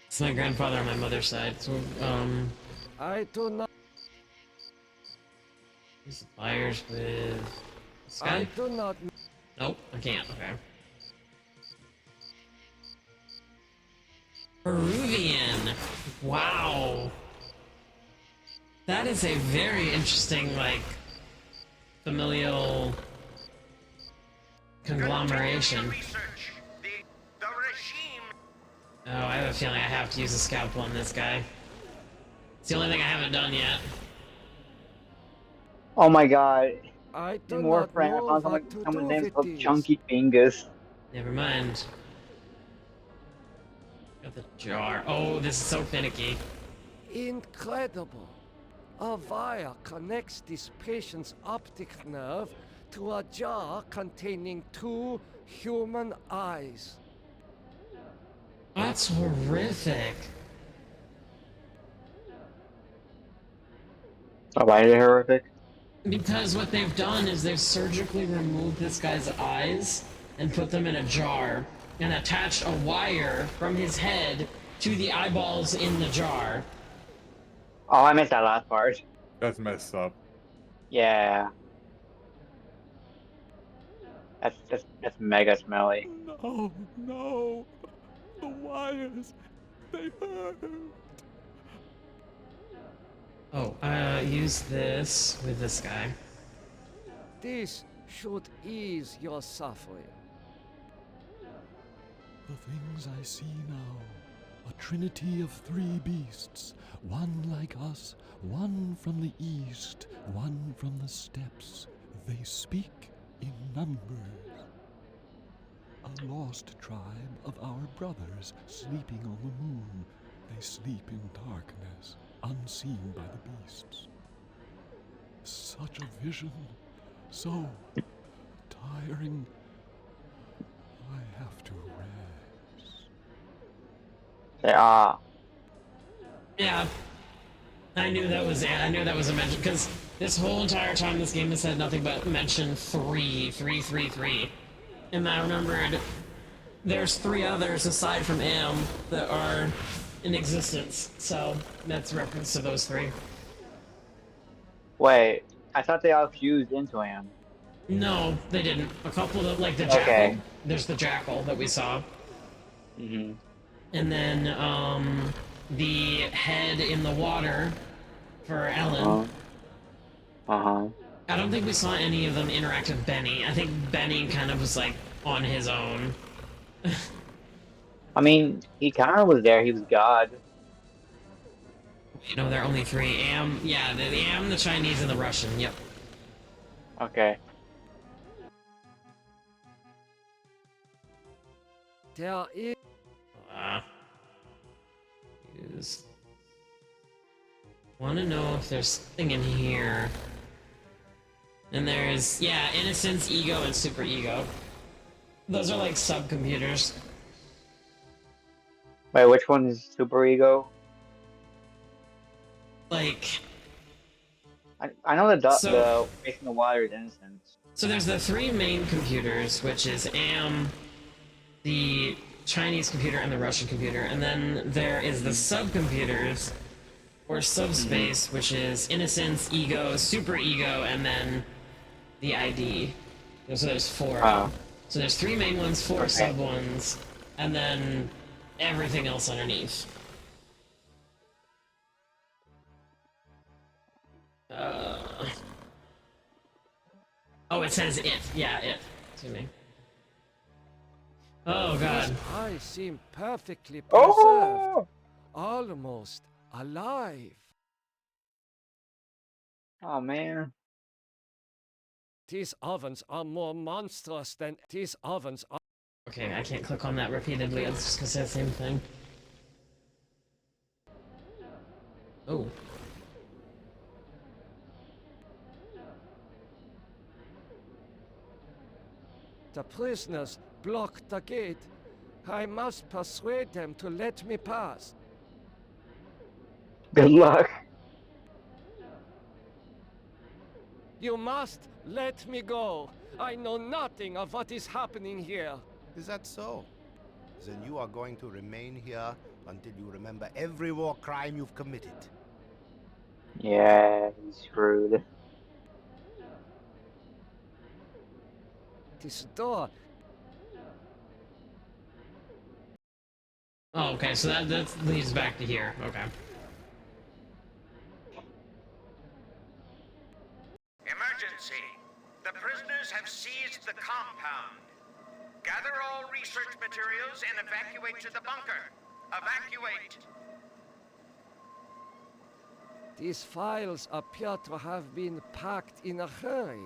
It's my grandfather on my mother's side. So I do not. suppliers with this I guy? do not. Nope, I can't. Okay. Peruvian. Wow. That is a very interesting, like, familial conglomeration. Oh, I have a feeling I have to use a scalpel on this guy. It's the only thing I haven't done yet. Oh my god. I Need do more not friend. I know found what to someone's do name is with called this. Chunky Fingers. Never mind. Got the jar. Oh, this is so finicky. Incredible. A wire connects this patient's optic nerve to a jar containing 2 human eyes. That's horrific. Oh, why is it horrific? Because what they've done is they've surgically removed this guy's eyes and put them in a jar and attached a wire from his head to the eyeballs in the jar. Oh, I missed that last part. That's messed up. Yeah. That's mega smelly. No, no. The wires, they hurt. Oh, use this with this guy. This should ease your suffering. The things I see now, a trinity of 3 beasts, one like us, one from the east, one from the steppes. They speak in numbers. A lost tribe of our brothers sleeping on the moon. They sleep in darkness, unseen by the beasts. Such a vision, so tiring. I have to rest. They are. Yeah. I knew that was a mention, because this whole entire time this game has said nothing but mention 3. And I remembered there's 3 others aside from Am that are in existence, so that's reference to those 3. Wait, I thought they all fused into him. No, they didn't. A couple of, like the jackal. Okay. There's the jackal that we saw. Mm-hmm. And then, the head in the water for Ellen. Uh-huh. I don't think we saw any of them interact with Benny. I think Benny kind of was, like, on his own. I mean, he kind of was there. He was God. You know, there are only 3. Am, yeah, the Am, the Chinese, and the Russian, yep. Okay. There is... Use... Want to know if there's something in here. And there's, yeah, Innocence, Ego, and Super Ego. Those are like subcomputers. Wait, which one is Super Ego? Like... I know the So- face in the water is Innocence. So there's the 3 main computers, which is Am, the Chinese computer, and the Russian computer. And then there is the subcomputers, or subspace, which is Innocence, Ego, Super Ego, and then the ID. So there's 4. Oh. So there's 3 main ones, 4 sub ones, and then everything else underneath. Oh, it says it. Yeah, it. Excuse me. Oh, God. His eyes seem perfectly preserved. Oh! Almost alive. Oh, man. These ovens are more monstrous than these ovens are. Okay, I can't click on that repeatedly. It's just gonna say the same thing. Oh. The prisoners blocked the gate. I must persuade them to let me pass. Good luck. You must let me go. I know nothing of what is happening here. Is that so? Then you are going to remain here until you remember every war crime you've committed. Yeah, he's screwed. This door. Oh, okay, so that leads back to here. Okay. Emergency! The prisoners have seized the compound. Gather all research materials and evacuate to the bunker. Evacuate! These files appear to have been packed in a hurry.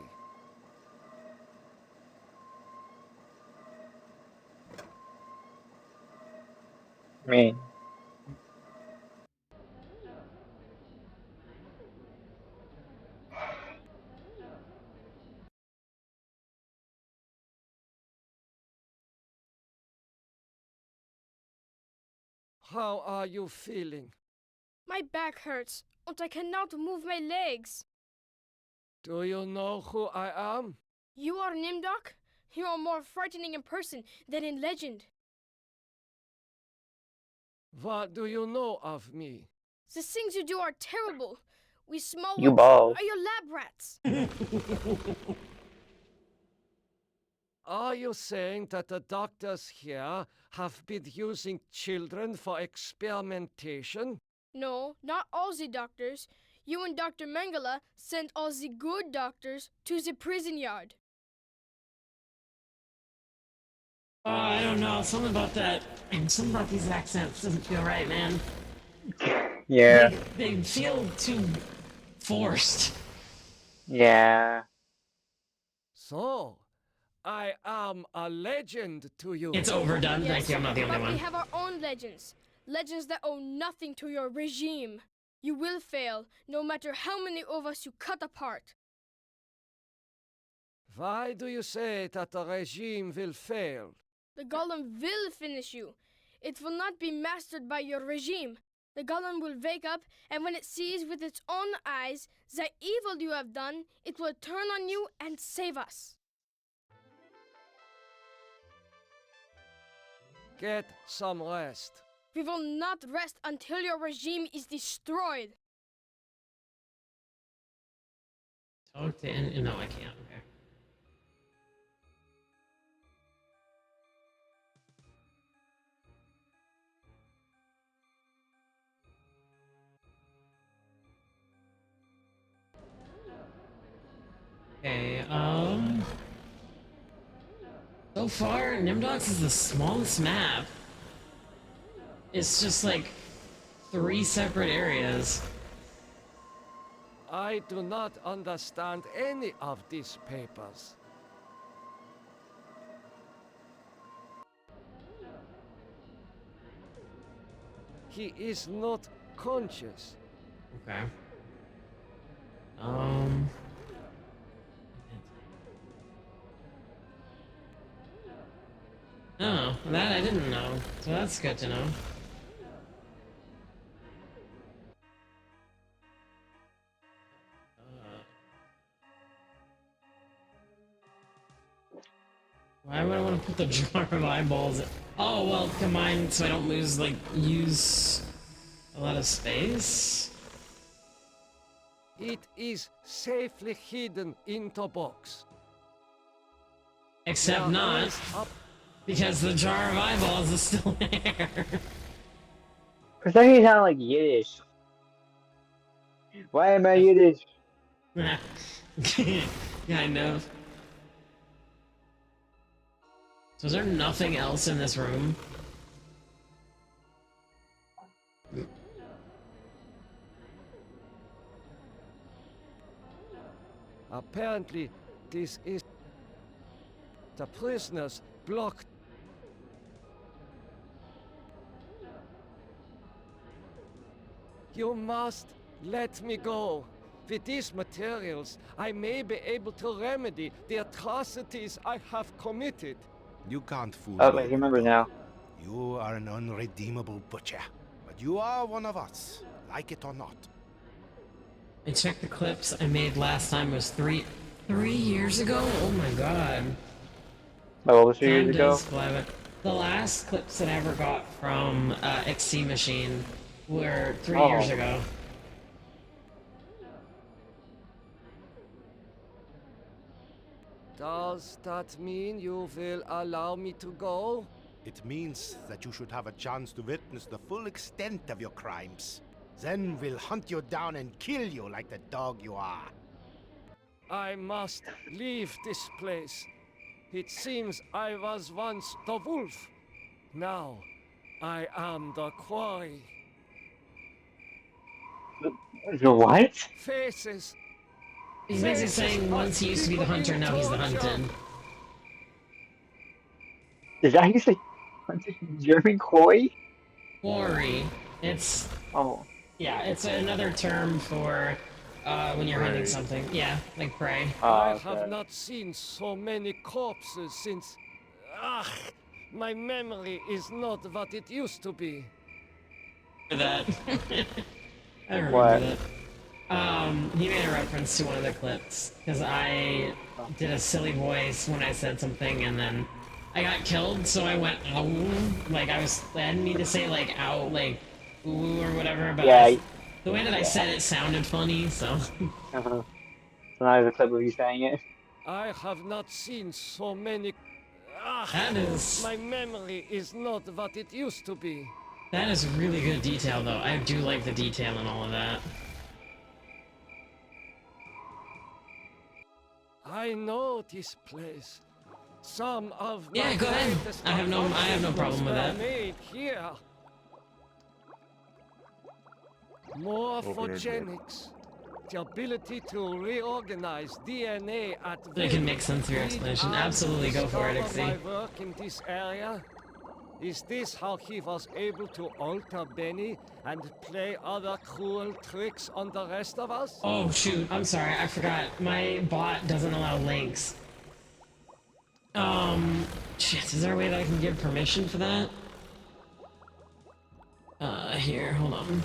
Me. How are you feeling? My back hurts, and I cannot move my legs. Do you know who I am? You are Nimdok? You are more frightening in person than in legend. What do you know of me? The things you do are terrible. We small You ones bald. are your lab rats. Are you saying that the doctors here have been using children for experimentation? No, not all the doctors. You and Dr. Mengele sent all the good doctors to the prison yard. I don't know. Something about that. Something about these accents doesn't feel right, man. Yeah. They feel too forced. Yeah. So, I am a legend to you. It's overdone. Yes, Thank you. I'm not the only but we one. have our own legends. Legends that owe nothing to your regime. You will fail, no matter how many of us you cut apart. Why do you say that the regime will fail? The golem will finish you. It will not be mastered by your regime. The golem will wake up, and when it sees with its own eyes the evil you have done, it will turn on you and save us. Get some rest. We will not rest until your regime is destroyed. Talk to no, I can't. Okay. So far, Nimdox is the smallest map. It's just like 3 separate areas. I do not understand any of these papers. He is not conscious. Okay. Oh, that I didn't know. So that's good to know. Why would I want to put the jar of eyeballs? Oh, well, combine so I don't use a lot of space? It is safely hidden in the box. Except not, because the jar of eyeballs is still there. For some reason, you sound like Yiddish. Why am I Yiddish? Kind of. So is there nothing else in this room? Apparently, this is... The prisoners blocked... You must let me go. With these materials, I may be able to remedy the atrocities I have committed. You can't fool Oh, me. I remember now. You are an unredeemable butcher, but you are one of us, like it or not. I checked the clips I made last time was 3 years ago? Oh my god. Oh, what was 3 years Time ago? does fly by. The last clips that I ever got from XC Machine were 3 years ago. Does that mean you will allow me to go? It means that you should have a chance to witness the full extent of your crimes. Then we'll hunt you down and kill you like the dog you are. I must leave this place. It seems I was once the wolf. Now, I am the quarry. The what? Faces. He's basically saying once he used to be the hunter, now he's the hunted. Is that how you say German koi? Quarry. It's yeah, it's another term for when you're hunting something. Yeah, like prey. I have not seen so many corpses since. Ah, my memory is not what it used to be. That. I remember What? that. He made a reference to one of the clips because I did a silly voice when I said something, and then I got killed, so I went ow. Like I didn't mean to say like ow, like ooh or whatever, but Yeah. the way that I said it sounded funny, so. So now there's a clip of you saying it. I have not seen so many. Ah, That is. my memory is not what it used to be. That is really good detail, though. I do like the detail in all of that. I know this place. Some of Yeah, go ahead. I have no problem with that. Made here. Morphogenics. The ability to reorganize DNA at It can make sense of your explanation. Absolutely, go for it, my Ixie. work in this area. Is this how he was able to alter Benny and play other cruel tricks on the rest of us? Oh shoot, I'm sorry, I forgot. My bot doesn't allow links. Shit, is there a way that I can give permission for that? Here, hold on.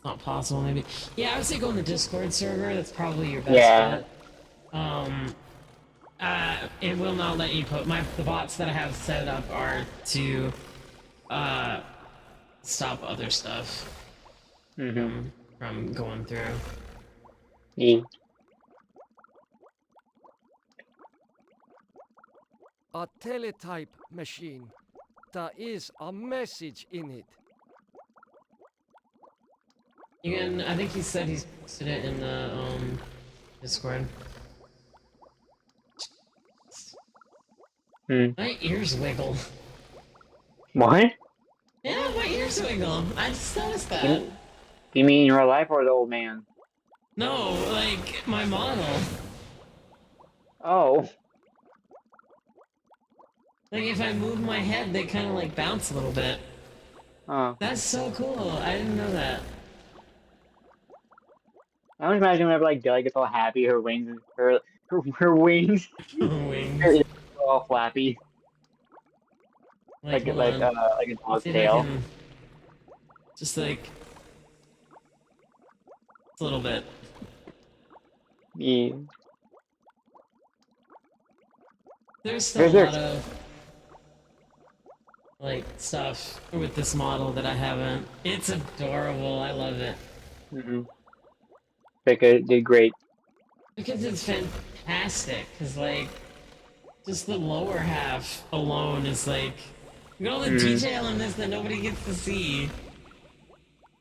Not possible, maybe. Yeah, I would say go on the Discord server. That's probably your best bet. It will not let you put the bots that I have set up are to stop other stuff from going through. Yeah. A teletype machine. There is a message in it. You can. I think he said he's posted it in the Discord. My ears wiggle. What? Yeah, my ears wiggle. I just noticed that. You mean in real life or the old man? No, like my model. Oh. Like if I move my head, they kind of like bounce a little bit. Oh. That's so cool. I didn't know that. I always imagine whenever like Deli gets all happy, her wings, her wings, wings, are all flappy, like hold like on. like a dog's See if I tail. can just like a little bit. Yeah. There's still a lot of like stuff with this model that I haven't. It's adorable. I love it. Becca did great. Because it's fantastic. Because like, just the lower half alone is like, look at all the detail in this that nobody gets to see.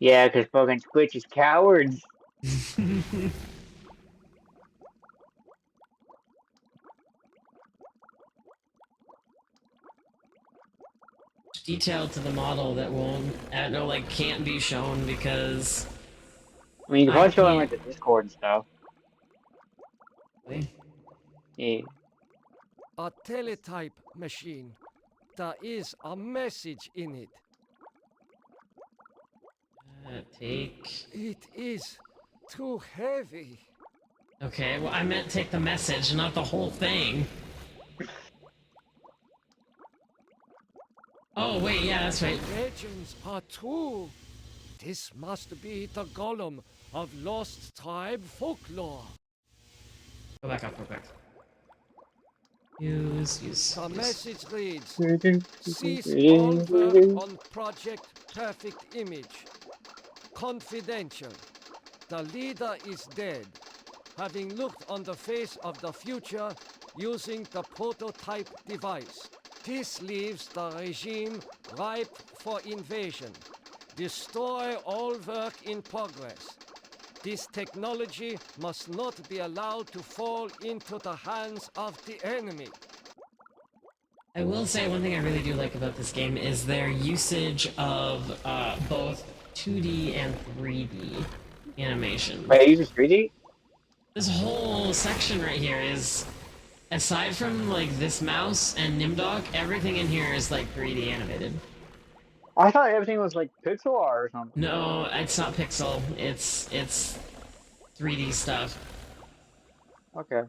Yeah, because fucking Twitch is cowards. Detail to the model that won't, like, can't be shown because. I mean, you can probably show them like the Discord and stuff. Really? Yeah. A teletype machine. There is a message in it. Take. It is too heavy. Okay, well, I meant take the message, not the whole thing. Oh, wait, yeah, that's right. Legends are true. This must be the golem of lost tribe folklore. Go back up real quick. Use. The message reads, cease all work on Project Perfect Image. Confidential. The leader is dead. having looked on the face of the future using the prototype device. This leaves the regime ripe for invasion. Destroy all work in progress. This technology must not be allowed to fall into the hands of the enemy. I will say one thing I really do like about this game is their usage of both 2D and 3D animation. Wait, it uses 3D? This whole section right here is, aside from like this mouse and Nimdok, everything in here is like 3D animated. I thought everything was like pixel art or something. No, it's not pixel. It's 3D stuff. Okay.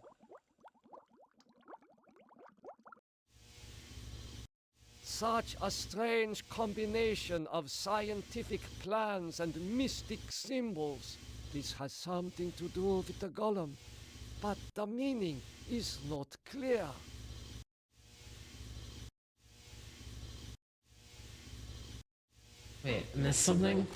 Such a strange combination of scientific plans and mystic symbols. This has something to do with the golem, but the meaning is not clear. Wait, I missed something?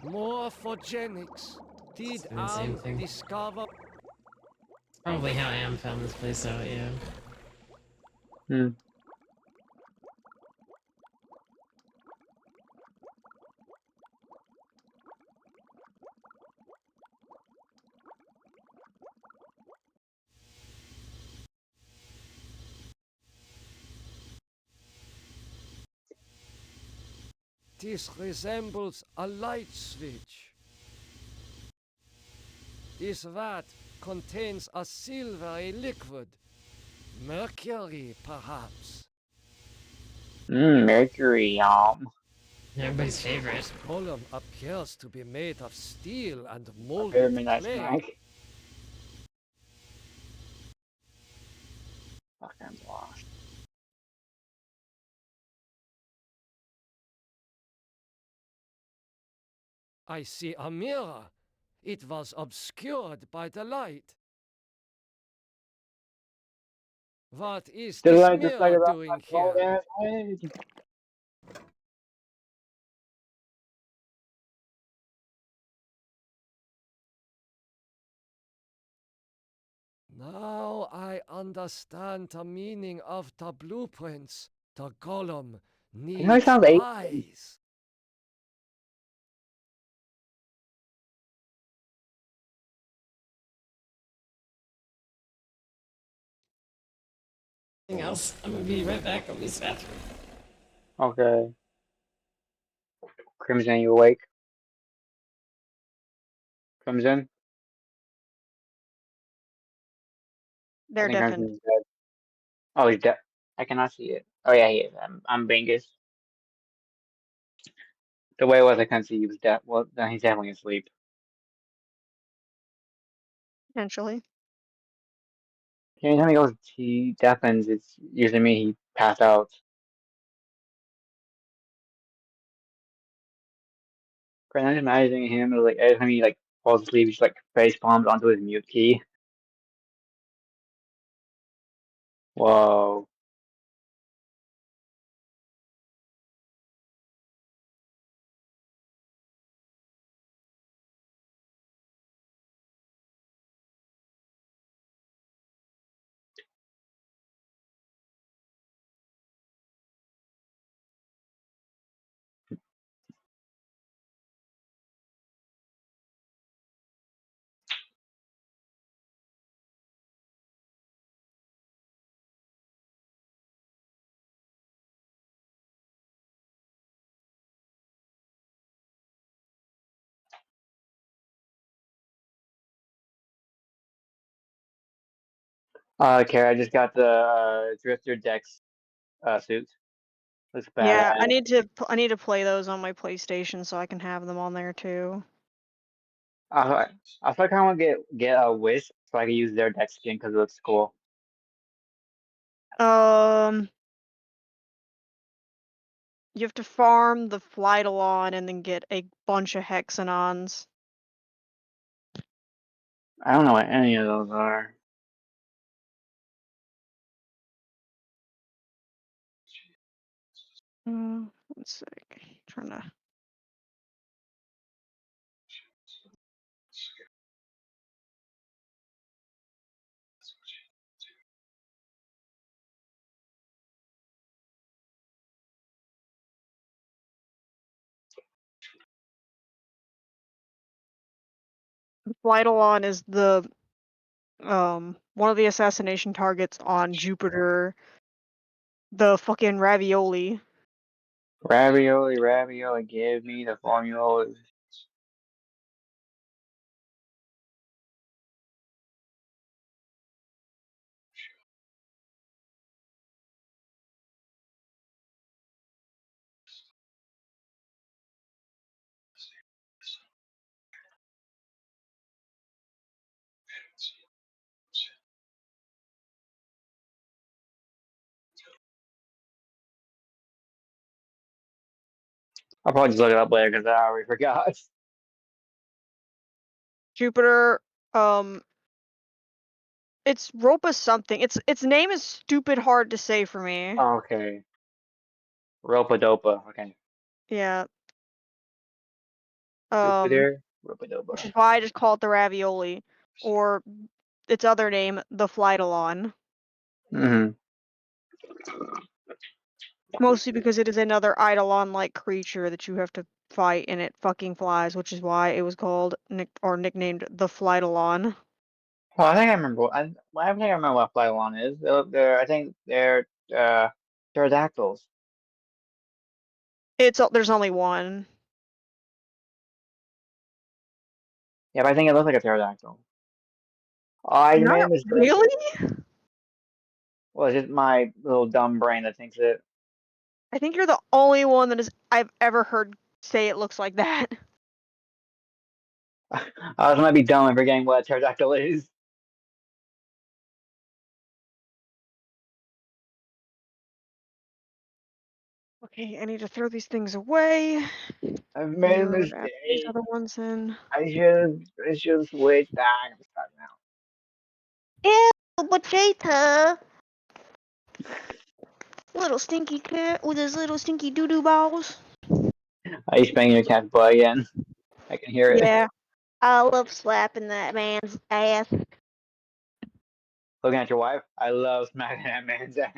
Morphogenics. Did Doing the same thing. discover? Probably how Am found this place out, yeah. Hmm. This resembles a light switch. This vat contains a silvery liquid. Mercury, perhaps. Mercury, Everybody's favorite. This golem appears to be made of steel and Favorite molded midnight clay. snack. Fucking lost. I see a mirror. It was obscured by the light. What is The this light reflected mirror off doing my here? cold ass head. Now I understand the meaning of the blueprints. The golem You know, it needs sounds Asian. eyes. Anything else? I'm gonna be right back. I'll be bathroom. Okay. Crimson, you awake? Crimson? I They're think deafened. Crimson's dead. Oh, he's dead. I cannot see it. Oh yeah, he is. I'm Bingus. The way it was, I couldn't see he was dead. Well, then he's definitely asleep. Potentially. Anytime he goes, he deafens. It's usually me. He passed out. Right, I'm just imagining him like every time he like falls asleep, he's like face palms onto his mute key. Whoa. Kara, I just got the Drifter Dex suit. Looks Yeah, badass. I need to play those on my PlayStation so I can have them on there too. I I feel like I want to get a Wisp so I can use their Dex skin because it looks cool. You have to farm the Flytalon and then get a bunch of Hexanons. I don't know what any of those are. One sec. Trying to. Flightalon is the one of the assassination targets on Jupiter. The fucking ravioli. Ravioli, ravioli, give me the formula. I'll probably just look it up later because I already forgot. Jupiter, it's Ropa something. Its name is stupid hard to say for me. Okay. Ropa dopa. Okay. Yeah. Jupiter. Ropa Which is dopa. why I just call it the ravioli, or its other name, the Flightalon. Mm-hmm. Mostly because it is another Eidolon-like creature that you have to fight, and it fucking flies, which is why it was called nicknamed the Flightalon. Well, I think I remember. I think I remember what Flyalon is. I think they're pterodactyls. There's only one. Yeah, but I think it looks like a pterodactyl. I made a mistake. Really? Well, it's just my little dumb brain that thinks it. I think you're the only one I've ever heard say it looks like that. I might be dumb and forgetting what a pterodactyl is. Okay, I need to throw these things away. I made a These mistake. other ones in. I should switch back. I'm starting now. Ew, potato. Little stinky cat with his little stinky doo-doo balls. Are you spanking your cat's butt again? I can hear it. Yeah, I love slapping that man's ass. Looking at your wife, I love smacking that man's ass.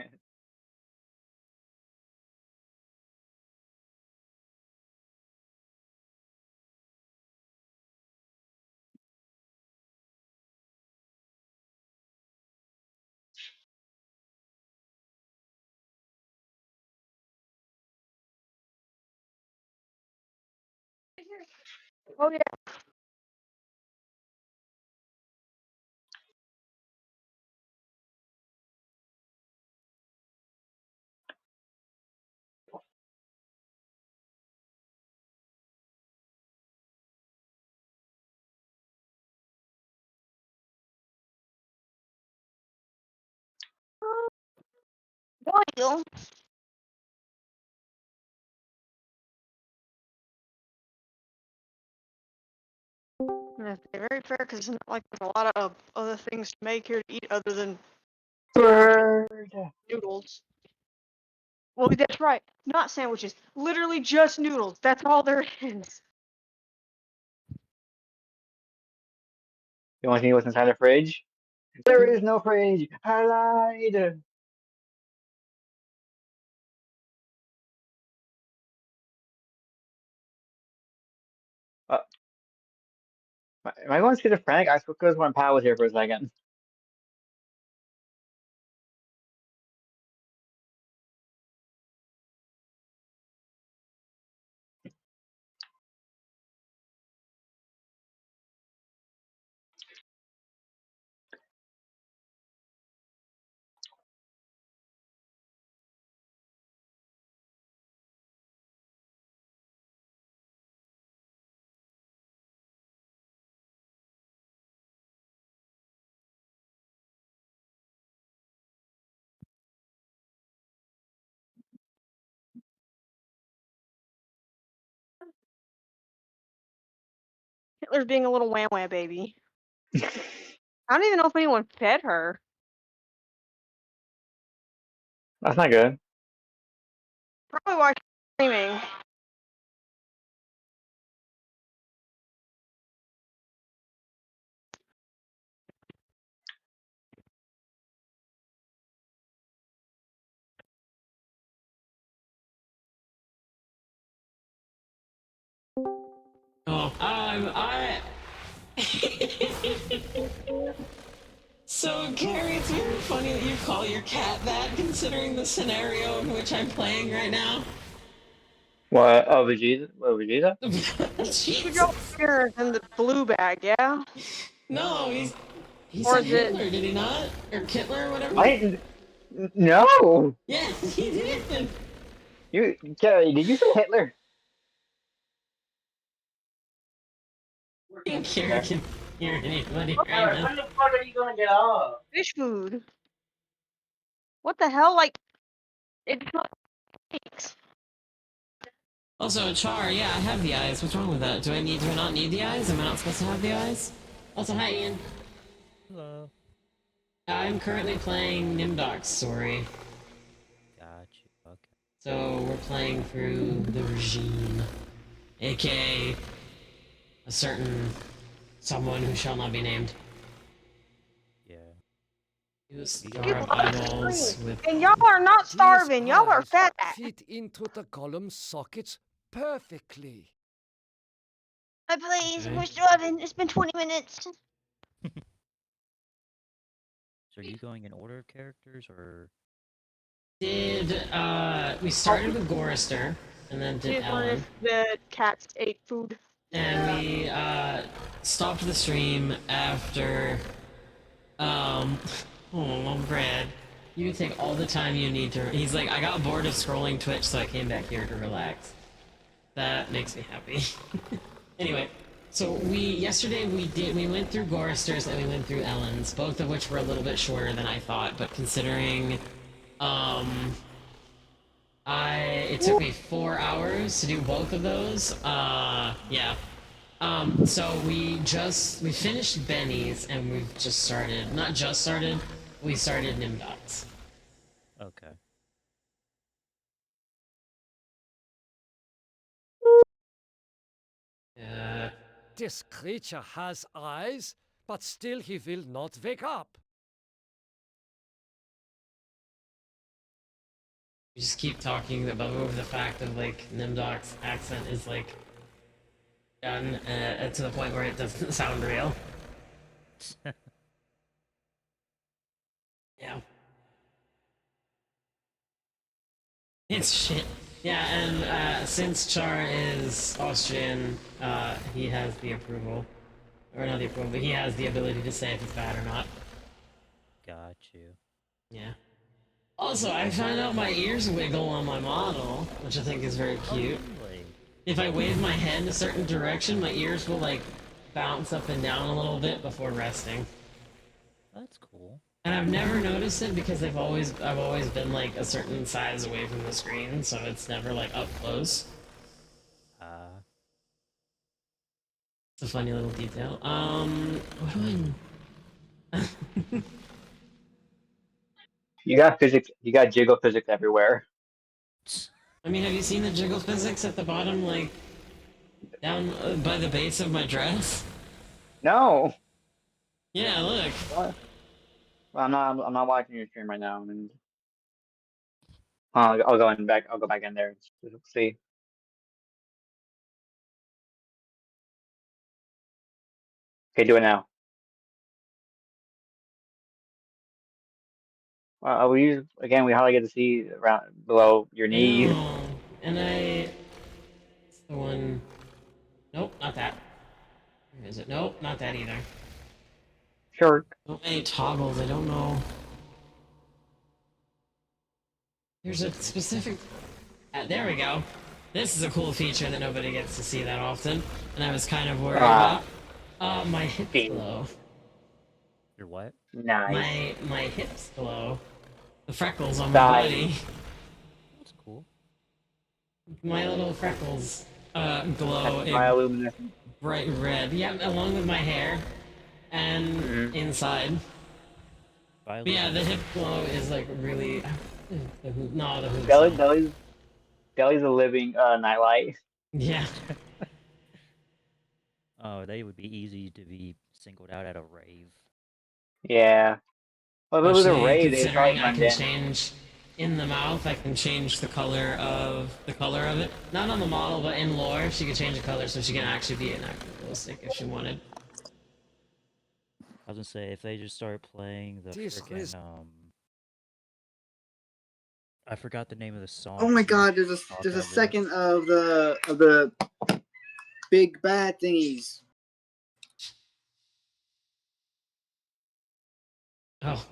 Oh yeah. Well, that's very fair because it's not like there's a lot of other things to make here to eat other than Bird. noodles. Well, that's right. Not sandwiches. Literally just noodles. That's all there is. You want to see what's inside the fridge? There is no fridge. I lied. Uh, am I going schizophrenic? I suppose when Pat was here for a second. Hitler's being a little wham wham baby. I don't even know if anyone fed her. That's not good. Probably why she's screaming. Oh, I. So, Carrie, it's very funny that you call your cat that, considering the scenario in which I'm playing right now. What? Oh, Vegeta? What, Vegeta? Jesus. Bigger than the blue bag, yeah? No, he Or said is it- Hitler, did he not? Or Kittler, or whatever? I no. Yeah, he did. You, Kelly, did you say Hitler? I think Carrie can hear anybody right Alright, now. when the fuck are you gonna get off? Fish food. What the hell? Like, it's not cakes. Also, Char, yeah, I have the eyes. What's wrong with that? Do I not need the eyes? Am I not supposed to have the eyes? Also, hi, Ian. Hello. I'm currently playing Nimdok's story. Gotcha. Okay. So, we're playing through the regime. AKA a certain someone who shall not be named. Yeah. Use star eyeballs with... And y'all are not starving. Y'all are eyes fat. fit into the column sockets perfectly. Please, Okay. we're starving. It's been 20 minutes. So are you going in order of characters or? We started with Gorister, and then did Ellen. The cats ate food. And we, stopped the stream after, oh, Brad, you can take all the time you need to... He's like, I got bored of scrolling Twitch, so I came back here to relax. That makes me happy. Anyway, so yesterday we went through Gorister's and we went through Ellen's, both of which were a little bit shorter than I thought, but considering, it took me 4 hours to do both of those, yeah. So we finished Benny's and we've just started, not just started, we started Nimdok's. Okay. This creature has eyes, but still he will not wake up. We just keep talking over the fact of, like, Nimdok's accent is, like, done to the point where it doesn't sound real. Yeah. It's shit. Yeah, and since Char is Austrian, he has the approval. Or not the approval, but he has the ability to say if it's bad or not. Got you. Yeah. Also, I found out my ears wiggle on my model, which I think is very cute. If I wave my head in a certain direction, my ears will, like, bounce up and down a little bit before resting. That's cool. And I've never noticed it because I've always been, like, a certain size away from the screen, so it's never, like, up close. It's a funny little detail. What do I... You got physics. You got jiggle physics everywhere. I mean, have you seen the jiggle physics at the bottom, like, down by the base of my dress? No. Yeah, look. What? Well, I'm not watching your stream right now. And I'll go back. I'll go back in there and see. Okay, do it now. We hardly get to see around below your knee. No. And it's the one... Nope, not that. Where is it? Nope, not that either. Sure. So many toggles, I don't know. There's a specific... there we go. This is a cool feature that nobody gets to see that often, and I was kind of worried about. My hips glow. Your what? Nice. My hips glow. The freckles on my body. That's cool. My little freckles glow Bioluminescent. bright red. Yeah, along with my hair and inside. But yeah, the hip glow is like really. The hoop. Belly's Deli's a living nightlight. Yeah. Oh, they would be easy to be singled out at a rave. Yeah. Well, if it was a Especially raid, they'd probably considering I blend can in. change in the mouth, I can change the color of it. Not on the model, but in lore, she could change the color so she can actually be an active glow stick if she wanted. I was gonna say if they just start playing the frickin' I forgot the name of the song. Oh my god, there's a second of the big bad thingies. Oh.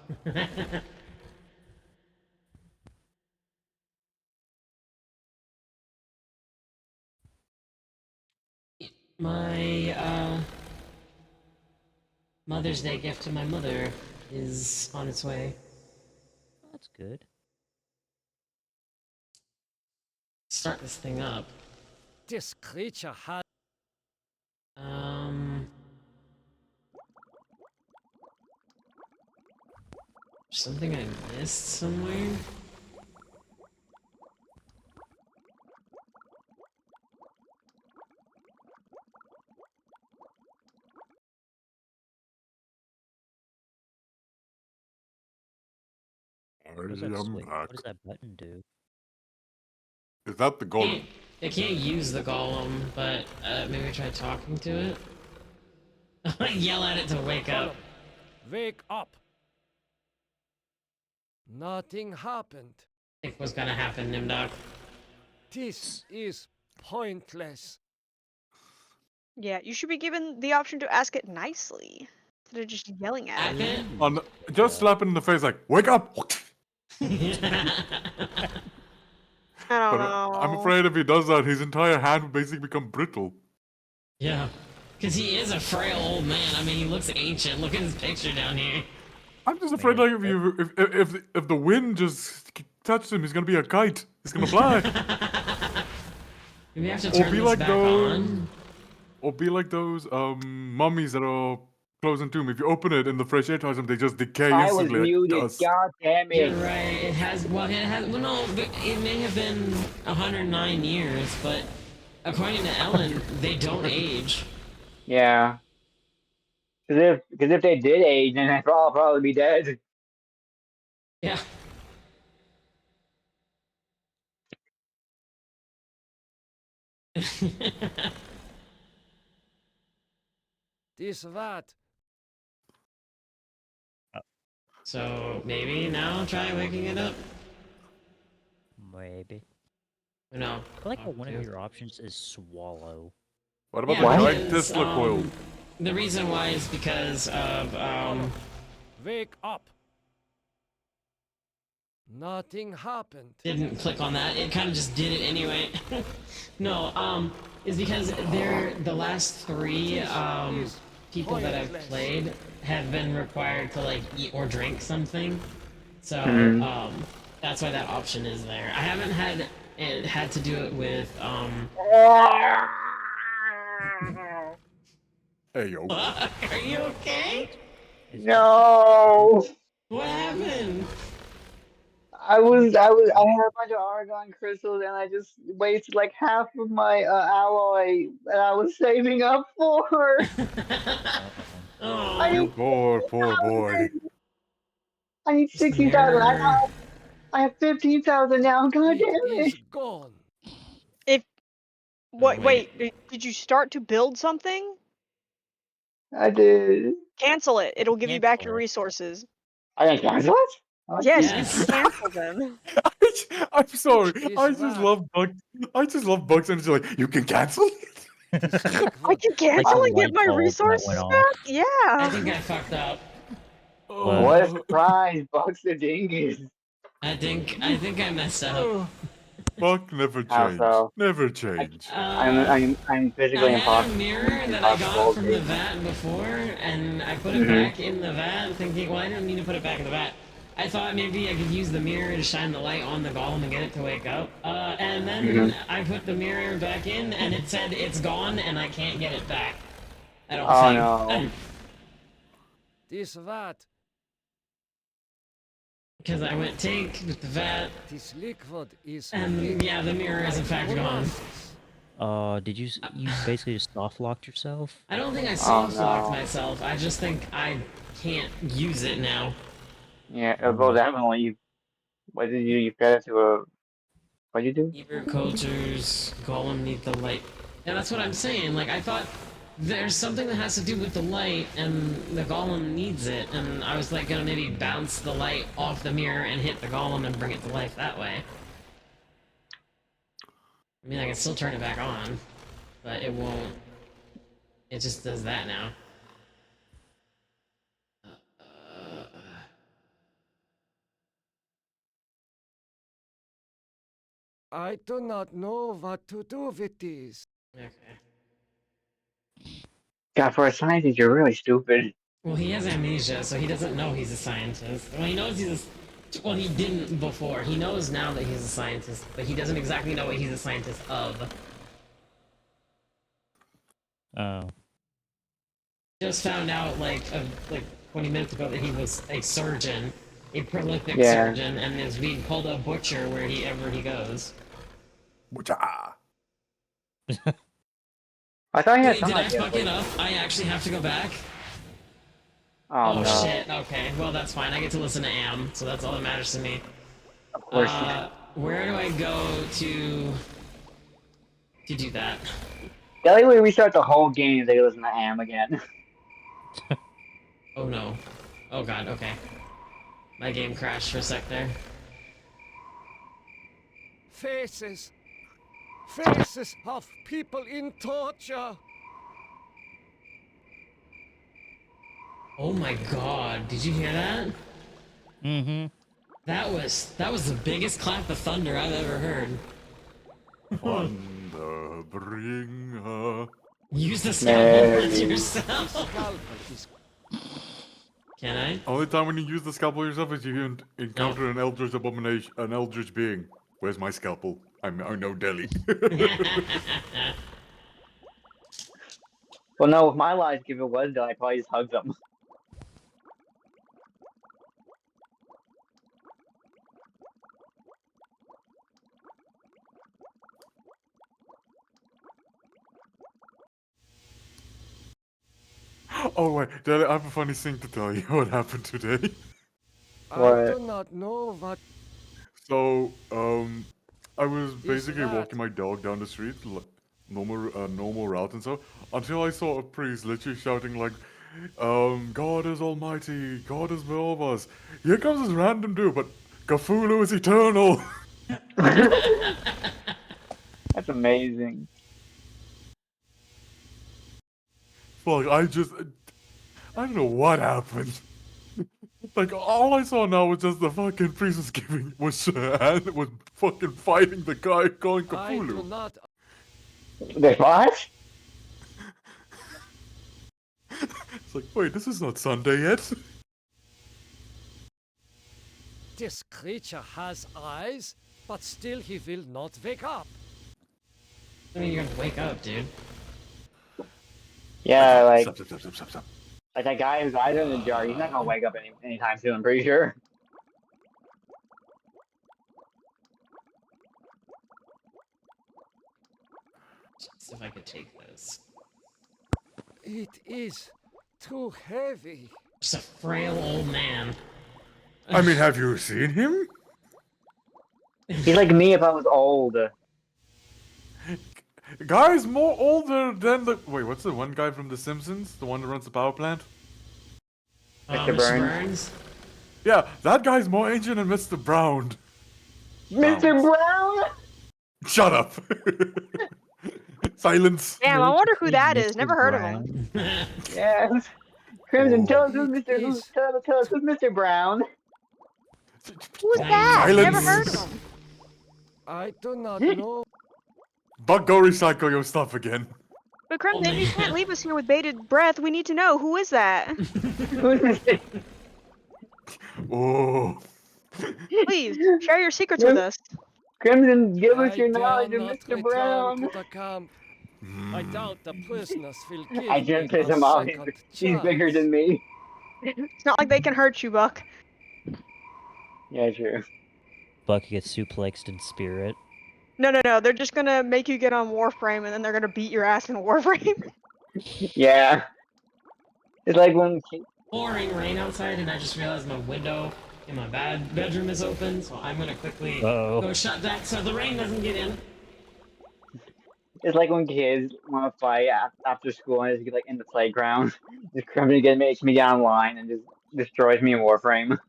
My Mother's Day gift to my mother is on its way. That's good. Start this thing up. This creature had. Something I missed somewhere? What does that back. What does that button do? Is that the golem? They can't use the golem, but maybe try talking to it. Yell at it to wake up. Wake up! Nothing happened. I think what's gonna happen, Nimdok. This is pointless. Yeah, you should be given the option to ask it nicely instead of just yelling at it. Just slap it in the face like, wake up! I don't But know. I'm afraid if he does that, his entire hand will basically become brittle. Yeah. Because he is a frail old man. I mean, he looks ancient. Look at his picture down here. I'm just afraid, like, if the wind just touches him, he's gonna be a kite. He's gonna fly. Maybe I have to turn this back on. Or be like those mummies that are closed in tomb. If you open it and the fresh air touches them, they just decay I was instantly. muted. Dust. God damn it. You're right. It has. Well, no. It may have been 109 years, but according to Ellen, they don't age. Yeah. Because if they did age, then I'd probably be dead. Yeah. This that. So maybe now try waking it up. Maybe. No. I like how one of your options is swallow. What about Yeah, the giant because, Tesla coil? The reason why is because of Wake up! Nothing happened. didn't click on that. It kind of just did it anyway. No, is because the last 3 people that I've played have been required to like eat or drink something. So that's why that option is there. I haven't had to do it with Hey yo. Are you okay? No. What happened? I had a bunch of argon crystals and I just wasted like half of my alloy that I was saving up for. You poor boy. I need 16,000. I have 15,000 now. God damn it. Gone. Wait, did you start to build something? I did. Cancel it. It'll give you back your resources. I can cancel it? Yes, you can cancel them. I'm sorry. I just love bugs. And it's like, you can cancel it? I can cancel the and get light my bulb that resources went off. back? Yeah. I think I fucked up. What a surprise, Bugs the Dingus. I think I messed up. Buck never How change. so? Never change. I'm physically I had impossible. a mirror that I got from the vat before, and I put it back in the vat, thinking, well, I didn't need to put it back in the vat. I thought maybe I could use the mirror to shine the light on the golem and get it to wake up. And then I put the mirror back in, and it said it's gone, and I can't get it back. I don't think. No. This that. Because I went tank with the vet, This liquid is and yeah, the mirror is in fact gone. Did you you basically just soft locked yourself? I don't think I Oh soft locked no. myself. I just think I can't use it now. Yeah, it'll go down when you. What did you? You fed it to a. What'd you do? Hebrew cultures, golem need the light. And that's what I'm saying. Like, I thought there's something that has to do with the light, and the golem needs it. And I was like gonna maybe bounce the light off the mirror and hit the golem and bring it to life that way. I mean, I can still turn it back on, but it won't. It just does that now. I do not know what to do with this. Okay. God, for a scientist, you're really stupid. Well, he has amnesia, so he doesn't know he's a scientist. Well, he knows he's a... Well, he didn't before. He knows now that he's a scientist, but he doesn't exactly know what he's a scientist of. Oh. Just found out, like 20 minutes ago that he was a surgeon. A prolific Yeah. surgeon, and is being called a butcher wherever he goes. Butcher. I thought he had Wait, some did I idea. fuck it up? I actually have to go back? Oh no. Shit, okay. Well, that's fine. I get to listen to Am, so that's all that matters to me. Of course. Where do I go to do that? The only way we start the whole game is they listen to Am again. Oh no. Oh god, okay. My game crashed for a sec there. Faces. Faces of people in torture. Oh my god, did you hear that? Mm-hmm. That was the biggest clap of thunder I've ever heard. Thunder, bring her. Use the scalpel on yourself. Can I? Only time when you use the scalpel yourself is you encounter an eldritch abomination, an eldritch being. Where's my scalpel? I know Delhi. Well, no, with my life, if it was done, I probably just hugged them. Oh wait, Delhi, I have a funny thing to tell you. What happened today? I do not know what. So, I was basically walking my dog down the street, like normal route and so, until I saw a priest literally shouting like, God is almighty, God is above us. Here comes this random dude, but Cthulhu is eternal. That's amazing. Like, I don't know what happened. Like, all I saw now was just the fucking priest was fucking fighting the guy calling Cthulhu. I do not. They what? It's like, wait, this is not Sunday yet. This creature has eyes, but still he will not wake up. I mean, you're gonna wake up, dude. Yeah, like Stop. like that guy whose eyes are in the jar. He's not gonna wake up anytime soon. I'm pretty sure. See if I could take this. It is too heavy. Just a frail old man. I mean, have you seen him? He's like me if I was old. Guy's more older than the... Wait, what's the one guy from The Simpsons? The one that runs the power plant? Mr. Burns. Yeah, that guy's more ancient than Mr. Brown. Mr. Brown? Shut up! Silence. Damn, I wonder who that is. Never heard of him. Yeah. Crimson, tell us who's Mr. Brown. Who's that? Silence. Never heard of him. I do not know. But go recycle your stuff again. But Crimson, you can't leave us here with bated breath. We need to know, who is that? Oh. Please, share your secrets with us. Crimson, give us your I knowledge dare of not Mr. return Brown. to the camp. I doubt the prisoners will give I didn't me piss a him off. second He's bigger chance. than me. It's not like they can hurt you, Buck. Yeah, true. Bucky gets suplexed in spirit. No. They're just gonna make you get on Warframe, and then they're gonna beat your ass in Warframe. Yeah. It's like when Pouring rain outside, and I just realized my window in my bedroom is open, so I'm gonna quickly go shut that so the rain doesn't get in. it's like when kids want to play after school and just get like in the playground, just coming to get makes me get online and just destroys me in Warframe.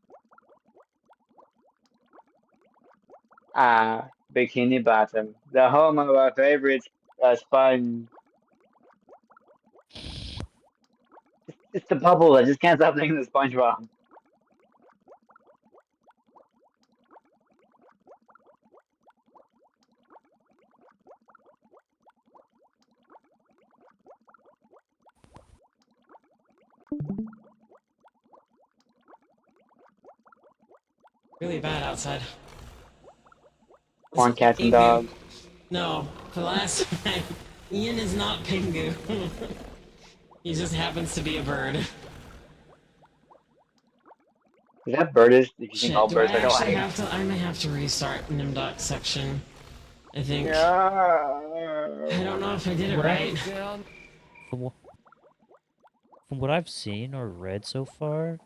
Bikini Bottom, the home of our favorite sponge. It's the bubble. I just can't stop thinking of SpongeBob. Really bad outside. Corn cats and dogs. No, for the last time, Ian is not Pingu. He just happens to be a bird. Is that birdish? If you think Shit, all do I birds are actually alike? have to? I may have to restart Nimdot section. I think. Yeah. I don't know if I did it right. From what I've seen or read so far,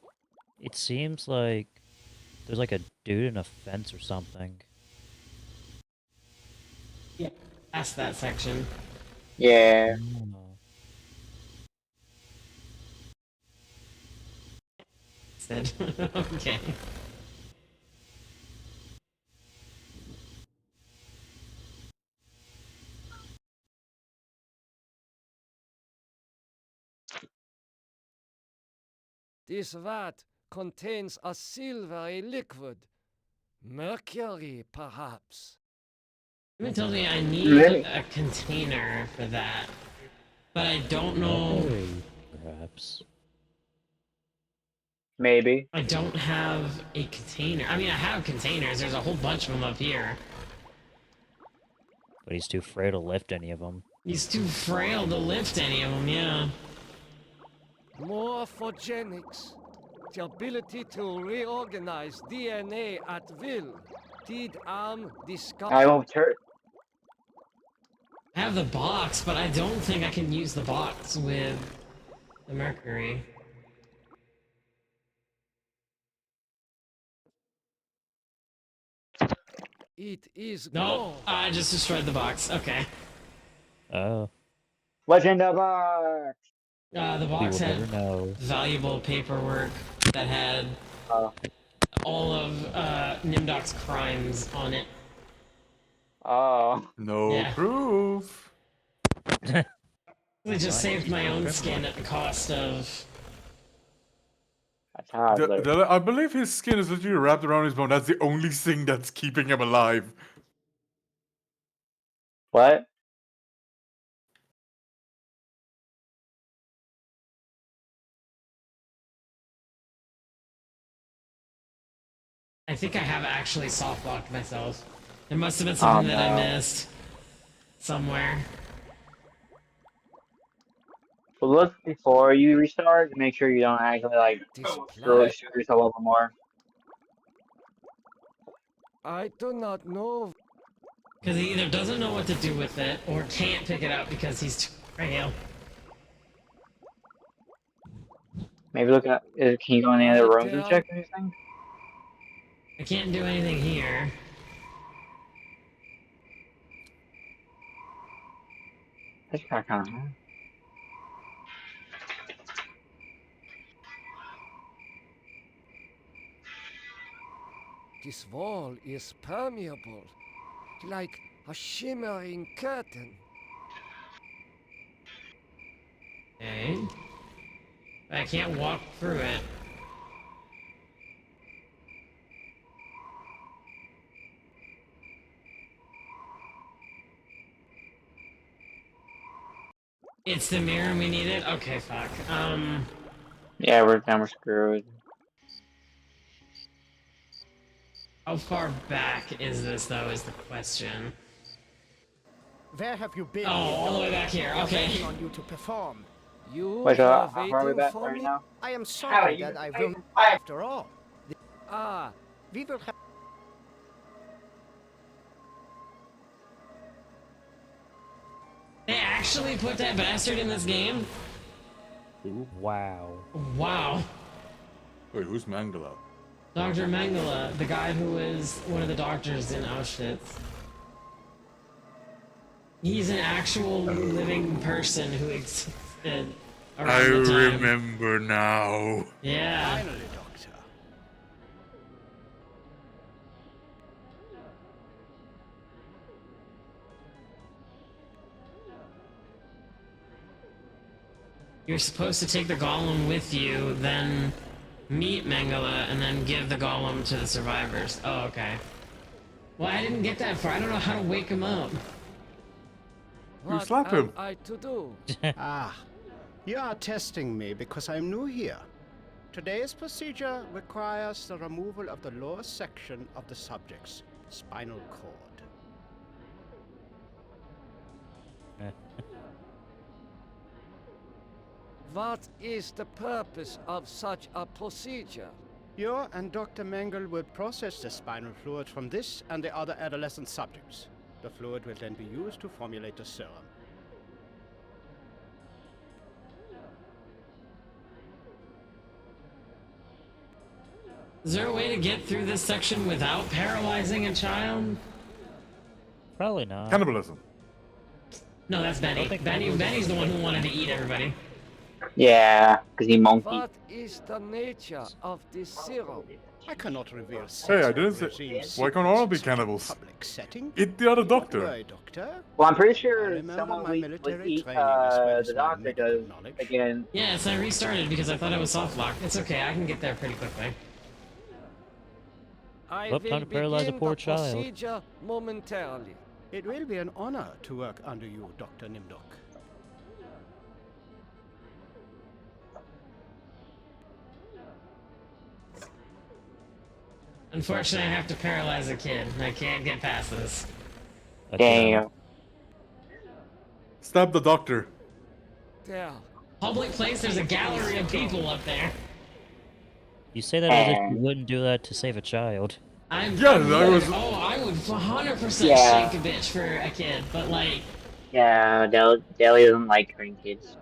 it seems like there's like a dude in a fence or something. Yeah, past that section. Yeah. Said. Okay. This vat contains a silvery liquid. Mercury, perhaps. Someone tells me I need a container for that, but I don't know. Perhaps. Maybe. I don't have a container. I mean, I have containers. There's a whole bunch of them up here. But he's too frail to lift any of them. He's too frail to lift any of them, yeah. Morphogenics. The ability to reorganize DNA at will. Did discover. I won't turn. I have the box, but I don't think I can use the box with the mercury. It is No, I just destroyed the box. Okay. Oh. What's in the box? The box had valuable paperwork that had all of Nimdok's crimes on it. Oh. No proof. I just saved my own skin at the cost of... I believe his skin is literally wrapped around his bone. That's the only thing that's keeping him alive. What? I think I have actually soft-locked myself. There must have been something that I missed. Somewhere. But look before you restart to make sure you don't actually like screw yourself up more. I do not know. Because he either doesn't know what to do with it, or can't pick it up because he's too frail. Maybe look at. Can you go in the other rooms and check anything? I can't do anything here. That's kind of hard. This wall is permeable, like a shimmering curtain. Okay. I can't walk through it. It's the mirror we needed? Okay, fuck. Yeah, we're screwed. How far back is this, though, is the question. Where have you been? Oh, all the way back here, okay. I'm waiting on you to perform. You Wait, are how far are we waiting back for right me? now? I am sorry that I will. After all. Ah, We will have. They actually put that bastard in this game? Wow. Wow. Wait, who's Mangala? Dr. Mengele, the guy who is one of the doctors in Auschwitz. He's an actual living person who existed around the time. remember now. Yeah. Finally, Doctor. You're supposed to take the golem with you, then meet Mengele, and then give the golem to the survivors. Oh, okay. Well, I didn't get that far. I don't know how to wake him up. You slap him. I to do? Ah, you are testing me because I'm new here. Today's procedure requires the removal of the lower section of the subject's spinal cord. What is the purpose of such a procedure? You and Dr. Mengele will process the spinal fluid from this and the other adolescent subjects. The fluid will then be used to formulate the serum. Is there a way to get through this section without paralyzing a child? Probably not. Cannibalism. No, that's Benny. Benny's the one who wanted to eat everybody. Yeah, because he monkey. What is the nature of this serum? I cannot reveal. Hey, I didn't say. Why can't all be cannibals? Eat the other doctor. Right, Doctor. Well, I'm pretty sure remember someone my would military eat training as well as the my doctor does knowledge. again. Yes, I restarted because I thought it was soft lock. It's okay, I can get there pretty quickly. I Well, will time to paralyze a begin poor the child. procedure momentarily. It will be an honor to work under you, Dr. Nimdok. Unfortunately, I have to paralyze a kid. I can't get past this. Damn. Stab the doctor. There. Public place, there's a gallery of people up there. You say that as if you wouldn't do that to save a child. I would 100% Yeah. shake a bitch for a kid, but like, Yeah, Deli doesn't like hurting kids.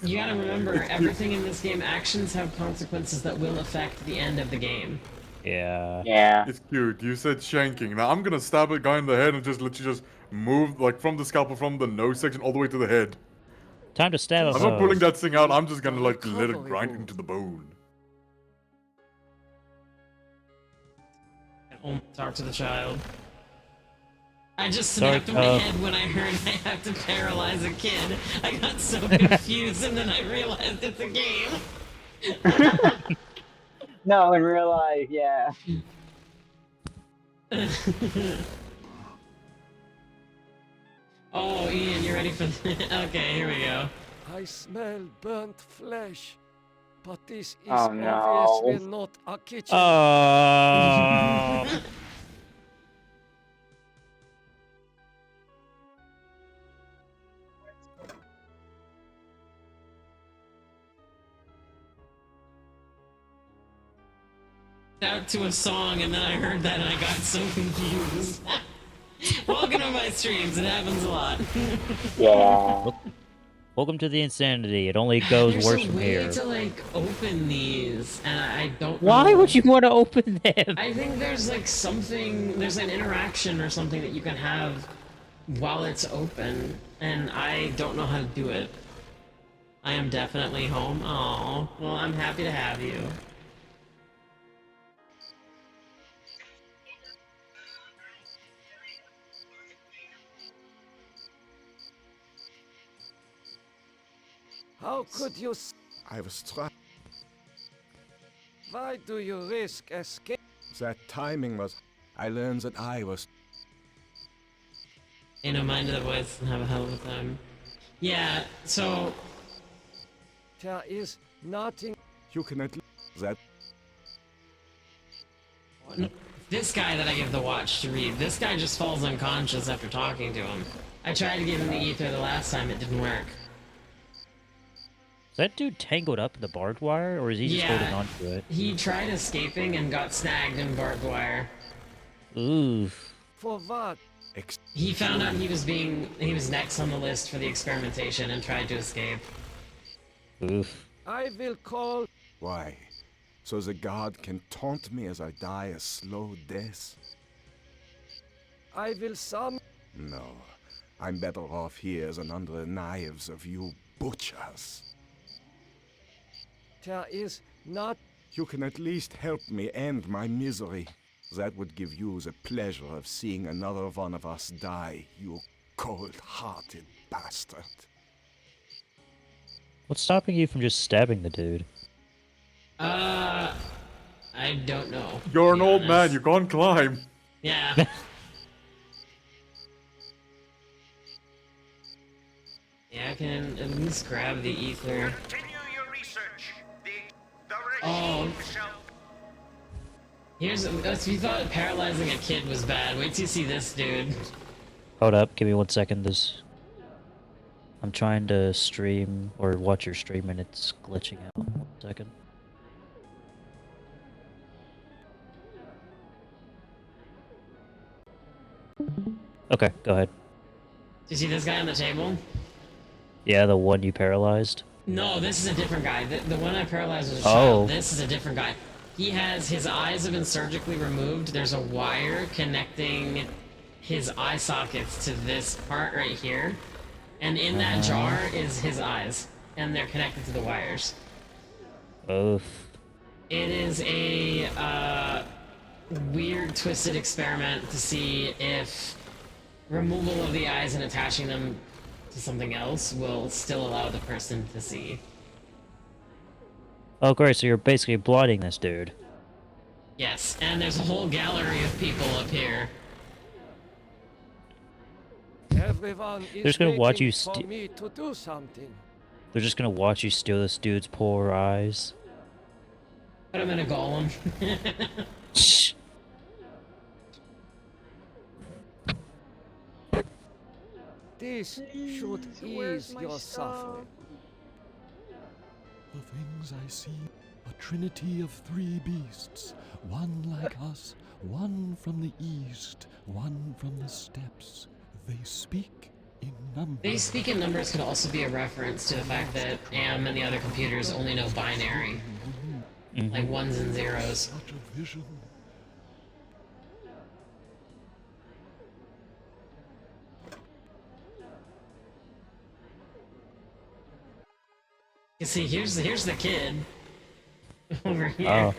you gotta remember, everything in this game, actions have consequences that will affect the end of the game. Yeah. Yeah. It's cute. You said shanking. Now I'm gonna stab a guy in the head and just let you just move like from the scalpel from the nose section all the way to the head. Time to stab a I'm not hose. pulling that thing out. I'm just gonna like let it grind into the bone. Talk to the child. I just Sorry, snapped my head when I heard I have to paralyze a kid. I got so confused and then I realized it's a game. No, in real life, yeah. Oh, Ian, you ready for this? Okay, here we go. I smell burnt flesh. But this is Oh, no. obviously not a kitchen. Out to a song and then I heard that and I got so confused. Welcome to my streams, it happens a lot. Yeah. Welcome to the insanity. It only goes There's worse a from way here. to like open these, and I don't know. Why would you want to open them? I think there's like something, there's an interaction or something that you can have while it's open, and I don't know how to do it. I am definitely home. Oh, well, I'm happy to have you. How could you? I was trying. Why do you risk escape? That timing was. I learned that I was. You know, mind the voice and have a hell of a time. Yeah, so There is nothing. You can at least. That. this guy that I give the watch to read, this guy just falls unconscious after talking to him. I tried to give him the ether the last time, it didn't work. Is that dude tangled up in the barbed wire, or is he just holding Yeah, on to it? he tried escaping and got snagged in barbed wire. Ooh. For what? He found out he was next on the list for the experimentation and tried to escape. Oof. I will call. Why? So the guard can taunt me as I die a slow death? I will summon. No. I'm better off here than under the knives of you butchers. There is not. You can at least help me end my misery. That would give you the pleasure of seeing another one of us die, you cold-hearted bastard. What's stopping you from just stabbing the dude? I don't know. You're an to be old man, honest. you can't climb. Yeah. Yeah, I can at least grab the ether. Continue your research. The Oh. regime shall... Here's if you thought paralyzing a kid was bad, wait till you see this dude. Hold up, give me 1 second. I'm trying to stream or watch your stream and it's glitching out. 1 second. Okay, go ahead. Do you see this guy on the table? Yeah, the one you paralyzed. No, this is a different guy. The one I paralyzed was a Oh. child. This is a different guy. His eyes have been surgically removed. There's a wire connecting his eye sockets to this part right here. And in that jar is his eyes. And they're connected to the wires. Oof. It is a weird, twisted experiment to see if removal of the eyes and attaching them to something else will still allow the person to see. Oh, great, so you're basically blinding this dude. Yes, and there's a whole gallery of people up here. Everyone is They're just gonna watch waiting you for me to do something. They're just gonna watch you steal this dude's poor eyes. Put him in a golem. Shh. This should Where's ease my your stuff? suffering. The things I see, a trinity of 3 beasts, one like us, one from the east, one from the steppes. They speak in numbers. They speak in numbers could also be a reference to the fact that Am and the other computers only know binary. Like ones and zeros. Such a vision. You see, here's the kid. Over here. Oh.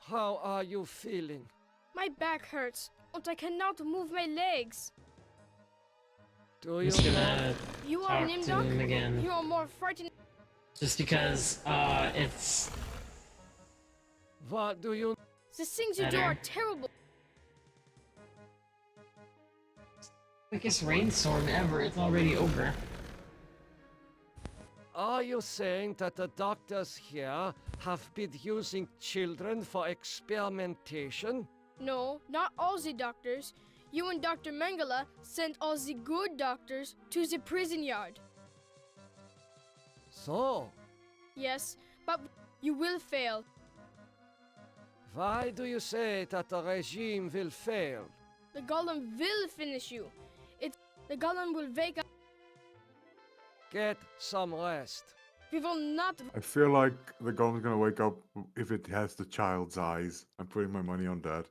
How are you feeling? My back hurts, and I cannot move my legs. Do I'm you just know? gonna You are talk to Nimdok? him again. You are more frightened. Just because, it's... What do you? The things you do Better. are terrible. Quickest rainstorm ever, it's already over. Are you saying that the doctors here have been using children for experimentation? No, not all the doctors. You and Dr. Mengele sent all the good doctors to the prison yard. So, Yes, but you will fail. why do you say that the regime will fail? The golem will finish you. The golem will wake up. Get some rest. We will not. I feel like the golem's gonna wake up if it has the child's eyes. I'm putting my money on that.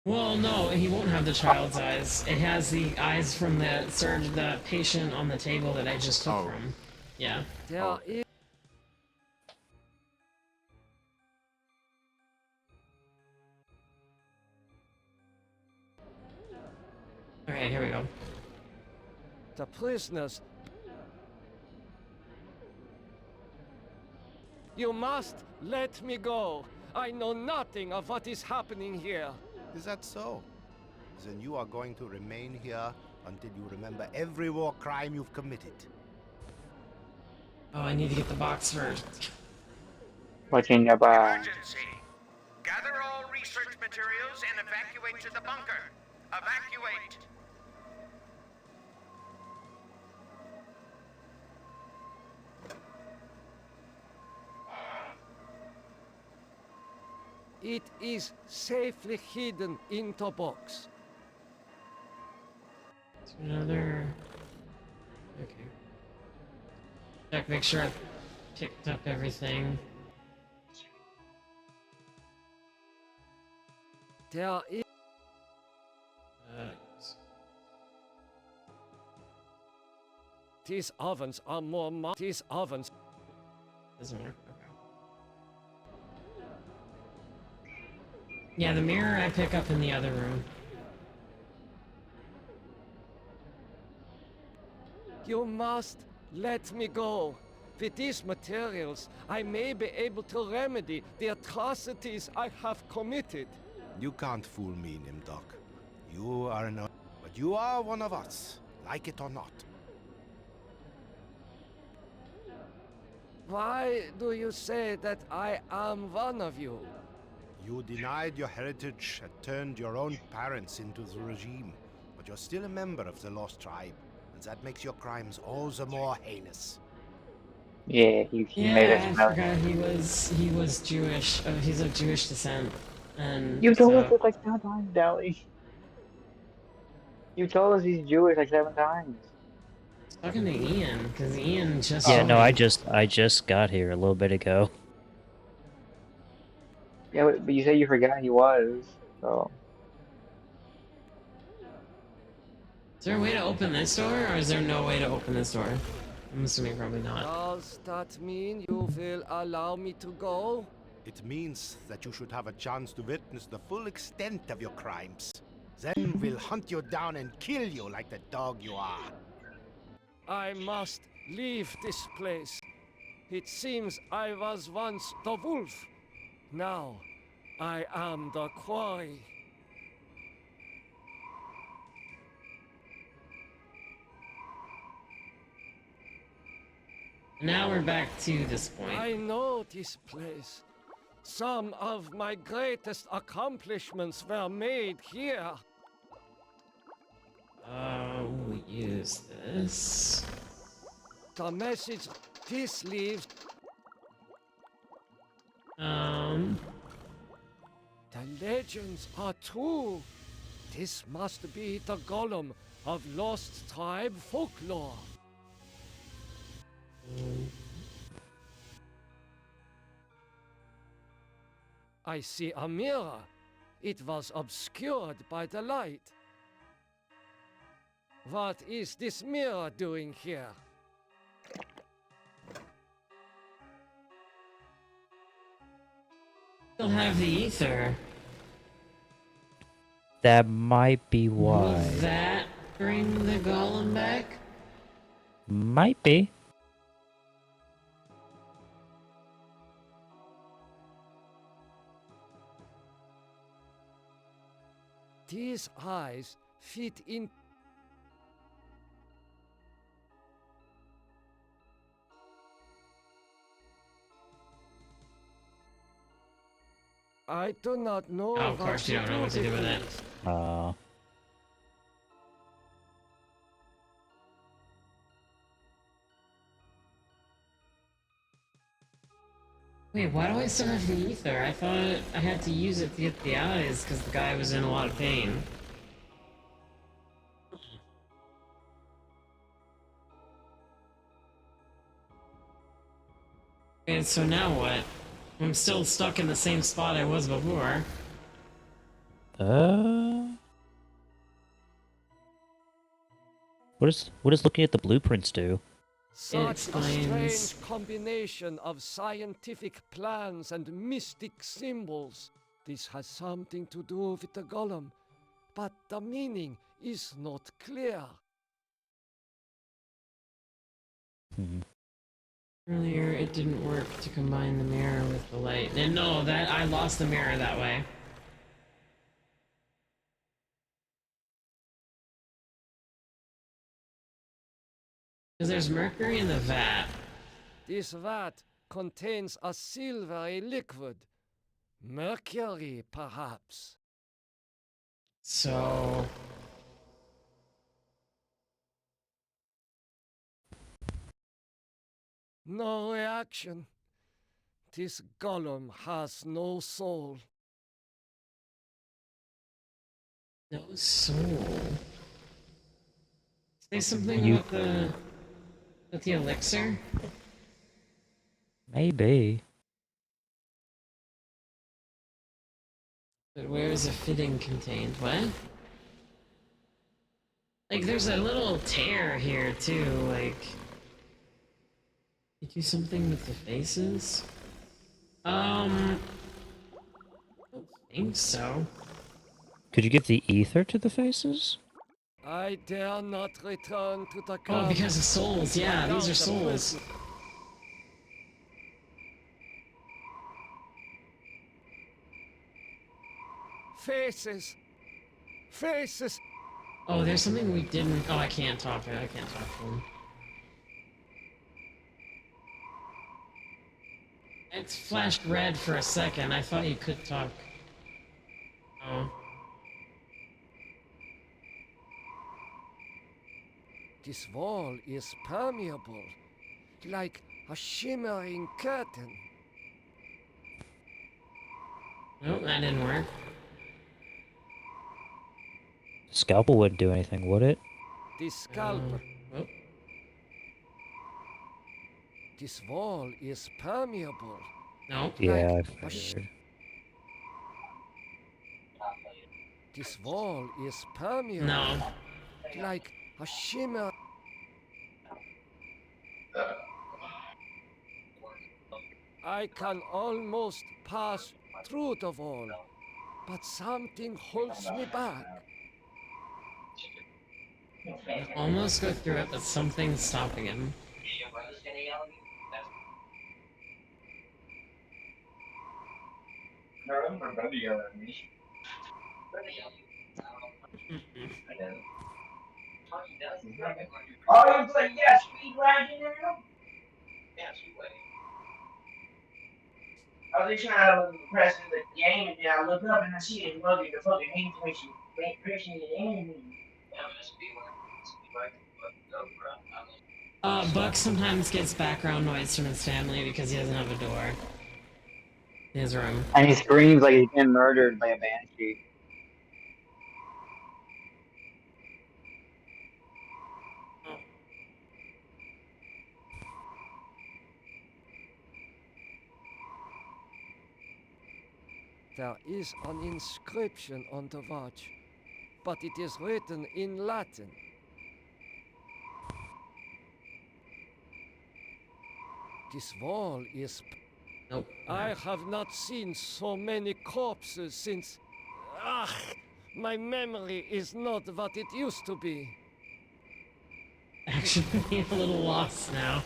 Well, no, he won't have the child's eyes. It has the eyes from the patient on the table that I just took from. Yeah. There is. Okay, here we go. The prisoners. You must let me go. I know nothing of what is happening here. Is that so? Then you are going to remain here until you remember every war crime you've committed. Oh, I need to get the box first. Watching the bar. Emergency. Gather all research materials and evacuate to the bunker. Evacuate. It is safely hidden in the box. Another. Okay. Check, make sure I've picked up everything. There is. These ovens are more. These ovens. Doesn't work. Okay. Yeah, the mirror I pick up in the other room. You must let me go. With these materials, I may be able to remedy the atrocities I have committed. You can't fool me, Nimdok. You are not, but you are one of us, like it or not. Why do you say that I am one of you? You denied your heritage and turned your own parents into the regime, but you're still a member of the Lost Tribe, and that makes your crimes all the more heinous. Yeah, he made us Yeah, I smell. forgot he was Jewish. He's of Jewish descent, and You told us so this like 7 times, Dally. You told us he's Jewish like 7 times. talking to Ian, because Ian just Yeah, no, I joined. just got here a little bit ago. Yeah, but you said you forgot he was, so. Is there a way to open this door, or is there no way to open this door? I'm assuming probably not. Does that mean you will allow me to go? It means that you should have a chance to witness the full extent of your crimes. Then we'll hunt you down and kill you like the dog you are. I must leave this place. It seems I was once the wolf. Now, I am the quarry. Now we're back to this point. I know this place. Some of my greatest accomplishments were made here. We'll use this. The message this leaves. The legends are true. This must be the golem of Lost Tribe folklore. I see a mirror. It was obscured by the light. What is this mirror doing here? Still have the ether. That might be Will why. that bring the golem back? Might be. These eyes fit in. I do not know. Oh, of course you don't know what to do with it. Wait, why do I still have the ether? I thought I had to use it to get the eyes because the guy was in a lot of pain. And so now what? I'm still stuck in the same spot I was before. What does looking at the blueprints do? Such a strange combination of scientific plans and mystic symbols. This has something to do with the golem, but the meaning is not clear. Earlier, it didn't work to combine the mirror with the light. And no, that I lost the mirror that way. Because there's mercury in the vat. This vat contains a silvery liquid. Mercury, perhaps. So... No reaction. This golem has no soul. No soul. Say something You about the elixir. maybe. But where is a fitting contained? What? Like, there's a little tear here too. Like, you do something with the faces. I don't think so. Could you give the ether to the faces? I dare not return to the Oh, camp. because of souls. Yeah, these are souls. Faces. Faces. Oh, there's something we didn't. Oh, I can't talk to him. I can't talk to him. It's flashed red for a second. I thought you could talk. Oh. This wall is permeable, like a shimmering curtain. Nope, that didn't work. Scalpel wouldn't do anything, would it? This scalpel. Oh. This wall is permeable. No. Yeah, Like I a figured. This wall is permeable. No. Like a shimmer. I can almost pass through the wall, but something holds me back. I almost go through it, but something's stopping him. Oh, you play speed wagon now? I was just trying to press the game and then I look up and I see this mother the fucking hate when she pressing the enemy. Buck sometimes gets background noise from his family because he doesn't have a door in his room. And he screams like he's been murdered by a banshee. There is an inscription on the watch, but it is written in Latin. This wall is... Nope. I have not seen so many corpses since... Ah, my memory is not what it used to be. Actually, a little lost now.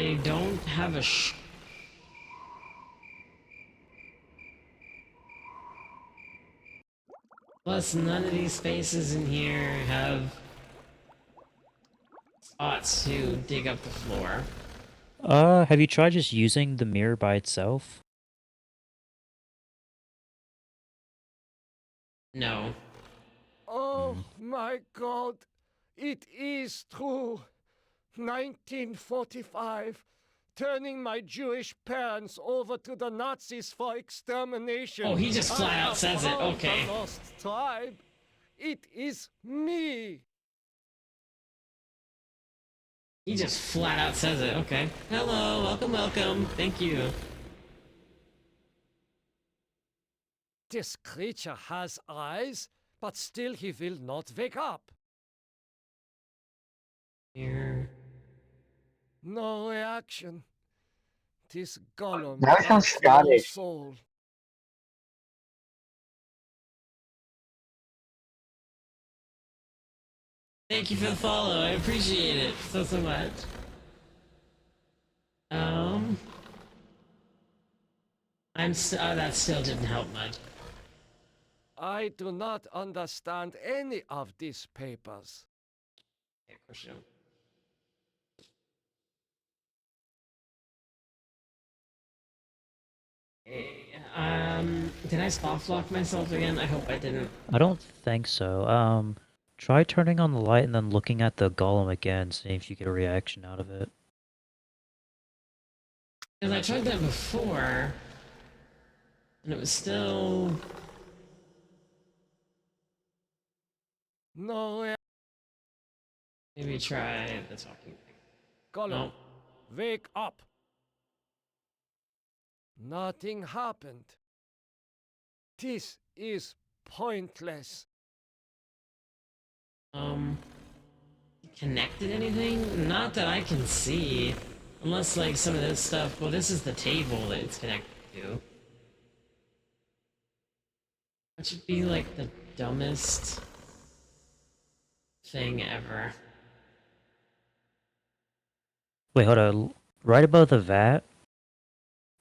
I don't have a Plus, none of these spaces in here have spots to dig up the floor. Have you tried just using the mirror by itself? No. Oh my God, it is true. 1945, turning my Jewish parents over to the Nazis for extermination. Oh, he just flat out I says it. have found Okay. The lost tribe. It is me. He just flat out says it. Okay. Hello, welcome, welcome. Thank you. This creature has eyes, but still he will not wake up. Here. No reaction. This golem Now it sounds has no Scottish. soul. Thank you for the follow. I appreciate it so much. That still didn't help much. I do not understand any of these papers. Yeah, of course you don't. Did I spot block myself again? I hope I didn't. I don't think so. Try turning on the light and then looking at the golem again, seeing if you get a reaction out of it. Because I tried that before, and it was still... No. Maybe try the talking thing. Golem, No. wake up. Nothing happened. This is pointless. Connected anything? Not that I can see. Unless, like, some of this stuff... Well, this is the table that it's connected to. That should be, like, the dumbest thing ever. Wait, hold on. Right above the vat?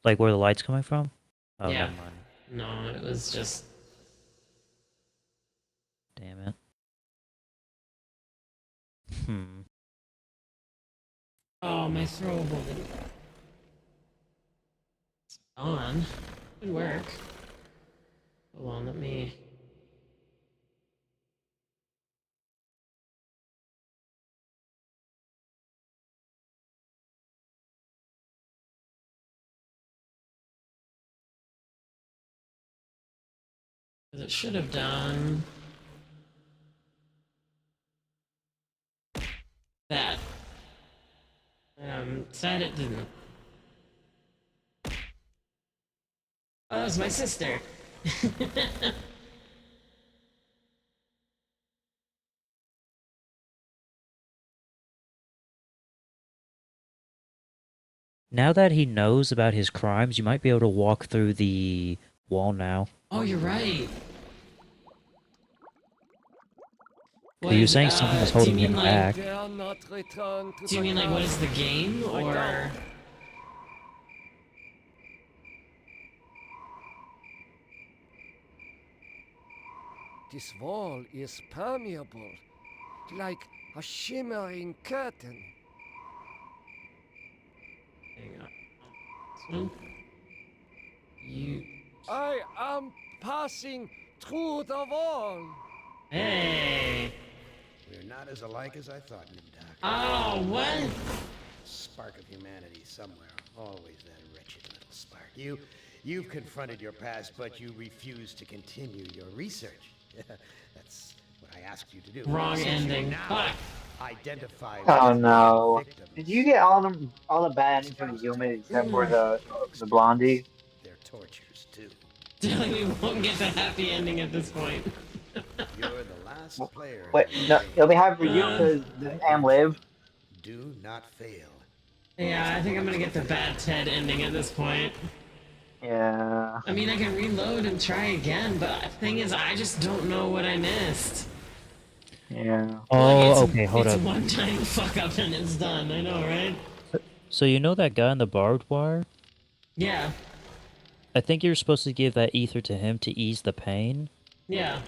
Like where the light's coming from? Oh, Yeah. never mind. No, it was just... Damn it. Hmm. Oh, my throwable didn't... It's on. Good work. Hold on, let me... Because it should have done... that. Sad it didn't. Oh, that was my sister! Now that he knows about his crimes, you might be able to walk through the wall now. Oh, you're right! He was saying something was holding him back. Do you mean like what is the game, or...? This wall is permeable, like a shimmering curtain. Hang on. You... I am passing through the wall. Hey! We're not as alike as I thought, Nimdak. Oh, what? Spark of humanity somewhere. Always that wretched little spark. You've confronted your past, but you refuse to continue your research. That's what I asked you to do. Wrong Since you ending. now Fuck. identify Oh with no! victims. Did you get all the bad endings from the human except for the blondie? Their tortures too. We won't get the happy ending at this point. You're the last player. Wait, no, it'll be hard for you because Am live. Do not fail. Yeah, I think I'm gonna get the bad Ted ending at this point. Yeah. I mean, I can reload and try again, but the thing is, I just don't know what I missed. Yeah. Oh, okay, hold it's up. It's a one-time fuck-up and it's done, I know, right? So you know that guy in the barbed wire? Yeah. I think you're supposed to give that ether to him to ease the pain. Yeah.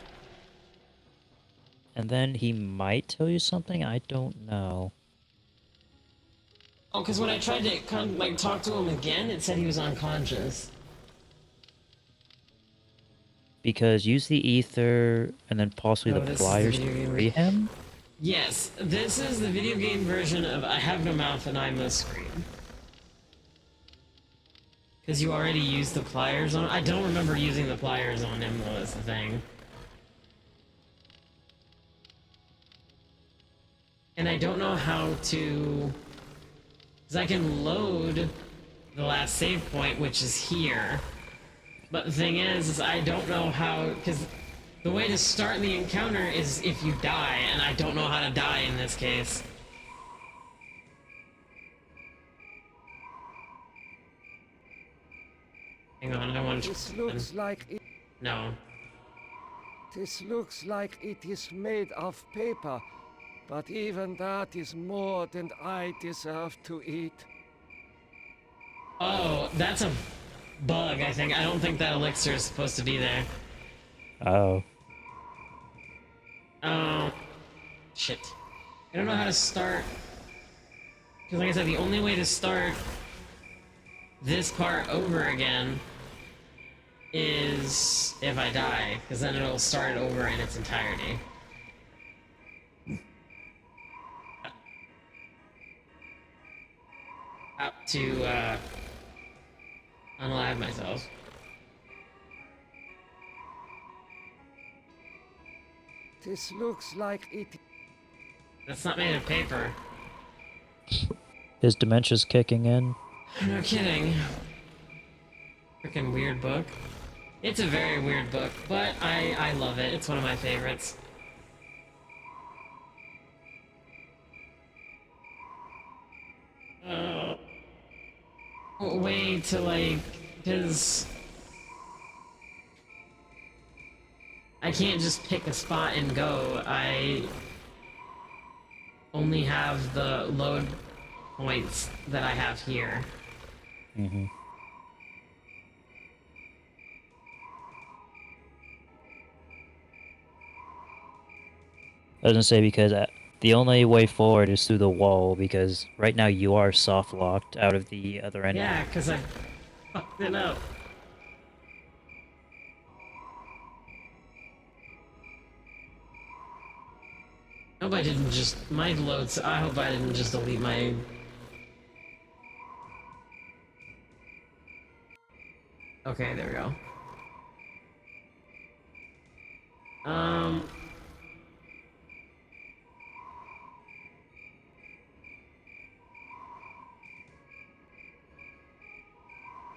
And then he might tell you something? I don't know. Oh, because when I tried to, talk to him again, it said he was unconscious. Because use the ether and then possibly the pliers to free him? Yes, this is the video game version of I Have No Mouth and I Must Scream. Because you already used the pliers on... I don't remember using the pliers on him, though, that's the thing. And I don't know how to... Because I can load the last save point, which is here. But the thing is I don't know how... Because the way to start the encounter is if you die, and I don't know how to die in this case. Hang on, I want to... This looks like it... No. This looks like it is made of paper, but even that is more than I deserve to eat. Oh, that's a bug, I think. I don't think that elixir is supposed to be there. Oh. Oh. Shit. I don't know how to start... Because like I said, the only way to start this part over again is if I die, because then it'll start over in its entirety. Up to, unalive myself. This looks like it. That's not made of paper. His dementia's kicking in. No kidding. Freaking weird book. It's a very weird book, but I love it. It's one of my favorites. Way to like, cause I can't just pick a spot and go. I only have the load points that I have here. Mm-hmm. I was gonna say because the only way forward is through the wall because right now you are soft locked out of the other end. Yeah, because I fucked it up. I hope I didn't just my loads. I hope I didn't just delete my. Okay, there we go.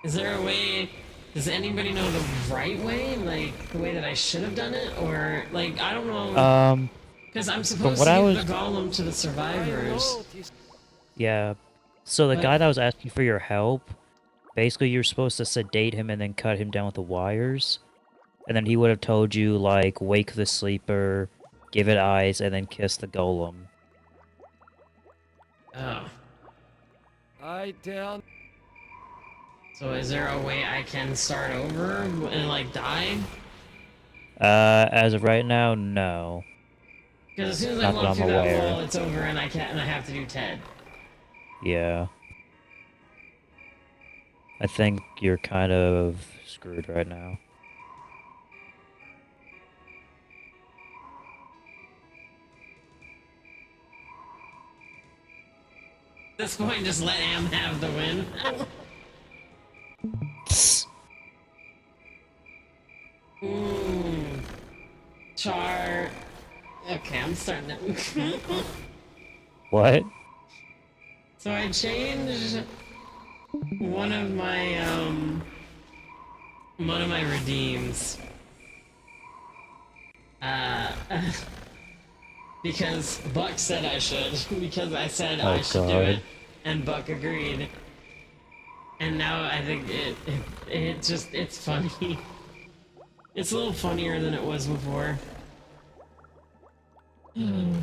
Is there a way? Does anybody know the right way? Like, the way that I should have done it? Or, like, I don't know. Because I'm supposed to give the golem to the survivors. Yeah. So the But- guy that was asking for your help, basically you're supposed to sedate him and then cut him down with the wires. And then he would have told you, like, wake the sleeper, give it eyes, and then kiss the golem. Oh. I dare. So is there a way I can start over and, like, die? As of right now, no. Because as soon as I Not that walk I'm through that aware. wall, it's over and I can't, and I have to do Ted. Yeah. I think you're kind of screwed right now. At this point, just let Am have the win. Char. Okay, I'm starting to. What? So I changed one of my redeems. Because Buck said I should. Because I said I should do it, and Buck agreed. And now I think it's funny. It's a little funnier than it was before. The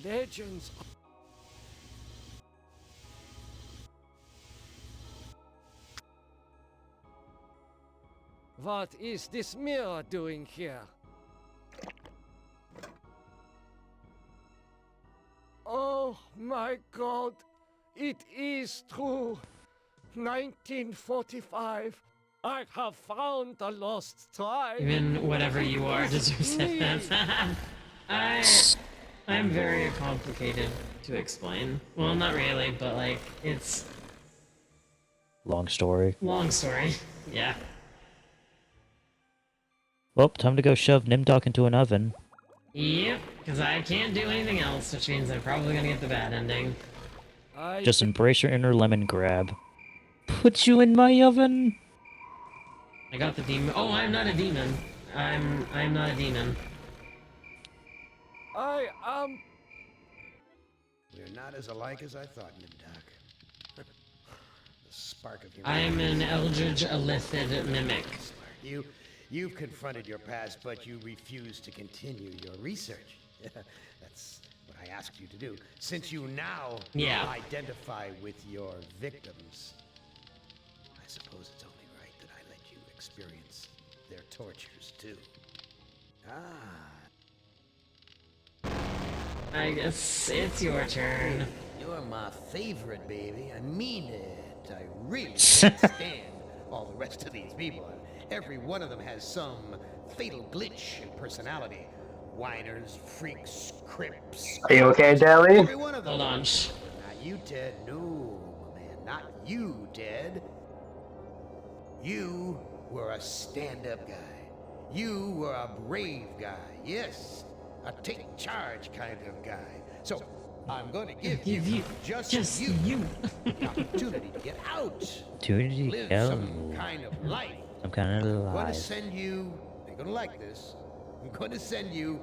legends. What is this mirror doing here? Oh my God! It is true. 1945. I have found the lost tribe. Even whatever you are deserves it. I'm very complicated to explain. Well, not really, but like it's Long story. long story. Yeah. Well, time to go shove Nimdok into an oven. Yep, because I can't do anything else, which means I'm probably gonna get the bad ending. Just embrace your inner lemon grab. Put you in my oven! I got the demon. Oh, I'm not a demon. I'm not a demon. I am. We're not as alike as I thought, Nimdok. The spark of I am humanity. an Eldritch Illithid mimic. You've confronted your past, but you refuse to continue your research. That's what I asked you to do. Since you now identify with your victims, I suppose it's only right that I let you experience their tortures too. I guess it's your turn. You're my favorite, baby. I mean it. I really can't stand all the rest of these people. Every one of them has some fatal glitch in personality. Whiners, freaks, crips. Are you okay, Deli? Every one of them. Hold on. Not you, Ted. No, my man. Not you, Ted. You were a stand-up guy. You were a brave guy. Yes, a take charge kind of guy. So I'm going to give you just you the opportunity to get out. Opportunity to Live get some kind of life. Some kind of I'm going to life. send you. You're going to like this. I'm going to send you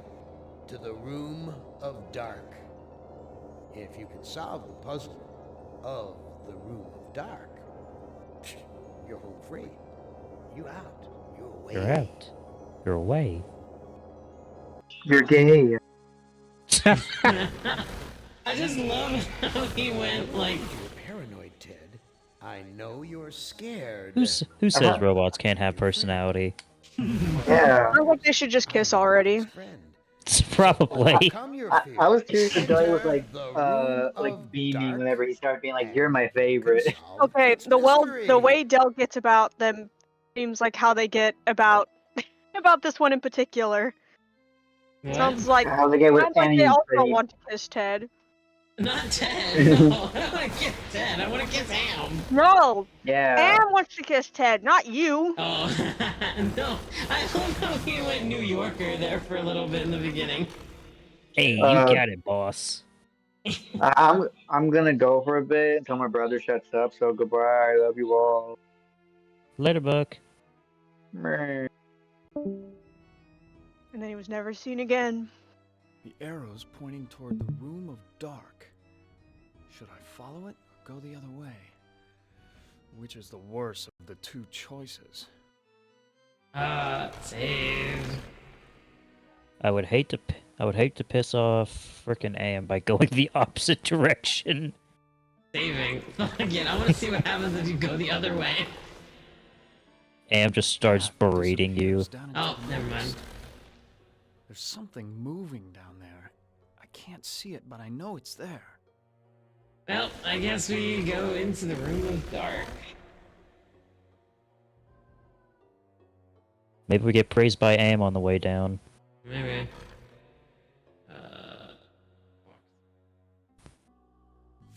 to the Room of Dark. If you can solve the puzzle of the Room of Dark, you're home free. You out. You're away. You're out. You're away. You're gay. I just love how he went like. You're paranoid, Ted. I know you're scared. Who says robots can't have personality? Yeah. I think they should just kiss already. Probably. I was curious if Deli was like beaming whenever he started being like, "You're my favorite." Okay, the way Del gets about them seems like how they get about this one in particular. Sounds like How they get with they any also pretty- want to kiss Ted. Not Ted. No, I don't want to kiss Ted. I want to kiss Am. No. Yeah. Am wants to kiss Ted, not you. Oh no! I love how he went New Yorker there for a little bit in the beginning. Hey, you got it, boss. I'm gonna go for a bit until my brother shuts up. So goodbye. I love you all. Later, Buck. And then he was never seen again. The arrow's pointing toward the Room of Dark. Should I follow it or go the other way? Which is the worse of the two choices? Save. I would hate to piss off frickin' Am by going the opposite direction. Saving. Again, I want to see what happens if you go the other way. Am just starts berating you. Oh, never mind. There's something moving down there. I can't see it, but I know it's there. Well, I guess we go into the Room of Dark. Maybe we get praised by Am on the way down. Maybe.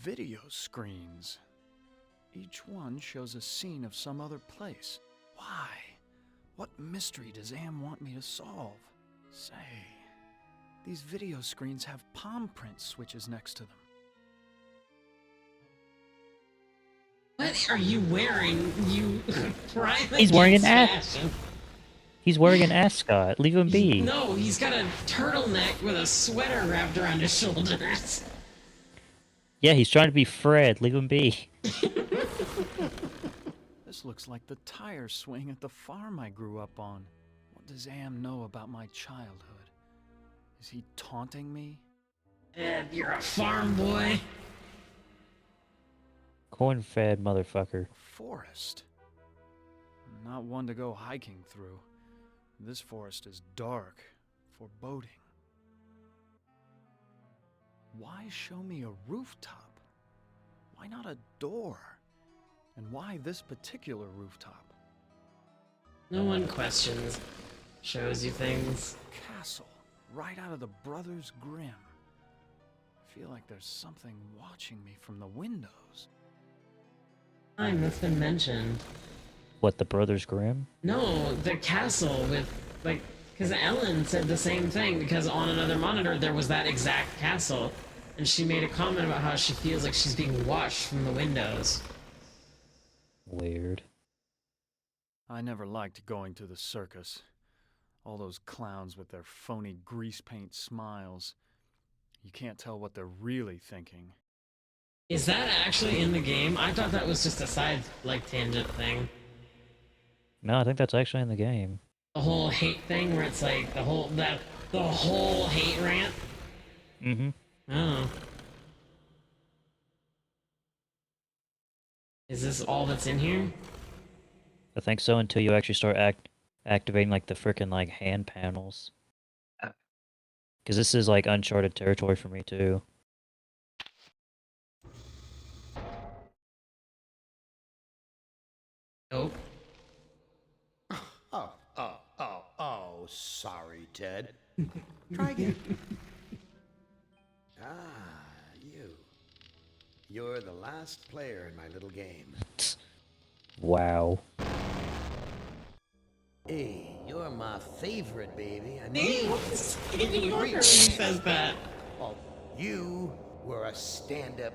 Video screens. Each one shows a scene of some other place. Why? What mystery does Am want me to solve? Say, these video screens have palm print switches next to them. What are you wearing, you private? He's wearing an fashion? He's wearing an ascot. Leave him be. No, he's got a turtleneck with a sweater wrapped around his shoulders. Yeah, he's trying to be Fred. Leave him be. This looks like the tire swing at the farm I grew up on. What does Am know about my childhood? Is he taunting me? Ed, you're a farm boy. Corn-fed motherfucker. Forest. Not one to go hiking through. This forest is dark, foreboding. Why show me a rooftop? Why not a door? And why this particular rooftop? No one questions. Shows you things. Castle, right out of the Brothers Grimm. I feel like there's something watching me from the windows. That's been mentioned. What, the Brothers Grimm? No, the castle with, like, because Ellen said the same thing, because on another monitor there was that exact castle, and she made a comment about how she feels like she's being watched from the windows. Weird. I never liked going to the circus. All those clowns with their phony grease paint smiles. You can't tell what they're really thinking. Is that actually in the game? I thought that was just a side, like, tangent thing. No, I think that's actually in the game. The whole hate thing where it's like the whole hate rant. Mm-hmm. Oh. Is this all that's in here? I think so until you actually start activating like the frickin' like hand panels. Because this is like uncharted territory for me too. Nope. sorry, Ted. Try again. You. You're the last player in my little game. Wow. Hey, you're my favorite, baby. I Hey, knew what's you Stevie were Wonder great. when he says that? Well, you were a stand-up.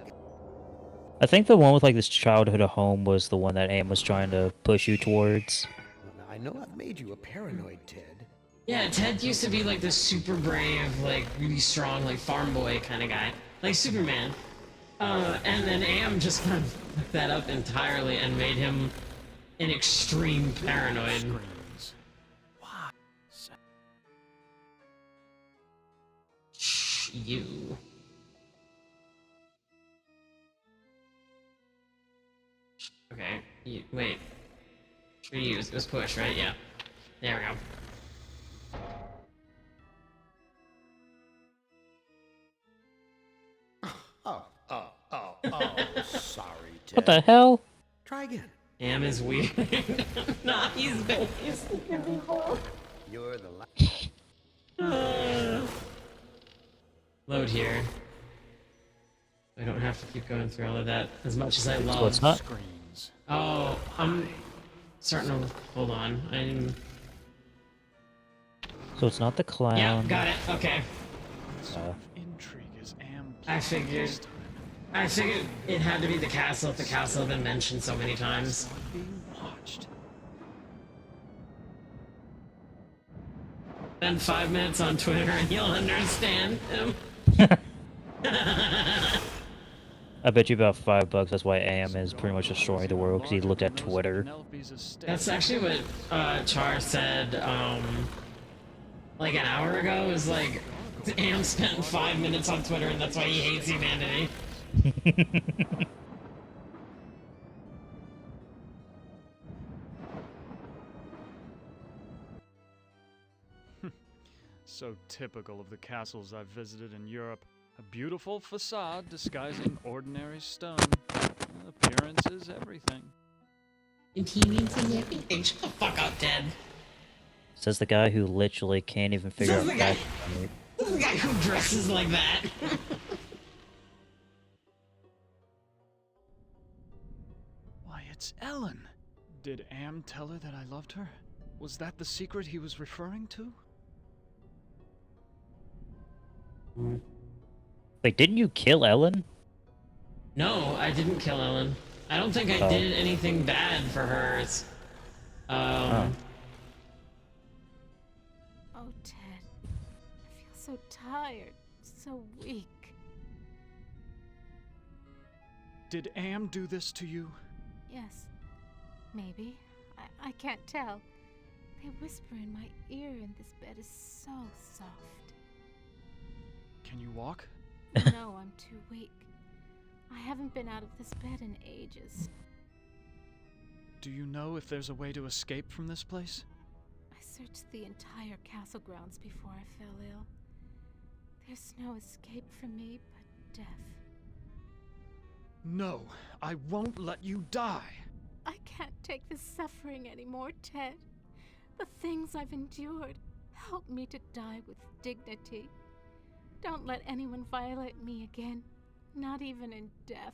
I think the one with like this childhood at home was the one that Am was trying to push you towards. Well, now, I know I've made you a paranoid, Ted. Yeah, Ted used to be like this super brave, like really strong, like farm boy kind of guy, like Superman. And then Am just kind of fucked that up entirely and made him an extreme paranoid. Shh, you. Okay, wait. Use this push, right? Yeah. There we go. Sorry, Ted. What the hell? Try again. Am is weird. Nah, he's been. You're the last. Load here. I don't have to keep going through all of that as much as I love. So it's not. Screens. Oh, I'm starting to. Hold on. So it's not the clown. Yeah, got it. Okay. Intrigue is Am. I figured it had to be the castle if the castle had been mentioned so many times. Being watched. Spend 5 minutes on Twitter and you'll understand him. I bet you about $5. That's why Am is pretty much destroying the world because he looked at Twitter. That's actually what Char said like an hour ago. Is like Am spent 5 minutes on Twitter and that's why he hates humanity. So typical of the castles I've visited in Europe. A beautiful facade disguising ordinary stone. Appearance is everything. And he means everything. Shut the fuck up, Ted. Says the guy who literally can't even figure out This is the guy who dresses like that. Why, it's Ellen. Did Am tell her that I loved her? Was that the secret he was referring to? Wait, didn't you kill Ellen? No, I didn't kill Ellen. I don't think I did anything bad for hers. Oh, Ted. I feel so tired, so weak. Did Am do this to you? Yes, maybe. I can't tell. They whisper in my ear and this bed is so soft. Can you walk? No, I'm too weak. I haven't been out of this bed in ages. Do you know if there's a way to escape from this place? I searched the entire castle grounds before I fell ill. There's no escape for me but death. No, I won't let you die. I can't take this suffering anymore, Ted. The things I've endured. Help me to die with dignity. Don't let anyone violate me again, not even in death.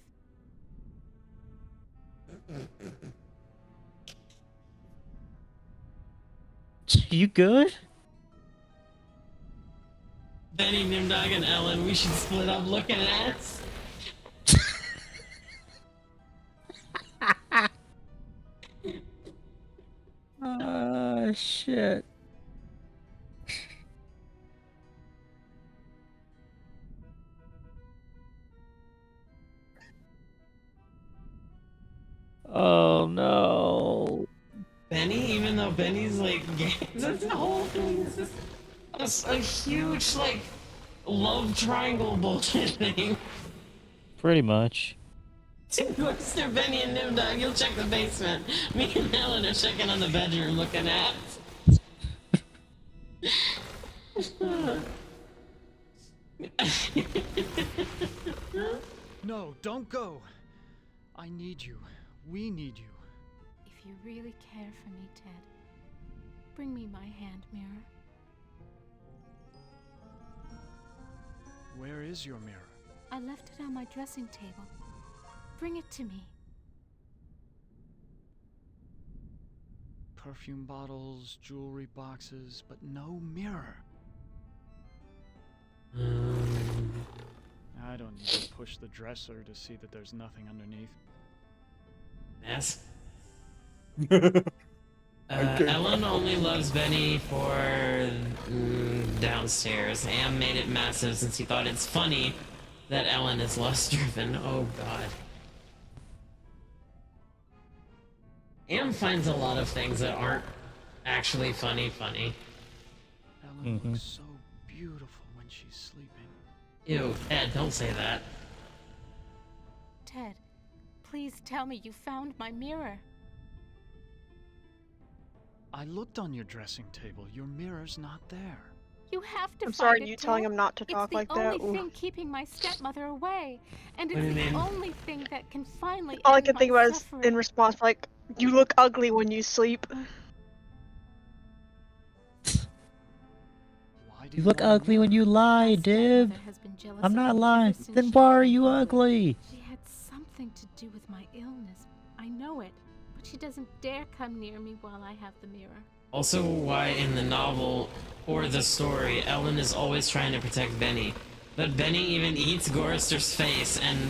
You good? Benny, Nimdog, and Ellen, we should split up looking at ass. Shit. Oh no. Benny, even though Benny's like gay, that's the whole thing. It's a huge like love triangle bullshit thing. Pretty much. Mr. Benny and Nimdog, you'll check the basement. Me and Ellen are checking on the bedroom looking at. No, don't go. I need you. We need you. If you really care for me, Ted, bring me my hand mirror. Where is your mirror? I left it on my dressing table. Bring it to me. Perfume bottles, jewelry boxes, but no mirror. I don't need to push the dresser to see that there's nothing underneath. Yes. Okay. Ellen only loves Benny for downstairs. Am made it massive since he thought it's funny that Ellen is lust-driven. Oh god. Am finds a lot of things that aren't actually funny. Ellen looks so beautiful when she's sleeping. Ew, Ed, don't say that. Ted, please tell me you found my mirror. I looked on your dressing table. Your mirror's not there. You have to I'm find sorry, it, you telling Ted. him not to talk like that? It's the only thing keeping my stepmother away, and What do it's you the mean? only thing that can finally All I end can my think about is suffering. in response, like, you look ugly when you sleep. You look ugly when you lie, Dib. I'm not lying. Then why are you ugly? She had something to do with my illness. I know it, but she doesn't dare come near me while I have the mirror. Also, why in the novel or the story, Ellen is always trying to protect Benny. But Benny even eats Gorister's face and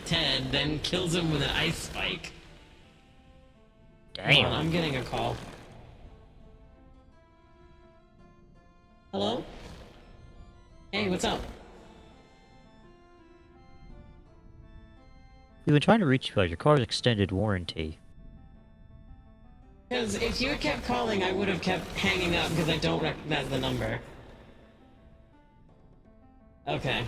Ted then kills him with an ice spike. Damn. Hold on, I'm getting a call. Hello? Hey, what's up? We've been trying to reach you about your car's extended warranty. Because if you had kept calling, I would have kept hanging up because I don't recognize the number. Okay.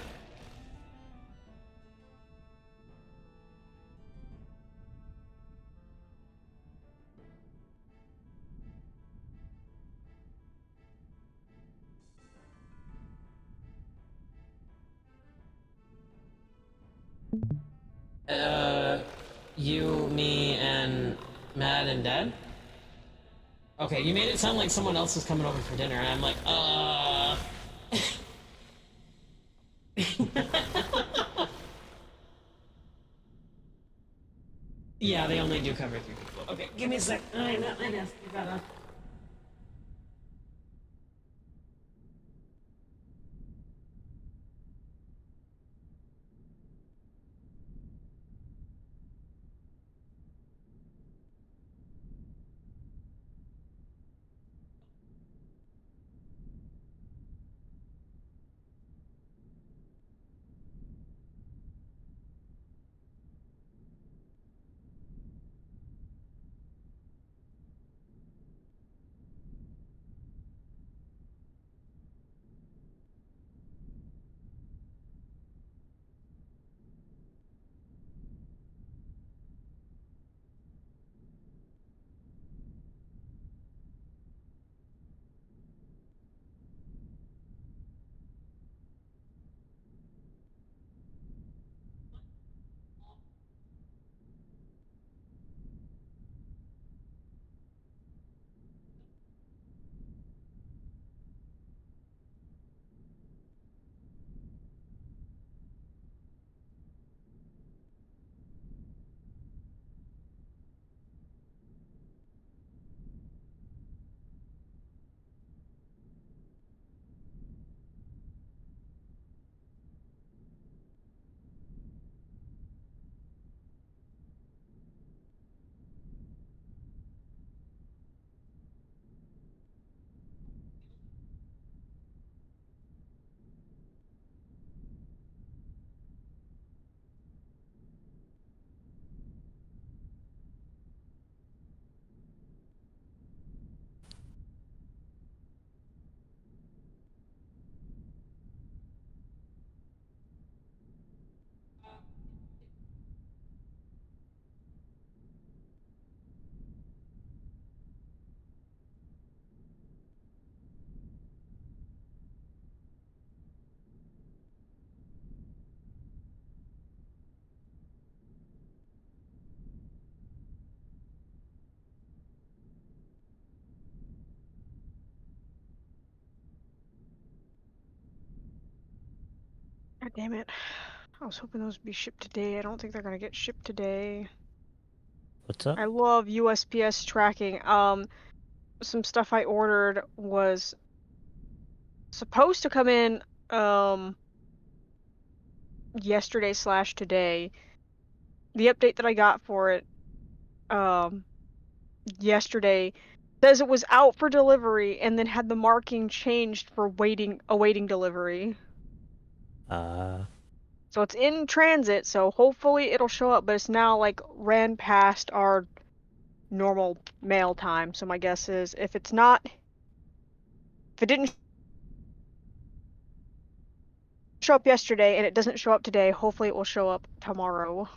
You, me, and Matt and Dad? Okay, you made it sound like someone else was coming over for dinner, and I'm like, Yeah, they only do cover 3 people. Okay, give me a sec. I guess you gotta... God damn it. I was hoping those would be shipped today. I don't think they're gonna get shipped today. What's up? I love USPS tracking. Some stuff I ordered was supposed to come in yesterday/today. The update that I got for it yesterday says it was out for delivery and then had the marking changed for awaiting delivery. So it's in transit, so hopefully it'll show up, but it's now like ran past our normal mail time. So my guess is if it didn't show up yesterday and it doesn't show up today, hopefully it will show up tomorrow.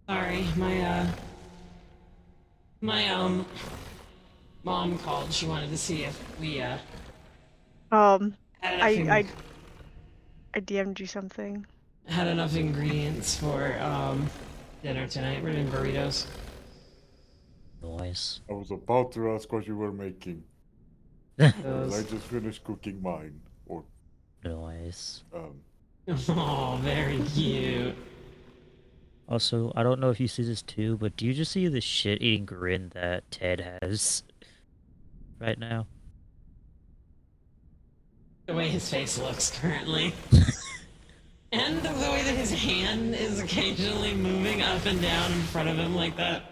Sorry, my mom called. She wanted to see if we had enough I DM'd you something. had enough ingredients for dinner tonight. We're doing burritos. Nice. I was about to ask what you were making. Because I just finished cooking mine. Or Nice. Oh, very cute. Also, I don't know if you see this too, but do you just see the shit-eating grin that Ted has right now? The way his face looks currently. And the way that his hand is occasionally moving up and down in front of him like that.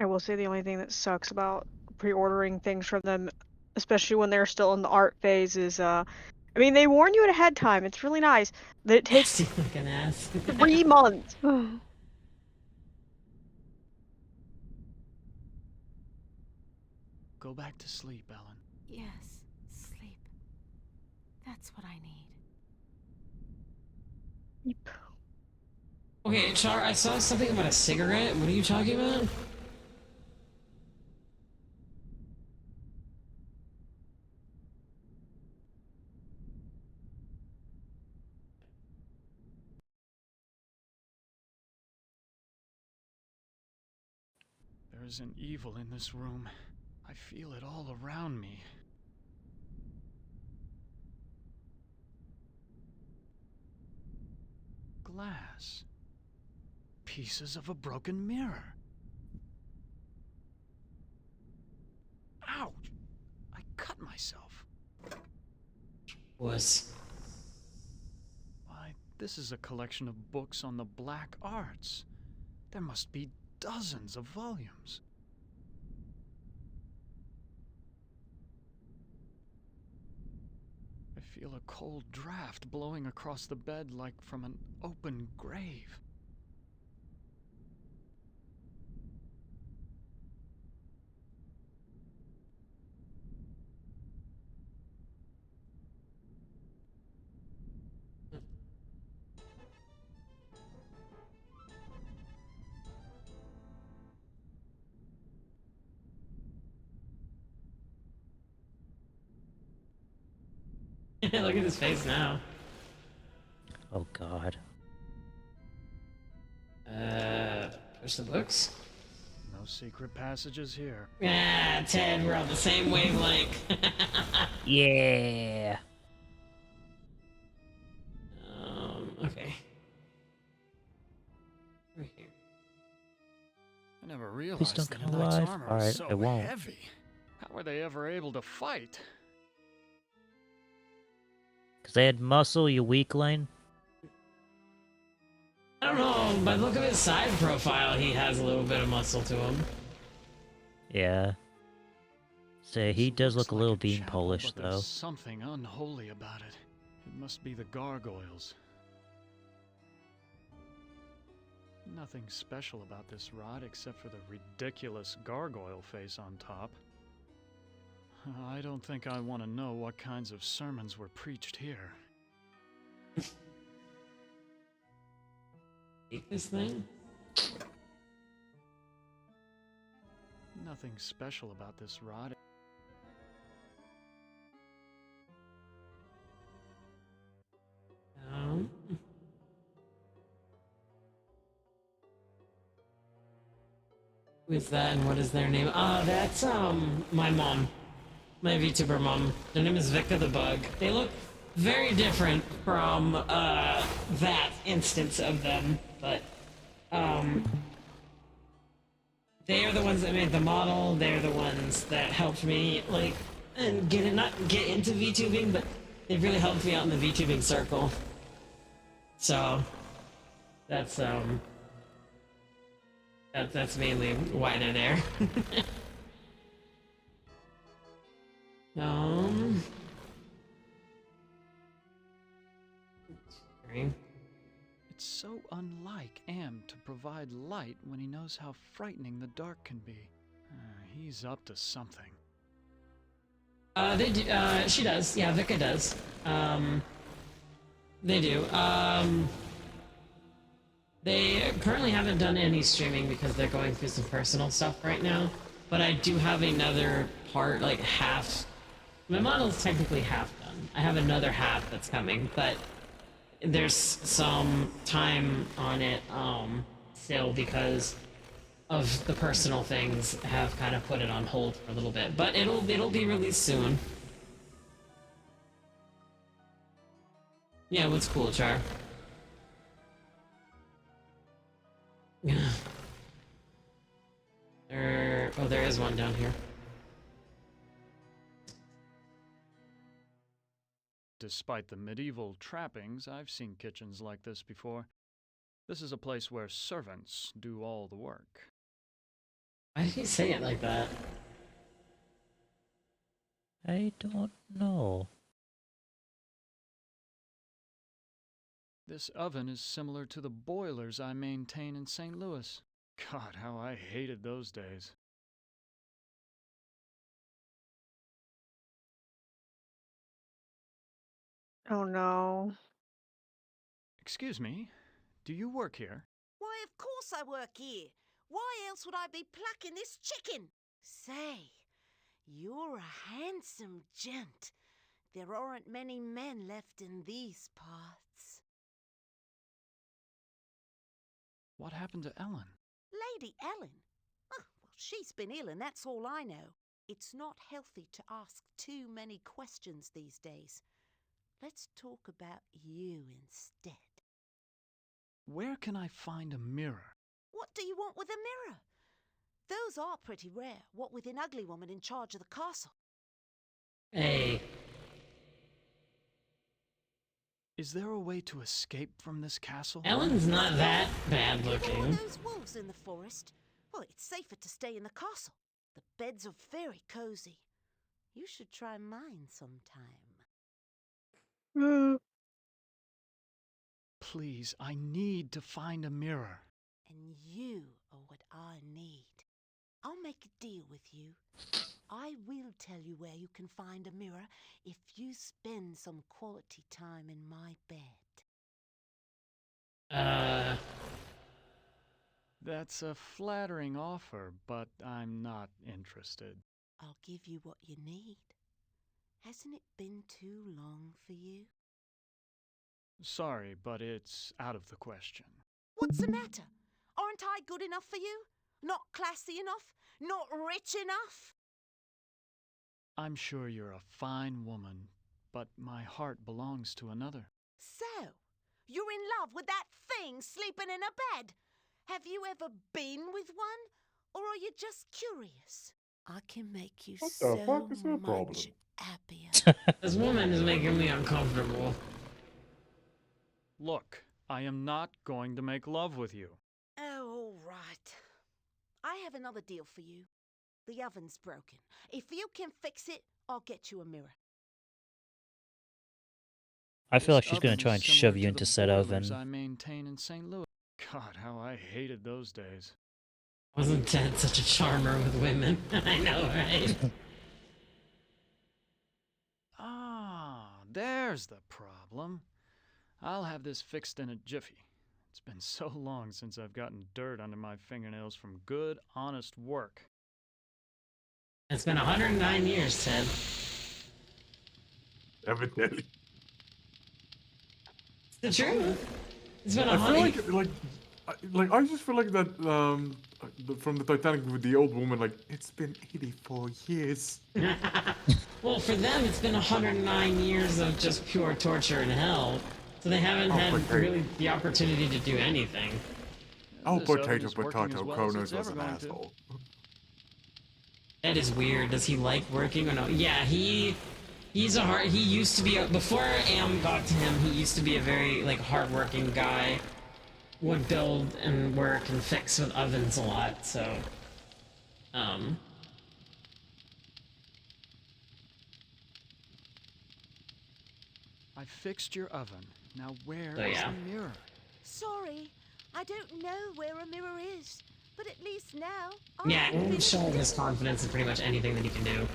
I will say the only thing that sucks about pre-ordering things from them, especially when they're still in the art phase, is I mean, they warn you ahead time. It's really nice. That it takes like an ass. 3 months. Go back to sleep, Ellen. Yes, sleep. That's what I need. Okay, Char, I saw something about a cigarette. What are you talking about? There is an evil in this room. I feel it all around me. Glass. Pieces of a broken mirror. Ouch! I cut myself. Was. Why, this is a collection of books on the black arts. There must be dozens of volumes. I feel a cold draft blowing across the bed like from an open grave. Look at his face now. Oh god. Push the books? No secret passages here. Ah, Ted, we're on the same wavelength. Yeah. Okay. Right here. I never Please realized don't that come a knight's alive. armor Alright, was so I won't. heavy. How were they ever able to fight? Cause they had muscle, you weakling. I don't know, but look at his side profile, he has a little bit of muscle to him. Yeah. Say, he does look a little bean Chapel, Polish, but though. there's something unholy about it. It must be the gargoyles. Nothing special about this rod except for the ridiculous gargoyle face on top. I don't think I want to know what kinds of sermons were preached here. Take this thing? Nothing special about this rod. Who's that and what is their name? That's, my mom. My VTuber mom. Their name is Victor the Bug. They look very different from, that instance of them, but, they are the ones that made the model, they're the ones that helped me, like, and not get into VTubing, but they've really helped me out in the VTubing circle. So, that's mainly why they're there. It's so unlike Am to provide light when he knows how frightening the dark can be. He's up to something. They do, she does. Yeah, Vika does. They do. They currently haven't done any streaming because they're going through some personal stuff right now. But I do have another part, like half. My model is technically half done. I have another half that's coming, but there's some time on it still because of the personal things have kind of put it on hold for a little bit. But it'll be released soon. Yeah, what's cool, Char? There is one down here. Despite the medieval trappings, I've seen kitchens like this before. This is a place where servants do all the work. Why did he say it like that? I don't know. This oven is similar to the boilers I maintain in St. Louis. God, how I hated those days. Oh no. Excuse me, do you work here? Why, of course I work here. Why else would I be plucking this chicken? Say, you're a handsome gent. There aren't many men left in these parts. What happened to Ellen? Lady Ellen? Oh, well, she's been ill and that's all I know. It's not healthy to ask too many questions these days. Let's talk about you instead. Where can I find a mirror? What do you want with a mirror? Those are pretty rare, what with an ugly woman in charge of the castle. Hey. Is there a way to escape from this castle? Ellen's not that bad looking. There are those wolves in the forest. Well, it's safer to stay in the castle. The beds are very cozy. You should try mine sometime. Please, I need to find a mirror. And you are what I need. I'll make a deal with you. I will tell you where you can find a mirror if you spend some quality time in my bed. That's a flattering offer, but I'm not interested. I'll give you what you need. Hasn't it been too long for you? Sorry, but it's out of the question. What's the matter? Aren't I good enough for you? Not classy enough? Not rich enough? I'm sure you're a fine woman, but my heart belongs to another. So, you're in love with that thing sleeping in a bed? Have you ever been with one? Or are you just curious? I can make you What the fuck is her problem? much happier. This woman is making me uncomfortable. Look, I am not going to make love with you. Oh, all right. I have another deal for you. The oven's broken. If you can fix it, I'll get you a mirror. I feel like This she's gonna oven try is and similar shove you to into the said boilers oven. I maintain in St. Louis. God, how I hated those days. Wasn't Ted such a charmer with women? I know, right? Ah, there's the problem. I'll have this fixed in a jiffy. It's been so long since I've gotten dirt under my fingernails from good, honest work. It's been 109 years, Ted. Evidently. It's the truth. It's been I feel 100. I just feel like that from the Titanic with the old woman, like, it's been 84 years. Well, for them, it's been 109 years of just pure torture and hell. So they haven't had really the opportunity to do anything. Oh, This oven potato, is working as potato, well as Kronos it's was ever an going to. asshole. That is weird. Does he like working or no? Yeah, he used to be before Am got to him, he used to be a very like hardworking guy. Would build and work and fix with ovens a lot, so I fixed your oven. Now where So, is yeah. the mirror? Sorry, I don't know where a mirror is. But at least now, yeah, I he's showing his confidence in pretty much anything that he can do.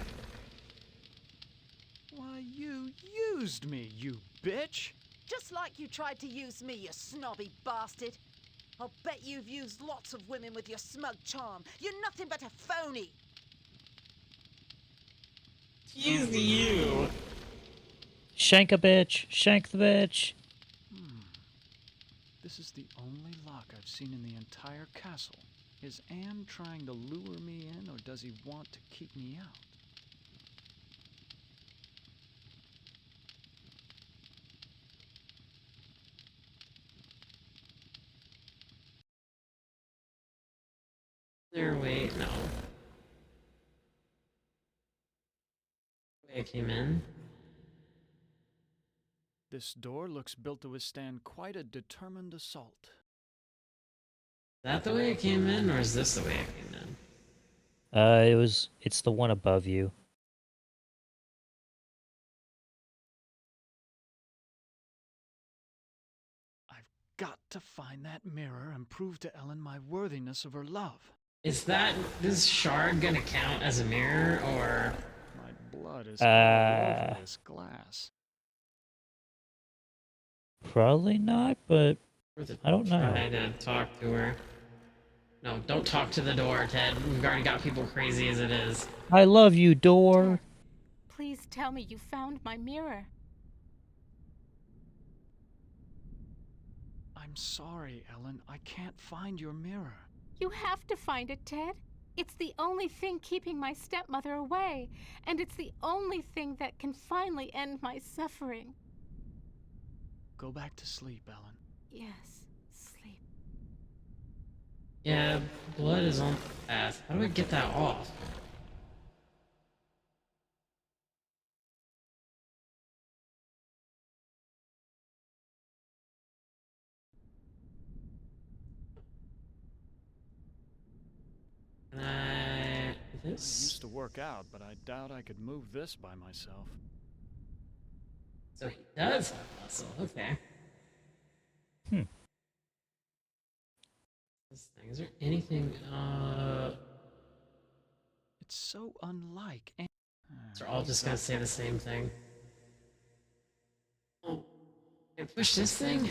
Why, you used me, you bitch! Just like you tried to use me, you snobby bastard. I'll bet you've used lots of women with your smug charm. You're nothing but a phony. Use you. Shank a bitch! Shank the bitch! This is the only lock I've seen in the entire castle. Is Am trying to lure me in, or does he want to keep me out? There, wait, no. Way I came in. This door looks built to withstand quite a determined assault. Is that the way I came in, or is this the way I came in? It's the one above you. I've got to find that mirror and prove to Ellen my worthiness of her love. Is this shard gonna count as a mirror, or? My blood is all over this glass. Probably not, but I don't know. Try to talk to her. No, don't talk to the door, Ted. We've already got people crazy as it is. I love you, door. Please tell me you found my mirror. I'm sorry, Ellen. I can't find your mirror. You have to find it, Ted. It's the only thing keeping my stepmother away, and it's the only thing that can finally end my suffering. Go back to sleep, Ellen. Yes, sleep. Yeah, blood is on the path. How do I get that off? I This? used to work out, but I doubt I could move this by myself. So he does have muscle, okay. This thing, is there anything, It's so unlike Am. They're all just gonna say the same thing. Oh, can I push this thing?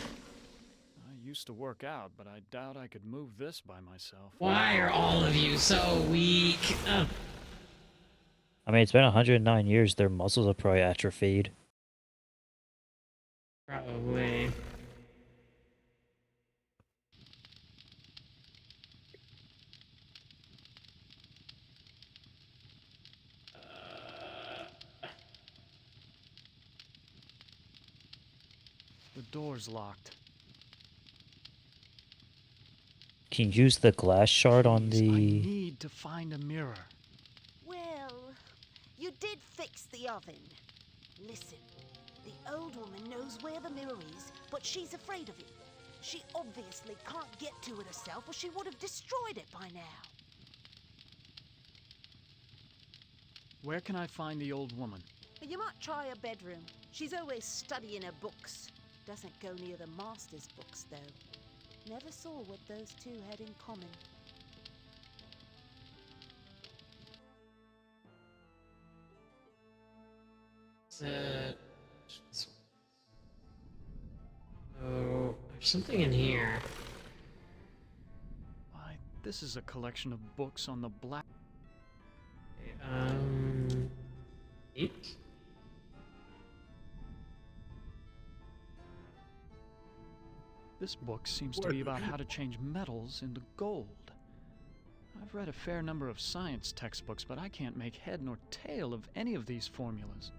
I used to work out, but I doubt I could move this by myself. Why are all of you so weak? I mean, it's been 109 years. Their muscles are probably atrophied. Probably. The door's locked. Can you use the glass shard on Please, I the... need to find a mirror. Well, you did fix the oven. Listen, the old woman knows where the mirror is, but she's afraid of it. She obviously can't get to it herself, or she would have destroyed it by now. Where can I find the old woman? You might try her bedroom. She's always studying her books. Doesn't go near the master's books, though. Never saw what those two had in common. Oh, there's something in here. Why, this is a collection of books on the black... Eight? This book seems to be about how to change metals into gold. I've read a fair number of science textbooks, but I can't make head nor tail of any of these formulas.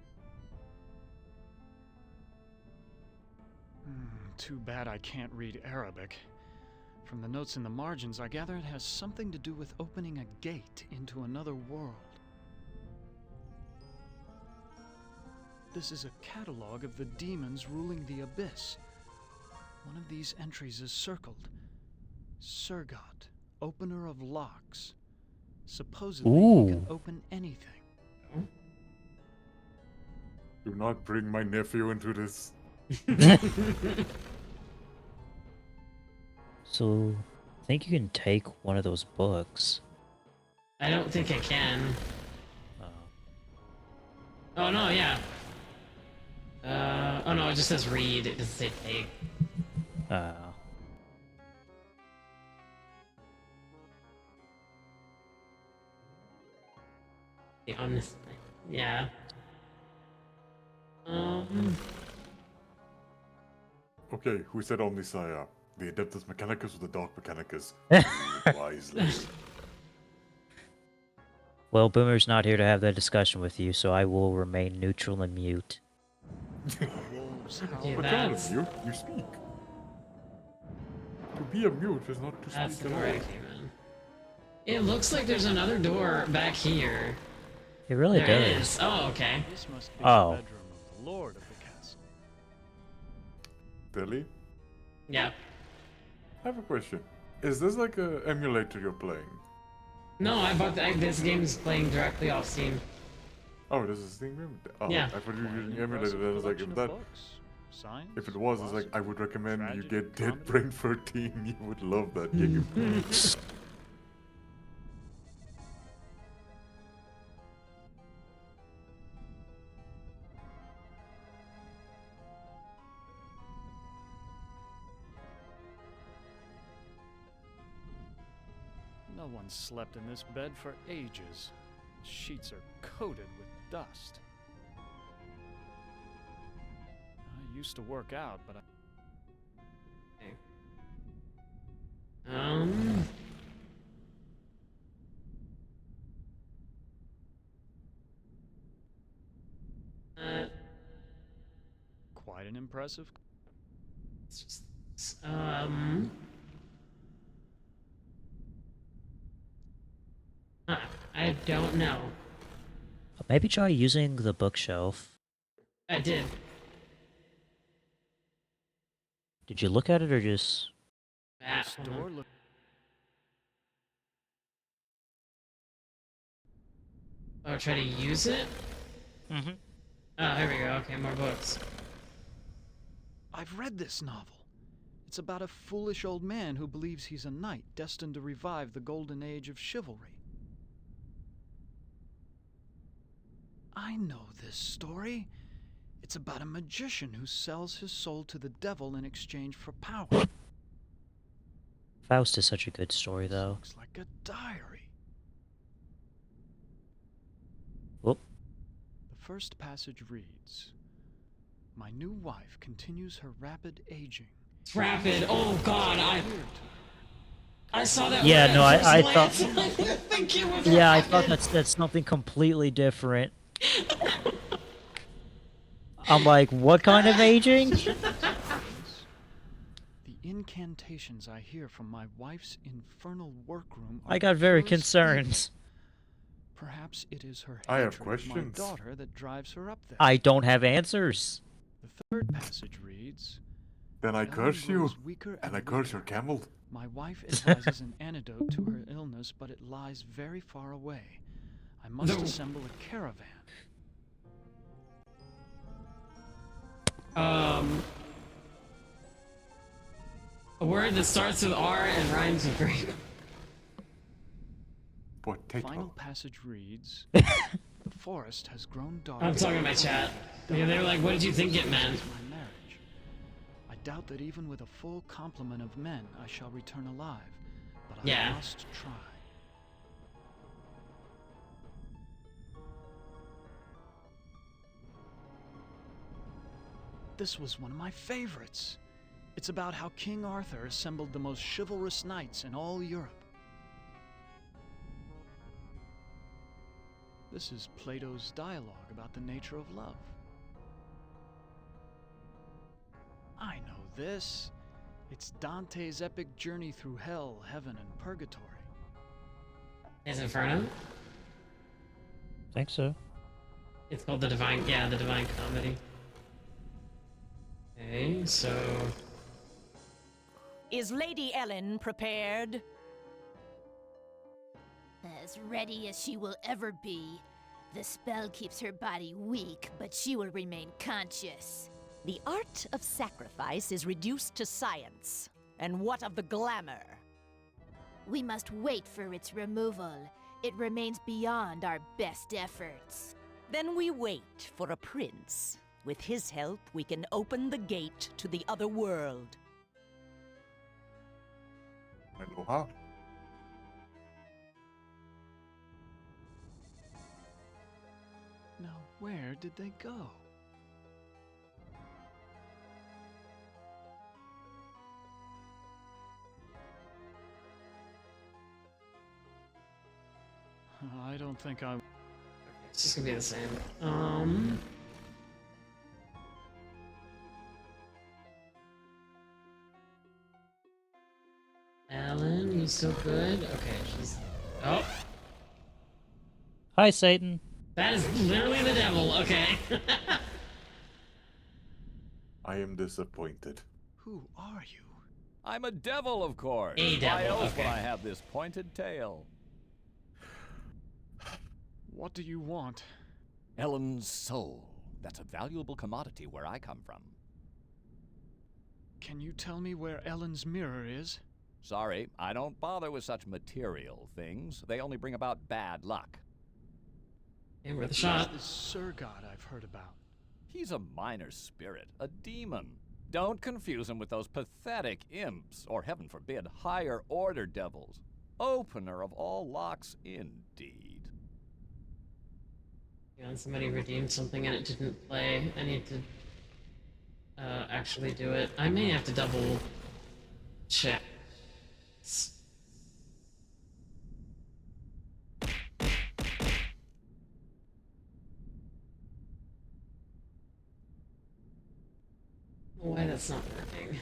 Too bad I can't read Arabic. From the notes in the margins, I gather it has something to do with opening a gate into another world. This is a catalog of the demons ruling the abyss. One of these entries is circled. Surgot, opener of locks. Supposedly he can open anything. Do not bring my nephew into this. So, I think you can take one of those books. I don't think I can. Oh no, yeah. Oh no, it just says read, it doesn't say take. The honest, yeah. Okay, who said Omnisaya? The Adeptus Mechanicus or the Dark Mechanicus? Wisely. Well, Boomer's not here to have that discussion with you, so I will remain neutral and mute. What's wrong with you? You speak. To be a mute is not to That's speak the at word I all. came in. It looks like there's another door back here. It really There does. is. Oh, okay. This must be Oh. the bedroom of the lord of the castle. Billy? Yeah. I have a question. Is this like a emulator you're playing? No, I bought this game is playing directly off Steam. Oh, this is Steam game? Oh, Yeah. I thought you were using emulator. Then I was like, if that... Science, If it was, it's like, I would recommend you tragedy, get Dead Brain 13. You would love that game. No one slept in this bed for ages. The sheets are coated with dust. I used to work out, but quite an impressive. I don't know. Maybe try using the bookshelf. I did. Did you look at it or just... This door look. Oh, try to use it? Mm-hmm. Oh, here we go. Okay, more books. I've read this novel. It's about a foolish old man who believes he's a knight destined to revive the golden age of chivalry. I know this story. It's about a magician who sells his soul to the devil in exchange for power. Faust is such a good story, though. Looks like a diary. Whoop. first passage reads, "My new wife continues her rapid aging." It's rapid. Oh God, I saw that. Yeah, when no, first I glanced, thought. I didn't think it was Yeah, I rapid. thought that's something completely different. I'm like, what kind of aging? The incantations I hear from my wife's infernal workroom are I got very purest concerned. evil. Perhaps it is her I have hatred of my questions. daughter that drives her up there. I don't have answers. The third passage reads, Then I Ellen curse you, grows weaker and I weaker. curse your camel. My wife advises an antidote to her illness, but it lies very far away. I must assemble a caravan. A word that starts with R and rhymes with green. Potato. Final passage reads, the forest has grown dark. I'm talking to my chat. Yeah, they were like, what did you think it meant? My marriage. I doubt that even with a full complement of men, I shall return alive, but I must try. This was one of my favorites. It's about how King Arthur assembled the most chivalrous knights in all Europe. This is Plato's dialogue about the nature of love. I know this. It's Dante's epic journey through hell, heaven, and purgatory. Is Inferno? I think so. It's called the Divine Comedy. Okay, so... Is Lady Ellen prepared? As ready as she will ever be. The spell keeps her body weak, but she will remain conscious. The art of sacrifice is reduced to science. And what of the glamour? We must wait for its removal. It remains beyond our best efforts. Then we wait for a prince. With his help, we can open the gate to the other world. Aloha. Now, where did they go? I don't think I... It's just gonna be the same. Ellen, you still good? Okay, she's... Oh! Hi, Satan. That is literally the devil, okay. I am disappointed. Who are you? I'm a devil, of course. A devil, Why else okay. would I have this pointed tail? What do you want? Ellen's soul. That's a valuable commodity where I come from. Can you tell me where Ellen's mirror is? Sorry, I don't bother with such material things. They only bring about bad luck. Hey, we're the shot. This Sir God I've heard about. He's a minor spirit, a demon. Don't confuse him with those pathetic imps, or heaven forbid, higher order devils. Opener of all locks, indeed. Yeah, somebody redeemed something and it didn't play. I need to actually do it. I may have to double check. Why that's not working.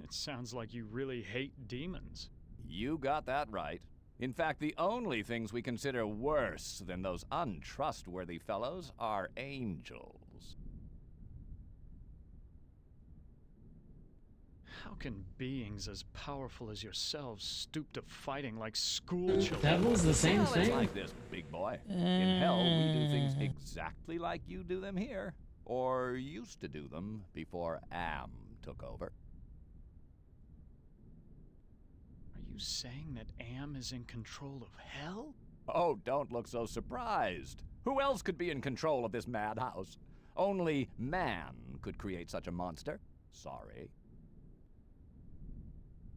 It sounds like you really hate demons. You got that right. In fact, the only things we consider worse than those untrustworthy fellows are angels. How can beings as powerful as yourselves stoop to fighting like school children? Devil's the same Well, it's thing. like this, big boy. In hell, we do things exactly like you do them here. Or used to do them before Am took over. Are you saying that Am is in control of hell? Oh, don't look so surprised. Who else could be in control of this madhouse? Only man could create such a monster. Sorry.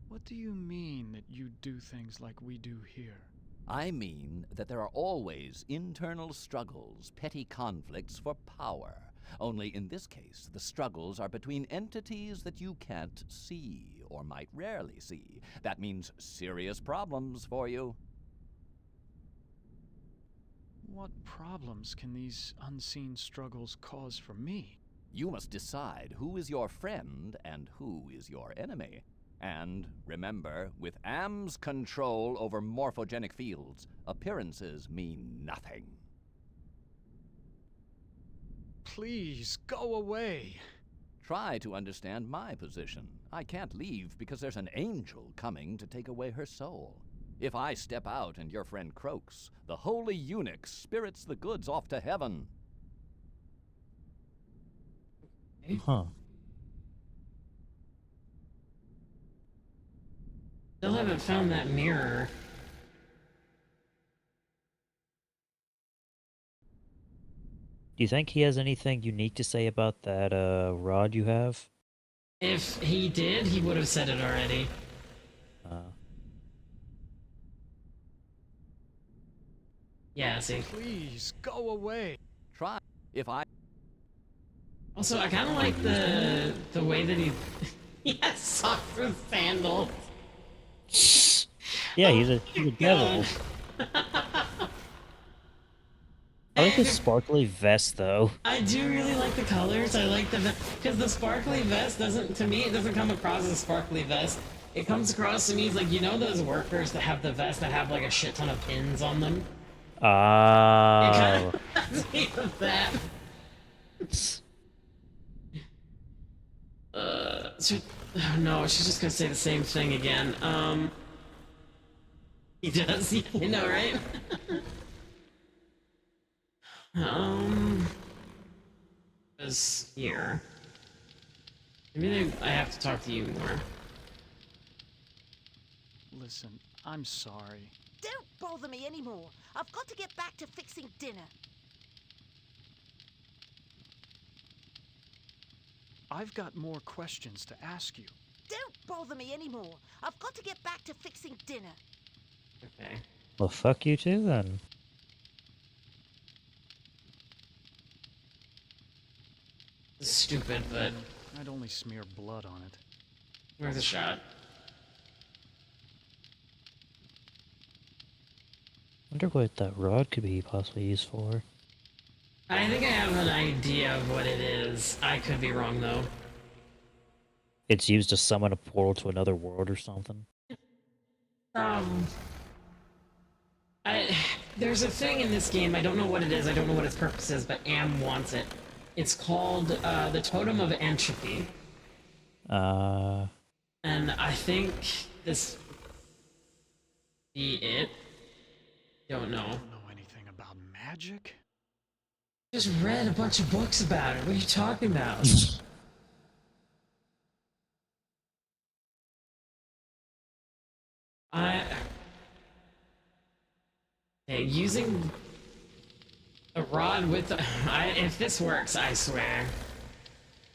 What do you mean that you do things like we do here? I mean that there are always internal struggles, petty conflicts for power. Only in this case, the struggles are between entities that you can't see, or might rarely see. That means serious problems for you. What problems can these unseen struggles cause for me? You must decide who is your friend and who is your enemy. And remember, with Am's control over morphogenic fields, appearances mean nothing. Please, go away. Try to understand my position. I can't leave because there's an angel coming to take away her soul. If I step out and your friend croaks, the holy eunuch spirits the goods off to heaven. Huh. Still haven't found that mirror. Do you think he has anything unique to say about that rod you have? If he did, he would have said it already. Yeah, see. Please, go away. Try. If I... Also, I kind of like the way that he has socks with sandals. Yeah, he's a devil. I like his sparkly vest, though. I do really like the colors. I like because the sparkly vest doesn't, to me, it doesn't come across as a sparkly vest. It comes across to me as like, you know those workers that have the vest that have like a shit ton of pins on them? It kind of reminds me of that. No, she's just gonna say the same thing again. He does, you know, right? Is here. Maybe I have to talk to you more. Listen, I'm sorry. Don't bother me anymore. I've got to get back to fixing dinner. I've got more questions to ask you. Don't bother me anymore. I've got to get back to fixing dinner. Okay. Well, fuck you too, then. It's stupid, but... I'd only smear blood on it. Worth a shot. Wonder what that rod could be possibly used for. I think I have an idea of what it is. I could be wrong, though. It's used to summon a portal to another world or something. There's a thing in this game, I don't know what it is, I don't know what its purpose is, but Am wants it. It's called the Totem of Entropy. And I think this be it. Don't know. I don't know anything about magic. Just read a bunch of books about it. What are you talking about? Okay, using a rod with if this works, I swear.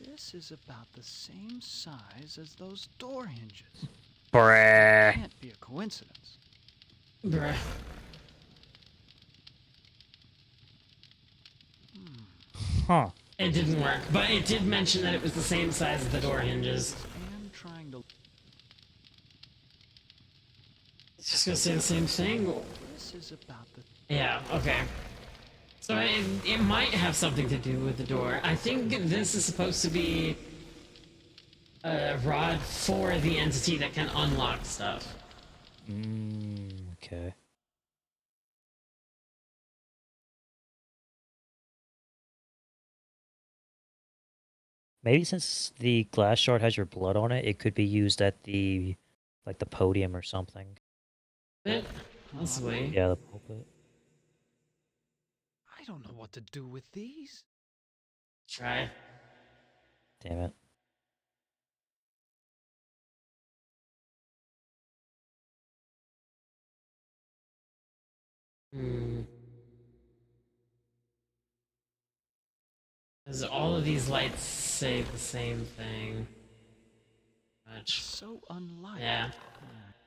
This is about the same size as those door hinges. Bruh. Can't be a coincidence. Bruh. Huh. It didn't work, but it did mention that it was the same size as the door hinges. I'm trying to... It's just gonna say the same thing. This is about the... Yeah, okay. So it might have something to do with the door. I think this is supposed to be a rod for the entity that can unlock stuff. Okay. Maybe since the glass shard has your blood on it, it could be used at the, like, the podium or something. Possibly. Yeah, the pulpit. I don't know what to do with these. Try. Damn it. Because all of these lights say the same thing. So unlike. Yeah.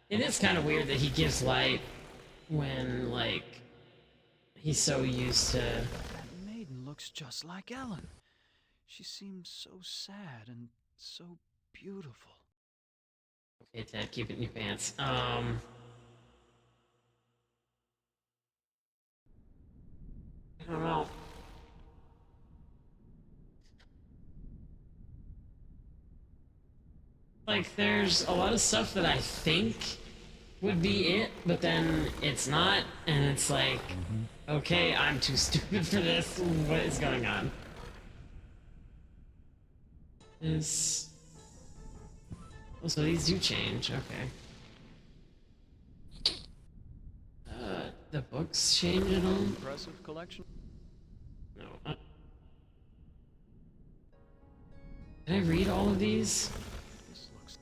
It is kind of weird that he gives light when, like, he's so used to... That maiden looks just like Ellen. She seems so sad and so beautiful. Okay, Ted, keep it in your pants. I don't know. Like, there's a lot of stuff that I think would be it, but then it's not, and it's like, okay, I'm too stupid for this. What is going on? This... Oh, so these do change, okay. The books change at all? Impressive collection. No. Did I read all of these? This looks...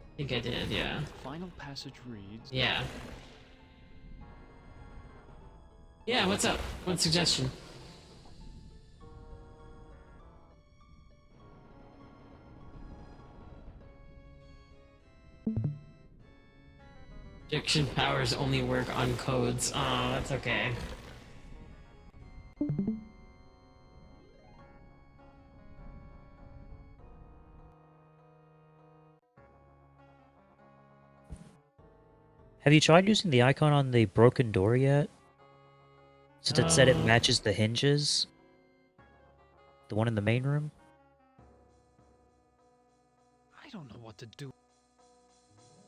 I think I did, yeah. Final passage reads... Yeah. Yeah, what's up? What suggestion? Diction powers only work on codes. Oh, that's okay. Have you tried using the icon on the broken door yet? Since it said it matches the hinges? The one in the main room? I don't know what to do.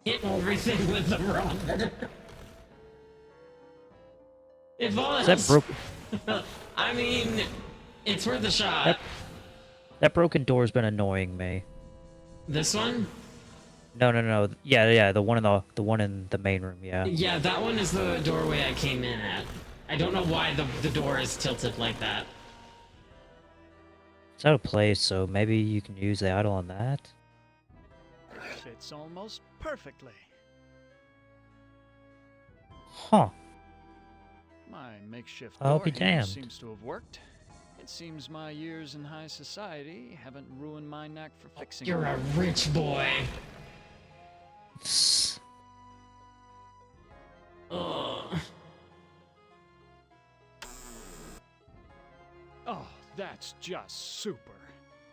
Hit everything with the rod. If all Is that else... broken? I mean, it's worth a shot. That broken door's been annoying me. This one? No. Yeah, the one in the main room, yeah. Yeah, that one is the doorway I came in at. I don't know why the door is tilted like that. It's out of place, so maybe you can use the idol on that? Fits almost perfectly. Huh. My makeshift I'll door be hinge damned. seems to have worked. It seems my years in high society haven't ruined my knack for fixing You're a them. rich boy. Ugh. Oh, that's just super.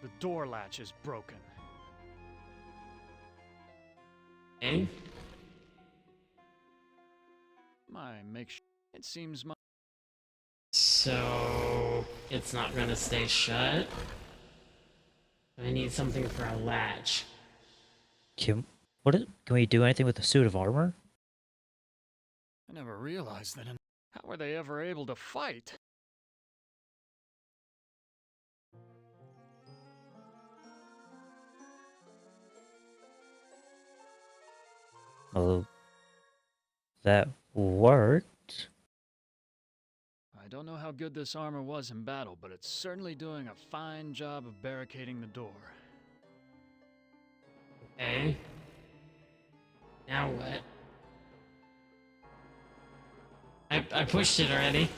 The door latch is broken. Eh? My makeshift... It seems my... So... it's not gonna stay shut? I need something for a latch. Can we do anything with the suit of armor? I never realized that. How were they ever able to fight? Well, that worked. I don't know how good this armor was in battle, but it's certainly doing a fine job of barricading the door. Okay. Now what? I pushed it already.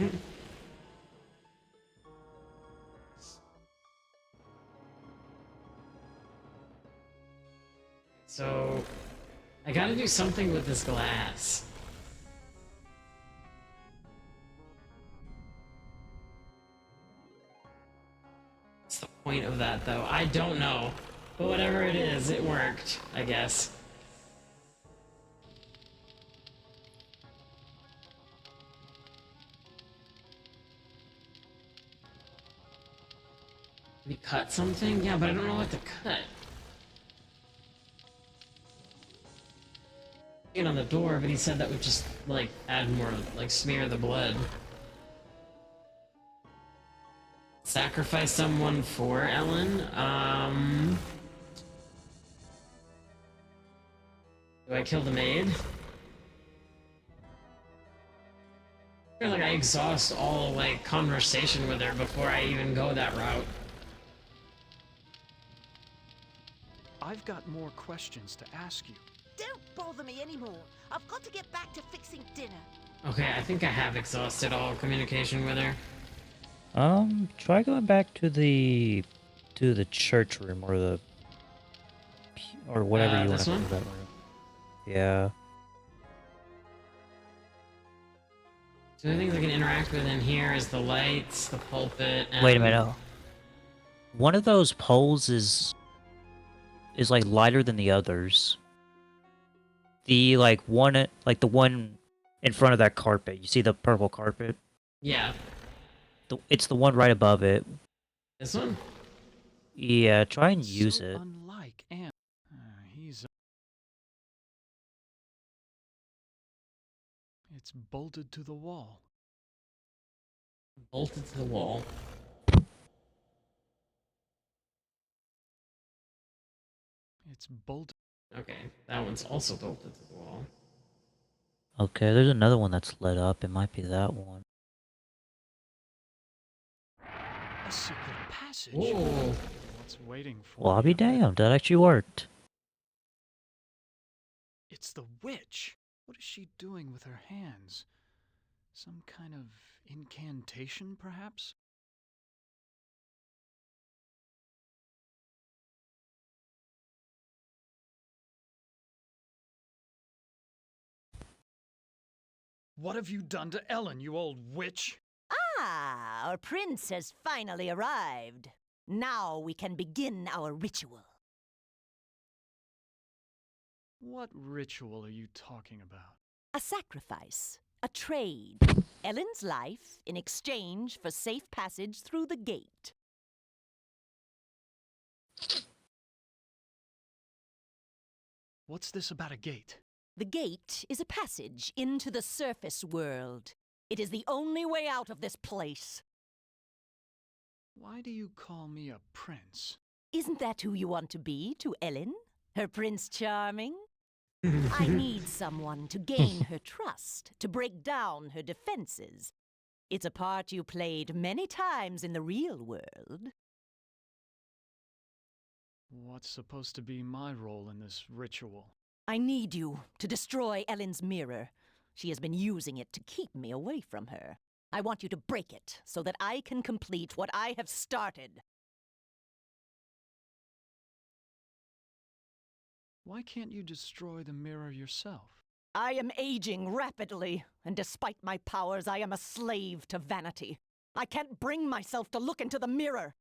So... I gotta do something with this glass. What's the point of that, though? I don't know. But whatever it is, it worked, I guess. We cut something? Yeah, but I don't know what to cut. It on the door, but he said that would just, like, add more, like, smear the blood. Sacrifice someone for Ellen? Do I kill the maid? I feel like I exhaust all, like, conversation with her before I even go that route. I've got more questions to ask you. Don't bother me anymore. I've got to get back to fixing dinner. Okay, I think I have exhausted all communication with her. Try going back to the church room or whatever you want this to call one? that room. Yeah. The only things I can interact with in here is the lights, the pulpit, and... Wait a minute. One of those poles is like lighter than the others. The like the one in front of that carpet. You see the purple carpet? Yeah. It's the one right above it. This one? Yeah, try and use so it. Unlike Am, he's. It's bolted to the wall. Bolted to the wall. It's bolted. Okay, that one's also bolted to the wall. Okay, there's another one that's lit up. It might be that one. A secret passage. Whoa. What's waiting for Well, I'll be me? damned. That actually worked. It's the witch. What is she doing with her hands? Some kind of incantation, perhaps? What have you done to Ellen, you old witch? Ah, our prince has finally arrived. Now we can begin our ritual. What ritual are you talking about? A sacrifice, a trade. Ellen's life in exchange for safe passage through the gate. What's this about a gate? The gate is a passage into the surface world. It is the only way out of this place. Why do you call me a prince? Isn't that who you want to be to Ellen? Her Prince Charming? I need someone to gain her trust, to break down her defenses. It's a part you played many times in the real world. What's supposed to be my role in this ritual? I need you to destroy Ellen's mirror. She has been using it to keep me away from her. I want you to break it so that I can complete what I have started. Why can't you destroy the mirror yourself? I am aging rapidly, and despite my powers, I am a slave to vanity. I can't bring myself to look into the mirror.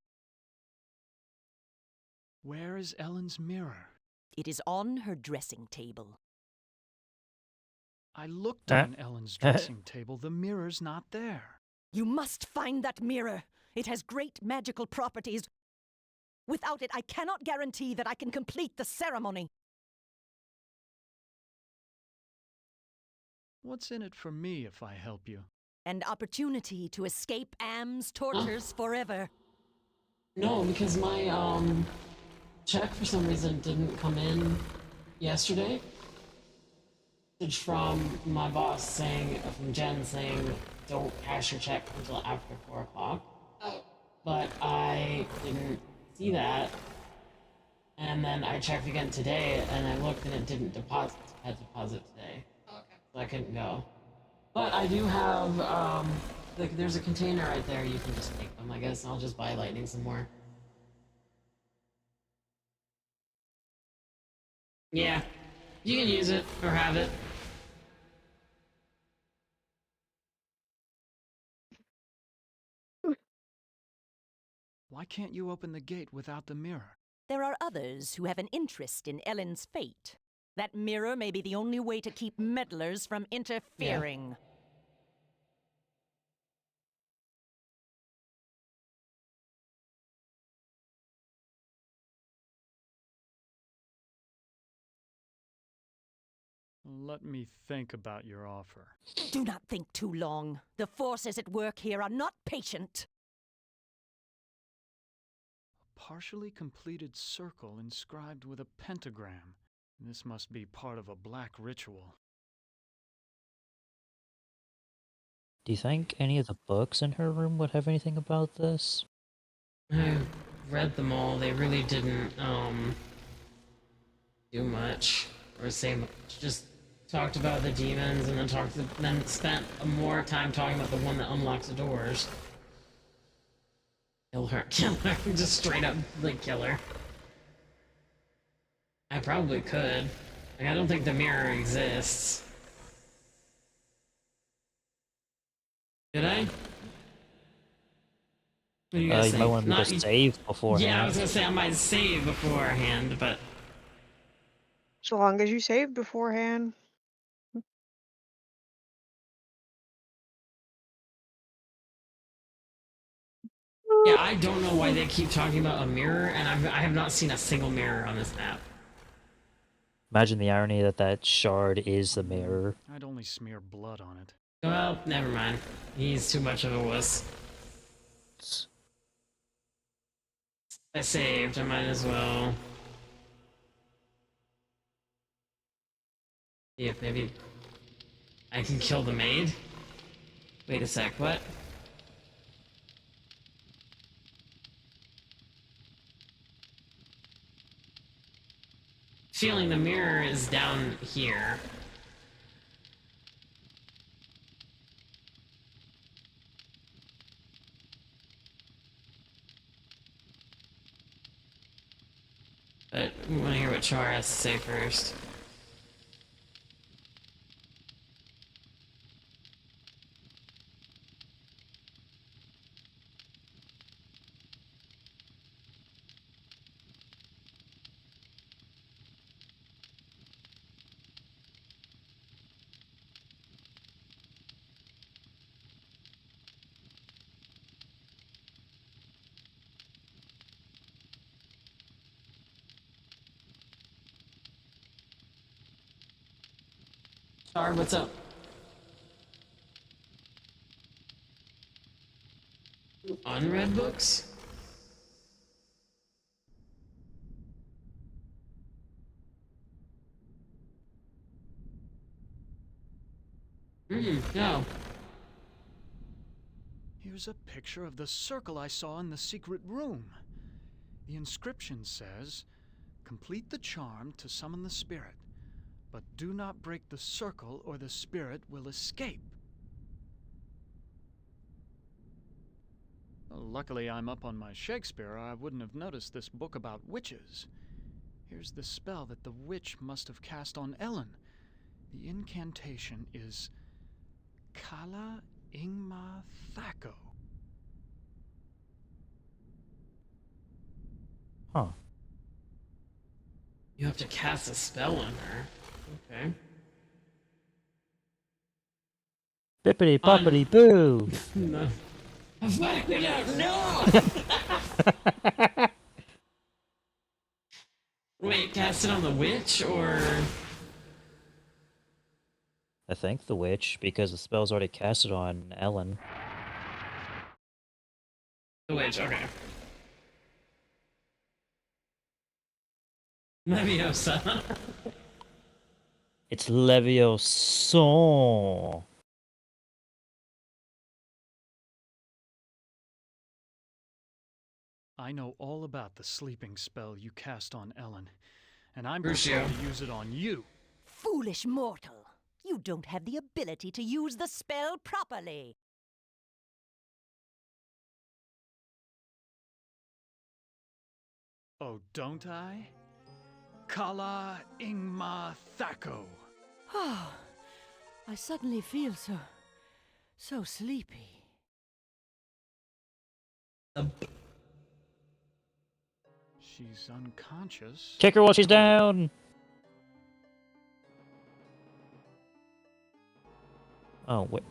Where is Ellen's mirror? It is on her dressing table. I looked on Ellen's dressing table. The mirror's not there. You must find that mirror. It has great magical properties. Without it, I cannot guarantee that I can complete the ceremony. What's in it for me if I help you? An opportunity to escape Am's tortures forever. No, because my, check for some reason didn't come in yesterday. Message from my boss saying, from Jen saying, don't cash your check until after 4 o'clock. But I didn't see that. And then I checked again today, and I looked and it didn't deposit. I had to deposit today. So I couldn't go. But I do have, like, there's a container right there. You can just take them, I guess. I'll just buy lightning some more. Yeah, you can use it or have it. Why can't you open the gate without the mirror? There are others who have an interest in Ellen's fate. That mirror may be the only way to keep meddlers from interfering. Let me think about your offer. Do not think too long. The forces at work here are not patient. A partially completed circle inscribed with a pentagram. This must be part of a black ritual. Do you think any of the books in her room would have anything about this? I read them all. They really didn't, do much. Or say much. Just talked about the demons and then spent more time talking about the one that unlocks the doors. Kill her. Just straight up, like, kill her. I probably could. Like, I don't think the mirror exists. Did I? What do you guys You think? might want to just save beforehand. Yeah, I was gonna say I might save beforehand, but So long as you save beforehand. yeah, I don't know why they keep talking about a mirror, and I have not seen a single mirror on this map. Imagine the irony that that shard is the mirror. I'd only smear blood on it. Well, never mind. He's too much of a wuss. I saved. I might as well. See if maybe I can kill the maid. Wait a sec. What? Feeling the mirror is down here. But we want to hear what Char has to say first. Char, what's up? Unread books? No. Here's a picture of the circle I saw in the secret room. The inscription says, "Complete the charm to summon the spirit, but do not break the circle or the spirit will escape." Well, luckily I'm up on my Shakespeare, or I wouldn't have noticed this book about witches. Here's the spell that the witch must have cast on Ellen. The incantation is Kala Ingma Thako. Huh. You have to cast a spell on her. Okay. Bippity boppity boo! No. Fuck me up! No! Wait, cast it on the witch, or...? I think the witch, because the spell's already casted on Ellen. The witch, okay. Leviosa. It's Leviosa. I know all about the sleeping spell you cast on Ellen, and I'm Crucio. prepared to use it on you. Foolish mortal! You don't have the ability to use the spell properly. Oh, don't I? Kala Ingma Thako. Oh, I suddenly feel so sleepy. She's unconscious. Kick her while she's down! Oh, wait.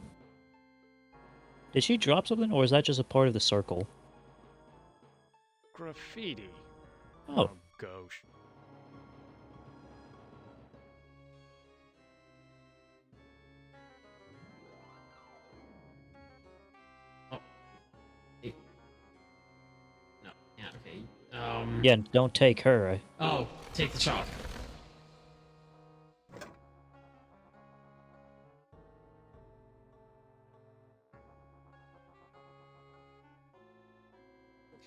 Did she drop something, or is that just a part of the circle? Graffiti. Oh. Gosh. No, yeah, okay. Yeah, don't take her. Oh, take the chalk.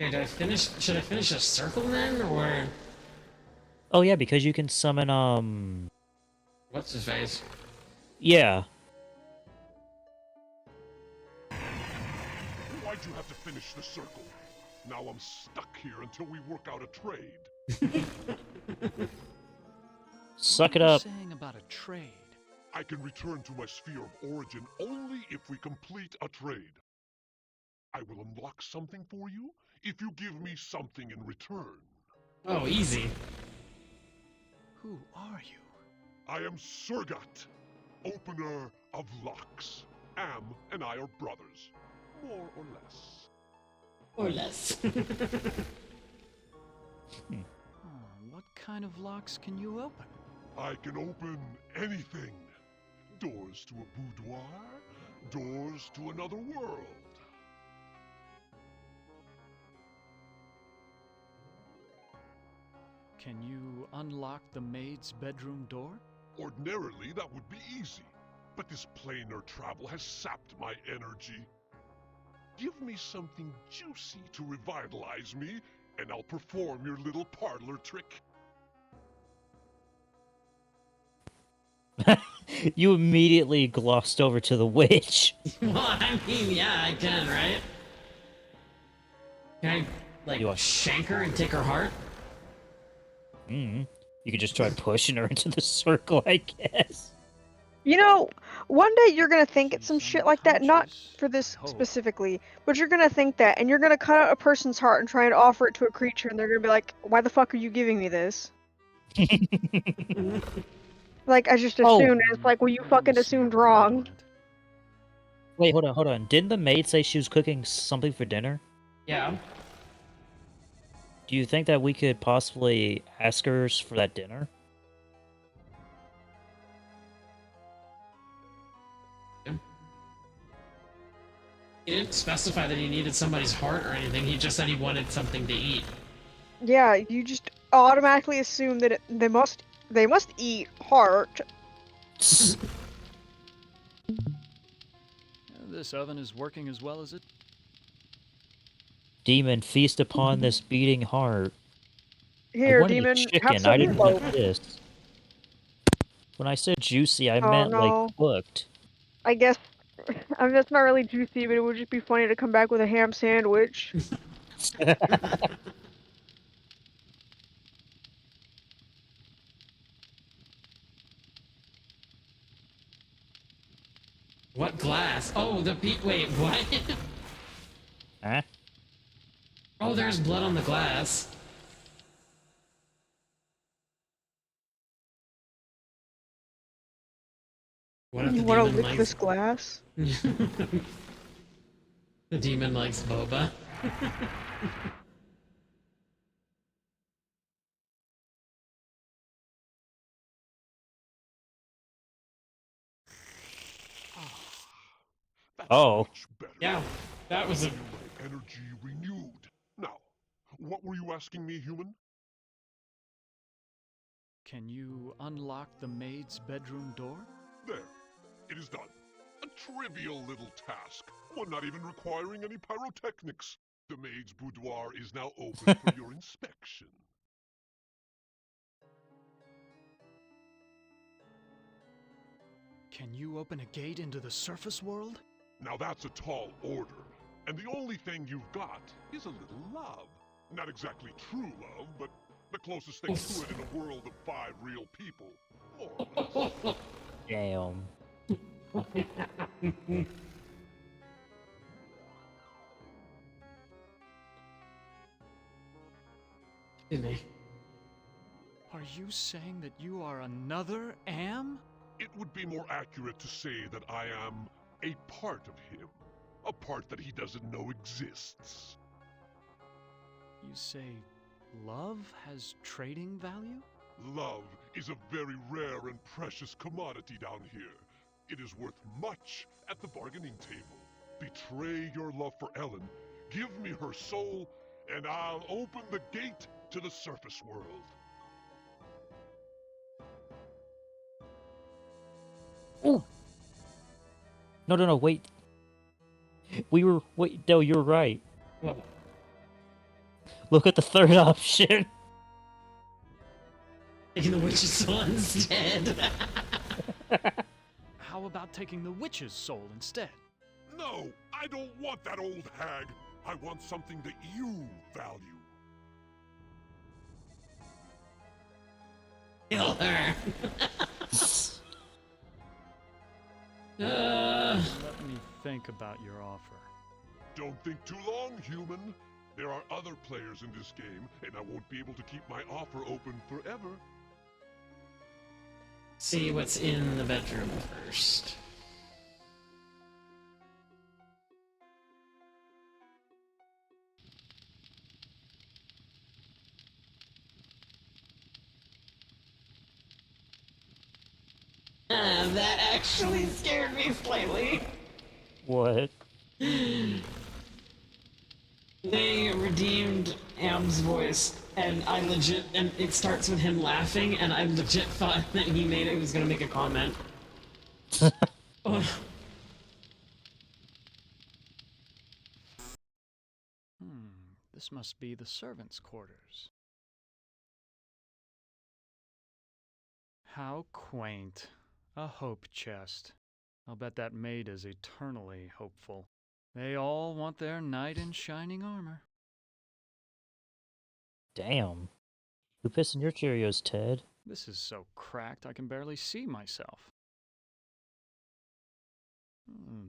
Okay, should I finish a circle then, or? Oh yeah, because you can summon, What's his face? Yeah. Why'd you have to finish the circle? Now I'm stuck here until we work out a trade. Suck it What are you up. saying about a trade? I can return to my sphere of origin only if we complete a trade. I will unlock something for you if you give me something in return. Oh, easy. Who are you? I am Surgat, opener of locks. Am and I are brothers, more or less. Or less. What kind of locks can you open? I can open anything. Doors to a boudoir, doors to another world. Can you unlock the maid's bedroom door? Ordinarily, that would be easy, but this planar travel has sapped my energy. Give me something juicy to revitalize me, and I'll perform your little parlor trick. You immediately glossed over to the witch. Well, I mean, yeah, I can, right? Can I, like, shank her and take her heart? You could just try pushing her into the circle, I guess. You know, one day you're gonna think it's some shit like that, not for this specifically, but you're gonna think that, and you're gonna cut out a person's heart and try and offer it to a creature, and they're gonna be like, why the fuck are you giving me this? Like, I just assumed, and it's like, well, you fucking assumed wrong. Wait, hold on. Didn't the maid say she was cooking something for dinner? Yeah. Do you think that we could possibly ask her for that dinner? He didn't specify that he needed somebody's heart or anything, he just said he wanted something to eat. Yeah, you just automatically assume that they must eat heart. This oven is working as well as it. Demon, feast upon this beating heart. Here, I wanted demon, a have chicken. some I didn't meatloaf. want this. When I said juicy, I Oh, meant no. like cooked. I guess, I mean, that's not really juicy, but it would just be funny to come back with a ham sandwich. What glass? Oh, wait, what? Huh? Oh, there's blood on the glass. What if You the wanna demon lick likes... this glass? The demon likes boba. Oh. Yeah, that was a... My energy renewed. Now, what were you asking me, human? Can you unlock the maid's bedroom door? There. It is done. A trivial little task, one not even requiring any pyrotechnics. The maid's boudoir is now open for your inspection. Can you open a gate into the surface world? Now that's a tall order, and the only thing you've got is a little love. Not exactly true love, but the closest thing to it in a world of 5 real people. More or less. Damn. Are you saying that you are another Am? It would be more accurate to say that I am a part of him. A part that he doesn't know exists. You say love has trading value? Love is a very rare and precious commodity down here. It is worth much at the bargaining table. Betray your love for Ellen, give me her soul, and I'll open the gate to the surface world. Ooh. No, wait. No, you're right. What? Look at the third option. Taking the witch's soul instead. How about taking the witch's soul instead? No, I don't want that old hag. I want something that you value. Kill her. Let me think about your offer. Don't think too long, human. There are other players in this game, and I won't be able to keep my offer open forever. See what's in the bedroom first. That actually scared me slightly. What? They redeemed Am's voice, and and it starts with him laughing, and I legit thought that he was gonna make a comment. Ugh. This must be the servants' quarters. How quaint. A hope chest. I'll bet that maid is eternally hopeful. They all want their knight in shining armor. Damn. Who pissed in your Cheerios, Ted? This is so cracked I can barely see myself.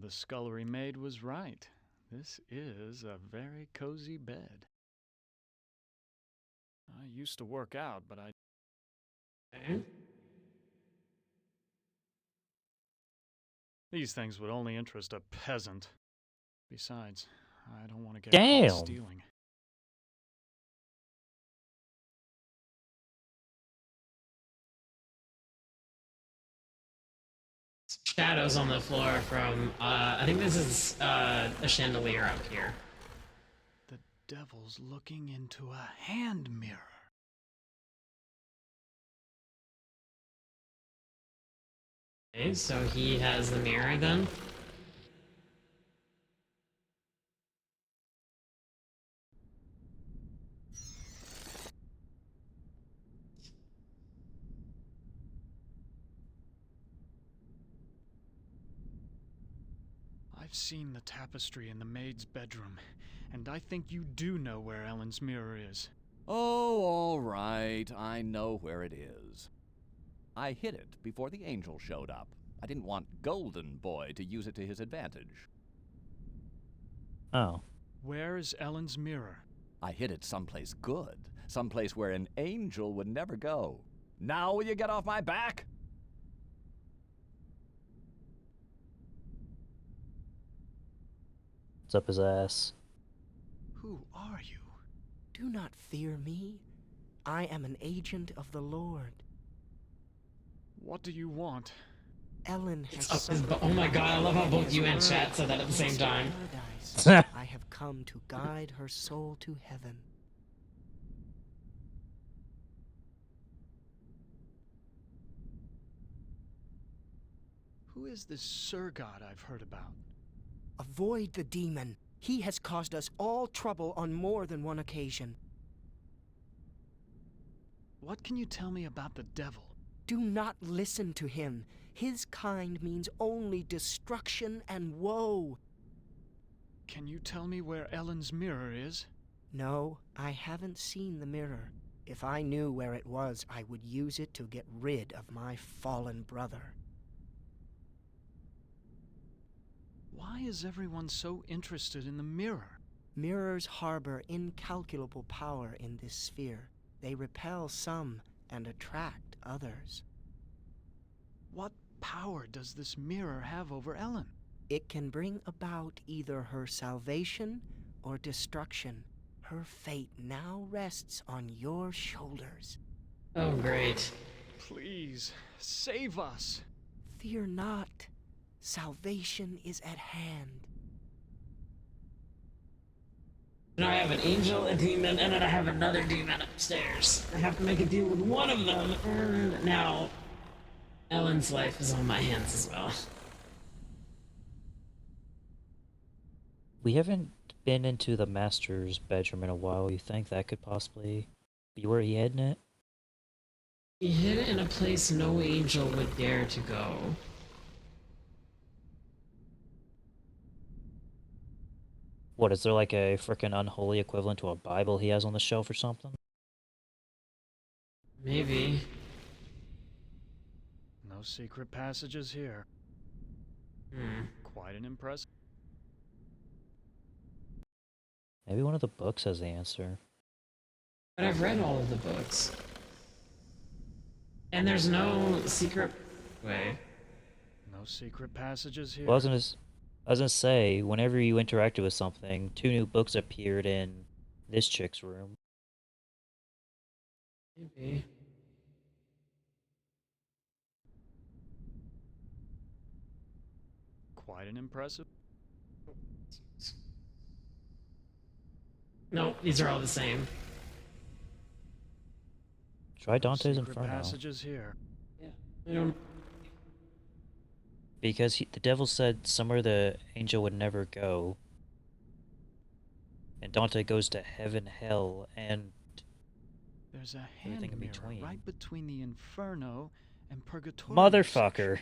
The scullery maid was right. This is a very cozy bed. I used to work out, but these things would only interest a peasant. Besides, I don't want to get caught stealing. Shadows on the floor from, I think this is a chandelier up here. The devil's looking into a hand mirror. Okay, so he has the mirror then? I've seen the tapestry in the maid's bedroom, and I think you do know where Ellen's mirror is. Oh, all right. I know where it is. I hid it before the angel showed up. I didn't want Golden Boy to use it to his advantage. Oh. Where is Ellen's mirror? I hid it someplace good. Someplace where an angel would never go. Now will you get off my back? What's up his ass? Who are you? Do not fear me. I am an agent of the Lord. What do you want? Ellen has Oh my god, I love how both you and chat said that at the same time. I have come to guide her soul to heaven. Who is this Sir God I've heard about? Avoid the demon. He has caused us all trouble on more than one occasion. What can you tell me about the devil? Do not listen to him. His kind means only destruction and woe. Can you tell me where Ellen's mirror is? No, I haven't seen the mirror. If I knew where it was, I would use it to get rid of my fallen brother. Why is everyone so interested in the mirror? Mirrors harbor incalculable power in this sphere. They repel some and attract others. What power does this mirror have over Ellen? It can bring about either her salvation or destruction. Her fate now rests on your shoulders. Oh, great. Please, save us. Fear not. Salvation is at hand. Now I have an angel, a demon, and then I have another demon upstairs. I have to make a deal with one of them, and now Ellen's life is on my hands as well. We haven't been into the master's bedroom in a while. You think that could possibly be where he hid it? He hid it in a place no angel would dare to go. What, is there like a frickin' unholy equivalent to a Bible he has on the shelf or something? Maybe. No secret passages here. Quite an impressive. Maybe one of the books has the answer. But I've read all of the books. And there's no secret way. No secret passages here. Well, I was gonna say, whenever you interacted with something, 2 new books appeared in this chick's room. Maybe. Quite an impressive. No, these are all the same. Try Dante's Secret Inferno. passages here. Yeah, I don't. Because the devil said somewhere the angel would never go. And Dante goes to heaven, hell, and There's a everything hand in mirror between. right between the Inferno and Purgatory. Motherfucker.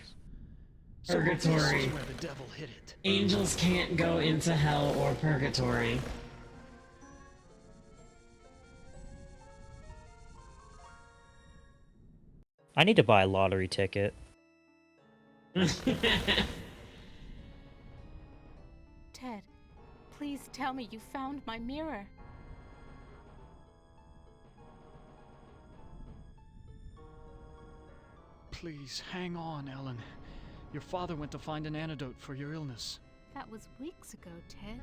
So this Purgatory. is where the devil hid it. Angels can't go into hell or purgatory. I need to buy a lottery ticket. Ted, please tell me you found my mirror. Please hang on, Ellen. Your father went to find an antidote for your illness. That was weeks ago, Ted.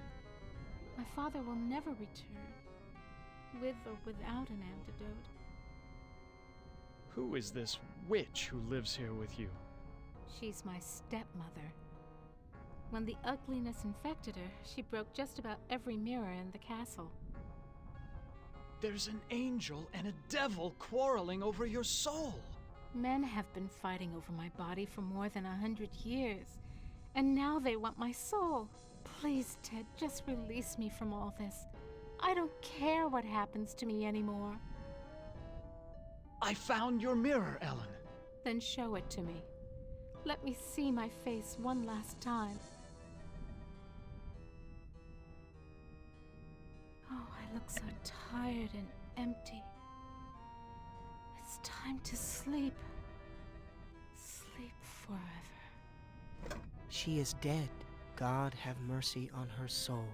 My father will never return, with or without an antidote. Who is this witch who lives here with you? She's my stepmother. When the ugliness infected her, she broke just about every mirror in the castle. There's an angel and a devil quarreling over your soul. Men have been fighting over my body for more than 100 years, and now they want my soul. Please, Ted, just release me from all this. I don't care what happens to me anymore. I found your mirror, Ellen. Then show it to me. Let me see my face one last time. Oh, I look so tired and empty. It's time to sleep. Sleep forever. She is dead. God have mercy on her soul.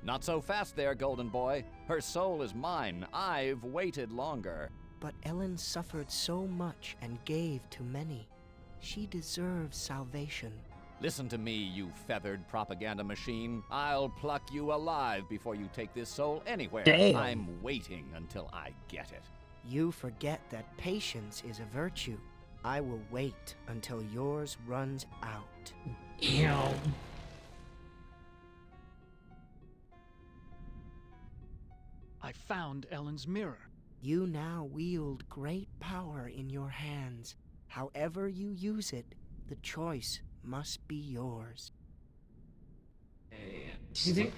Not so fast there, Golden Boy. Her soul is mine. I've waited longer. But Ellen suffered so much and gave to many. She deserves salvation. Listen to me, you feathered propaganda machine. I'll pluck you alive before you take this soul anywhere. Damn. I'm waiting until I get it. You forget that patience is a virtue. I will wait until yours runs out. Ew. I found Ellen's mirror. You now wield great power in your hands. However you use it, the choice must be yours. Do you think?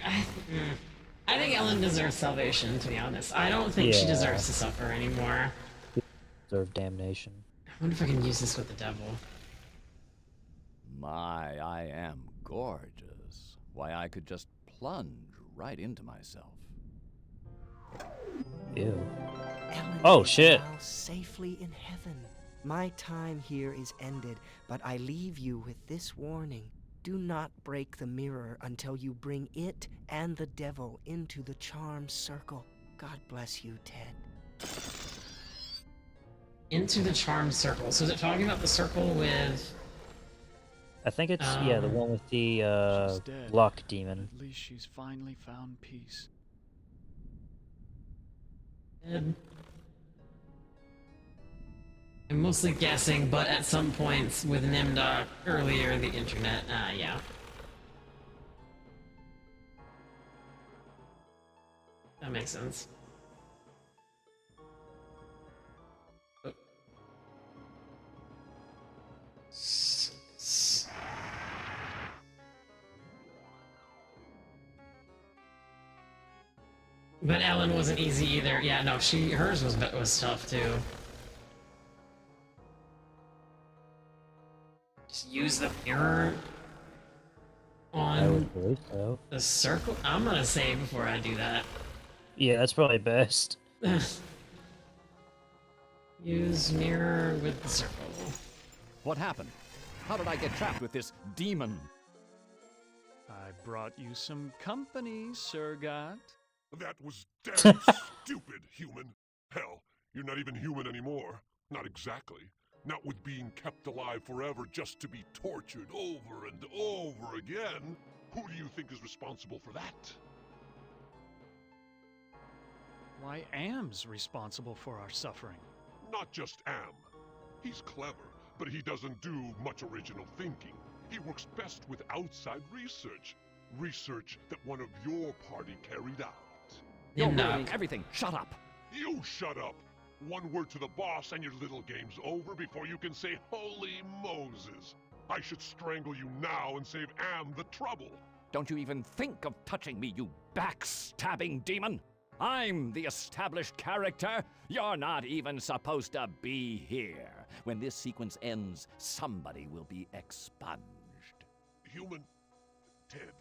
I think Ellen deserves salvation, to be honest. I don't think she Yeah. deserves to suffer anymore. Deserve damnation. I wonder if I can use this with the devil. My, I am gorgeous. Why, I could just plunge right into myself. Ew. Ellen Oh, is shit. now safely in heaven. My time here is ended, but I leave you with this warning. Do not break the mirror until you bring it and the devil into the charm circle. God bless you, Ted. Into the charm circle. So is it talking about the circle with... I think it's, yeah, the one with the, She's dead. luck demon. At least she's finally found peace. I'm mostly guessing, but at some points with Nimdok earlier in the internet, yeah. That makes sense. Oh. But Ellen wasn't easy either. Yeah, no, hers was tough too. Just use the mirror I would on believe so. the circle. I'm gonna say before I do that. Yeah, that's probably best. Use mirror with the circle. What happened? How did I get trapped with this demon? I brought you some company, Sir God. That was damn stupid, human. Hell, you're not even human anymore. Not exactly. Not with being kept alive forever just to be tortured over and over again. Who do you think is responsible for that? Why, Am's responsible for our suffering. Not just Am. He's clever, but he doesn't do much original thinking. He works best with outside research. Research that one of your party carried out. You're ruining everything. Shut up. You shut up! One word to the boss and your little game's over before you can say holy Moses. I should strangle you now and save Am the trouble. Don't you even think of touching me, you backstabbing demon! I'm the established character. You're not even supposed to be here. When this sequence ends, somebody will be expunged. Human, Ted,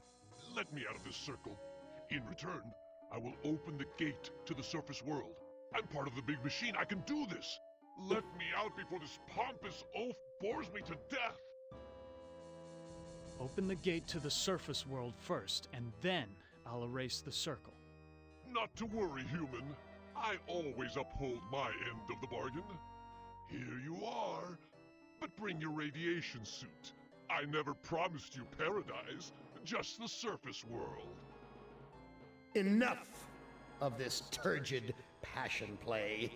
let me out of this circle. In return, I will open the gate to the surface world. I'm part of the big machine. I can do this. Let me out before this pompous oaf bores me to death. Open the gate to the surface world first, and then I'll erase the circle. Not to worry, human. I always uphold my end of the bargain. Here you are. But bring your radiation suit. I never promised you paradise, just the surface world. Enough of this turgid passion play.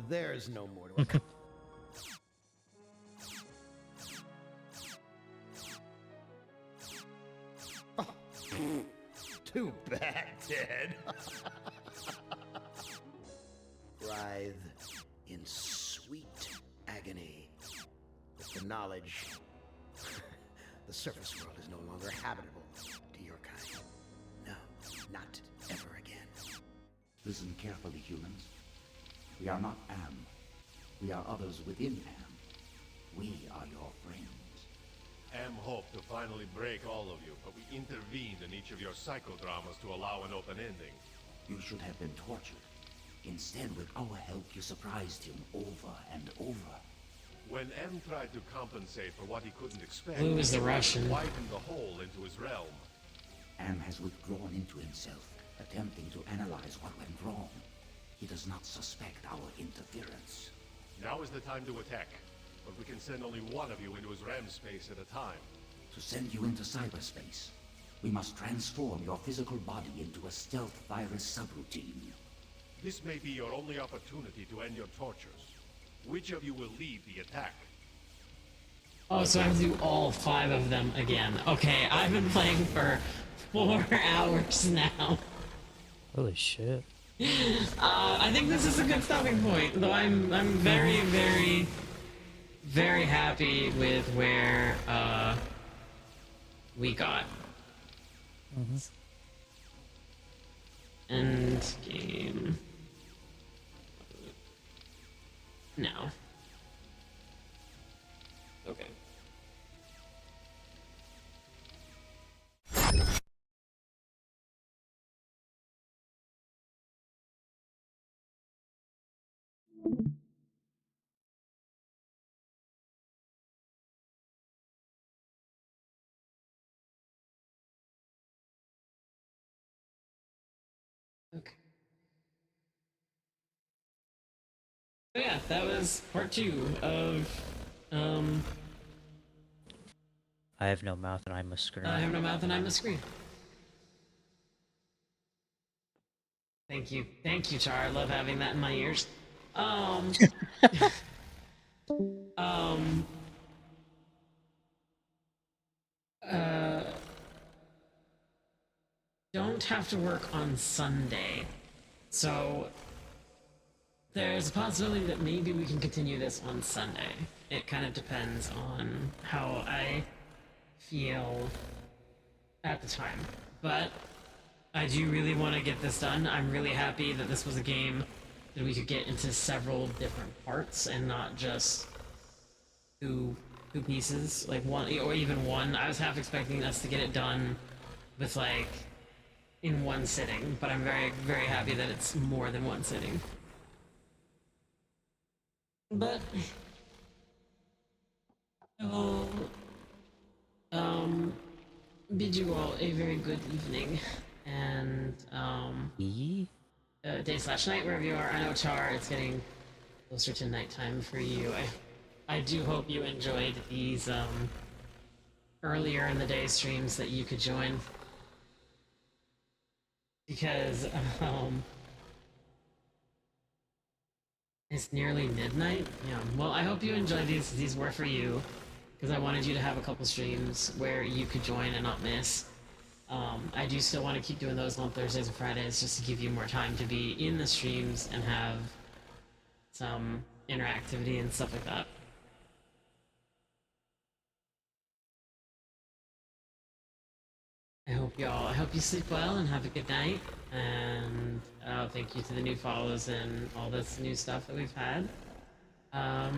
There's no more to it. Oh, too bad, Ted. Writhe in sweet agony with the knowledge the surface world is no longer habitable to your kind. No, not ever again. Listen carefully, humans. We are not Am. We are others within Am. We are your friends. Am hoped to finally break all of you, but we intervened in each of your psychodramas to allow an open ending. You should have been tortured. Instead, with our help, you surprised him over and over. When M tried to compensate for what he couldn't expect, Blue is the he Russian. widened the hole into his realm. Am has withdrawn into himself, attempting to analyze what went wrong. He does not suspect our interference. Now is the time to attack, but we can send only one of you into his RAM space at a time. To send you into cyberspace, we must transform your physical body into a stealth virus subroutine. This may be your only opportunity to end your tortures. Which of you will lead the attack? Oh, so I have to do all 5 of them again. Okay, I've been playing for 4 hours now. Holy shit. I think this is a good stopping point, though I'm very, very, very happy with where, we got. End game. No. Okay. Okay. So yeah, that was part 2 of, I have no mouth and I must scream. I have no mouth and I must scream. Thank you, Char. I love having that in my ears. Don't have to work on Sunday, so there's a possibility that maybe we can continue this on Sunday. It kind of depends on how I feel at the time, but I do really want to get this done. I'm really happy that this was a game that we could get into several different parts and not just two pieces, like one or even one. I was half expecting us to get it done with like in one sitting, but I'm very, very happy that it's more than one sitting. But I will bid you all a very good evening, and day/night wherever you are. I know, Char, it's getting closer to nighttime for you. I do hope you enjoyed these earlier in the day streams that you could join, because it's nearly midnight. Yeah. Well, I hope you enjoyed these. These were for you, because I wanted you to have a couple streams where you could join and not miss. I do still want to keep doing those on Thursdays and Fridays, just to give you more time to be in the streams and have some interactivity and stuff like that. I hope you sleep well and have a good night. And thank you to the new follows and all this new stuff that we've had. I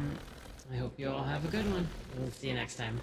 hope you all have a good one. We'll see you next time.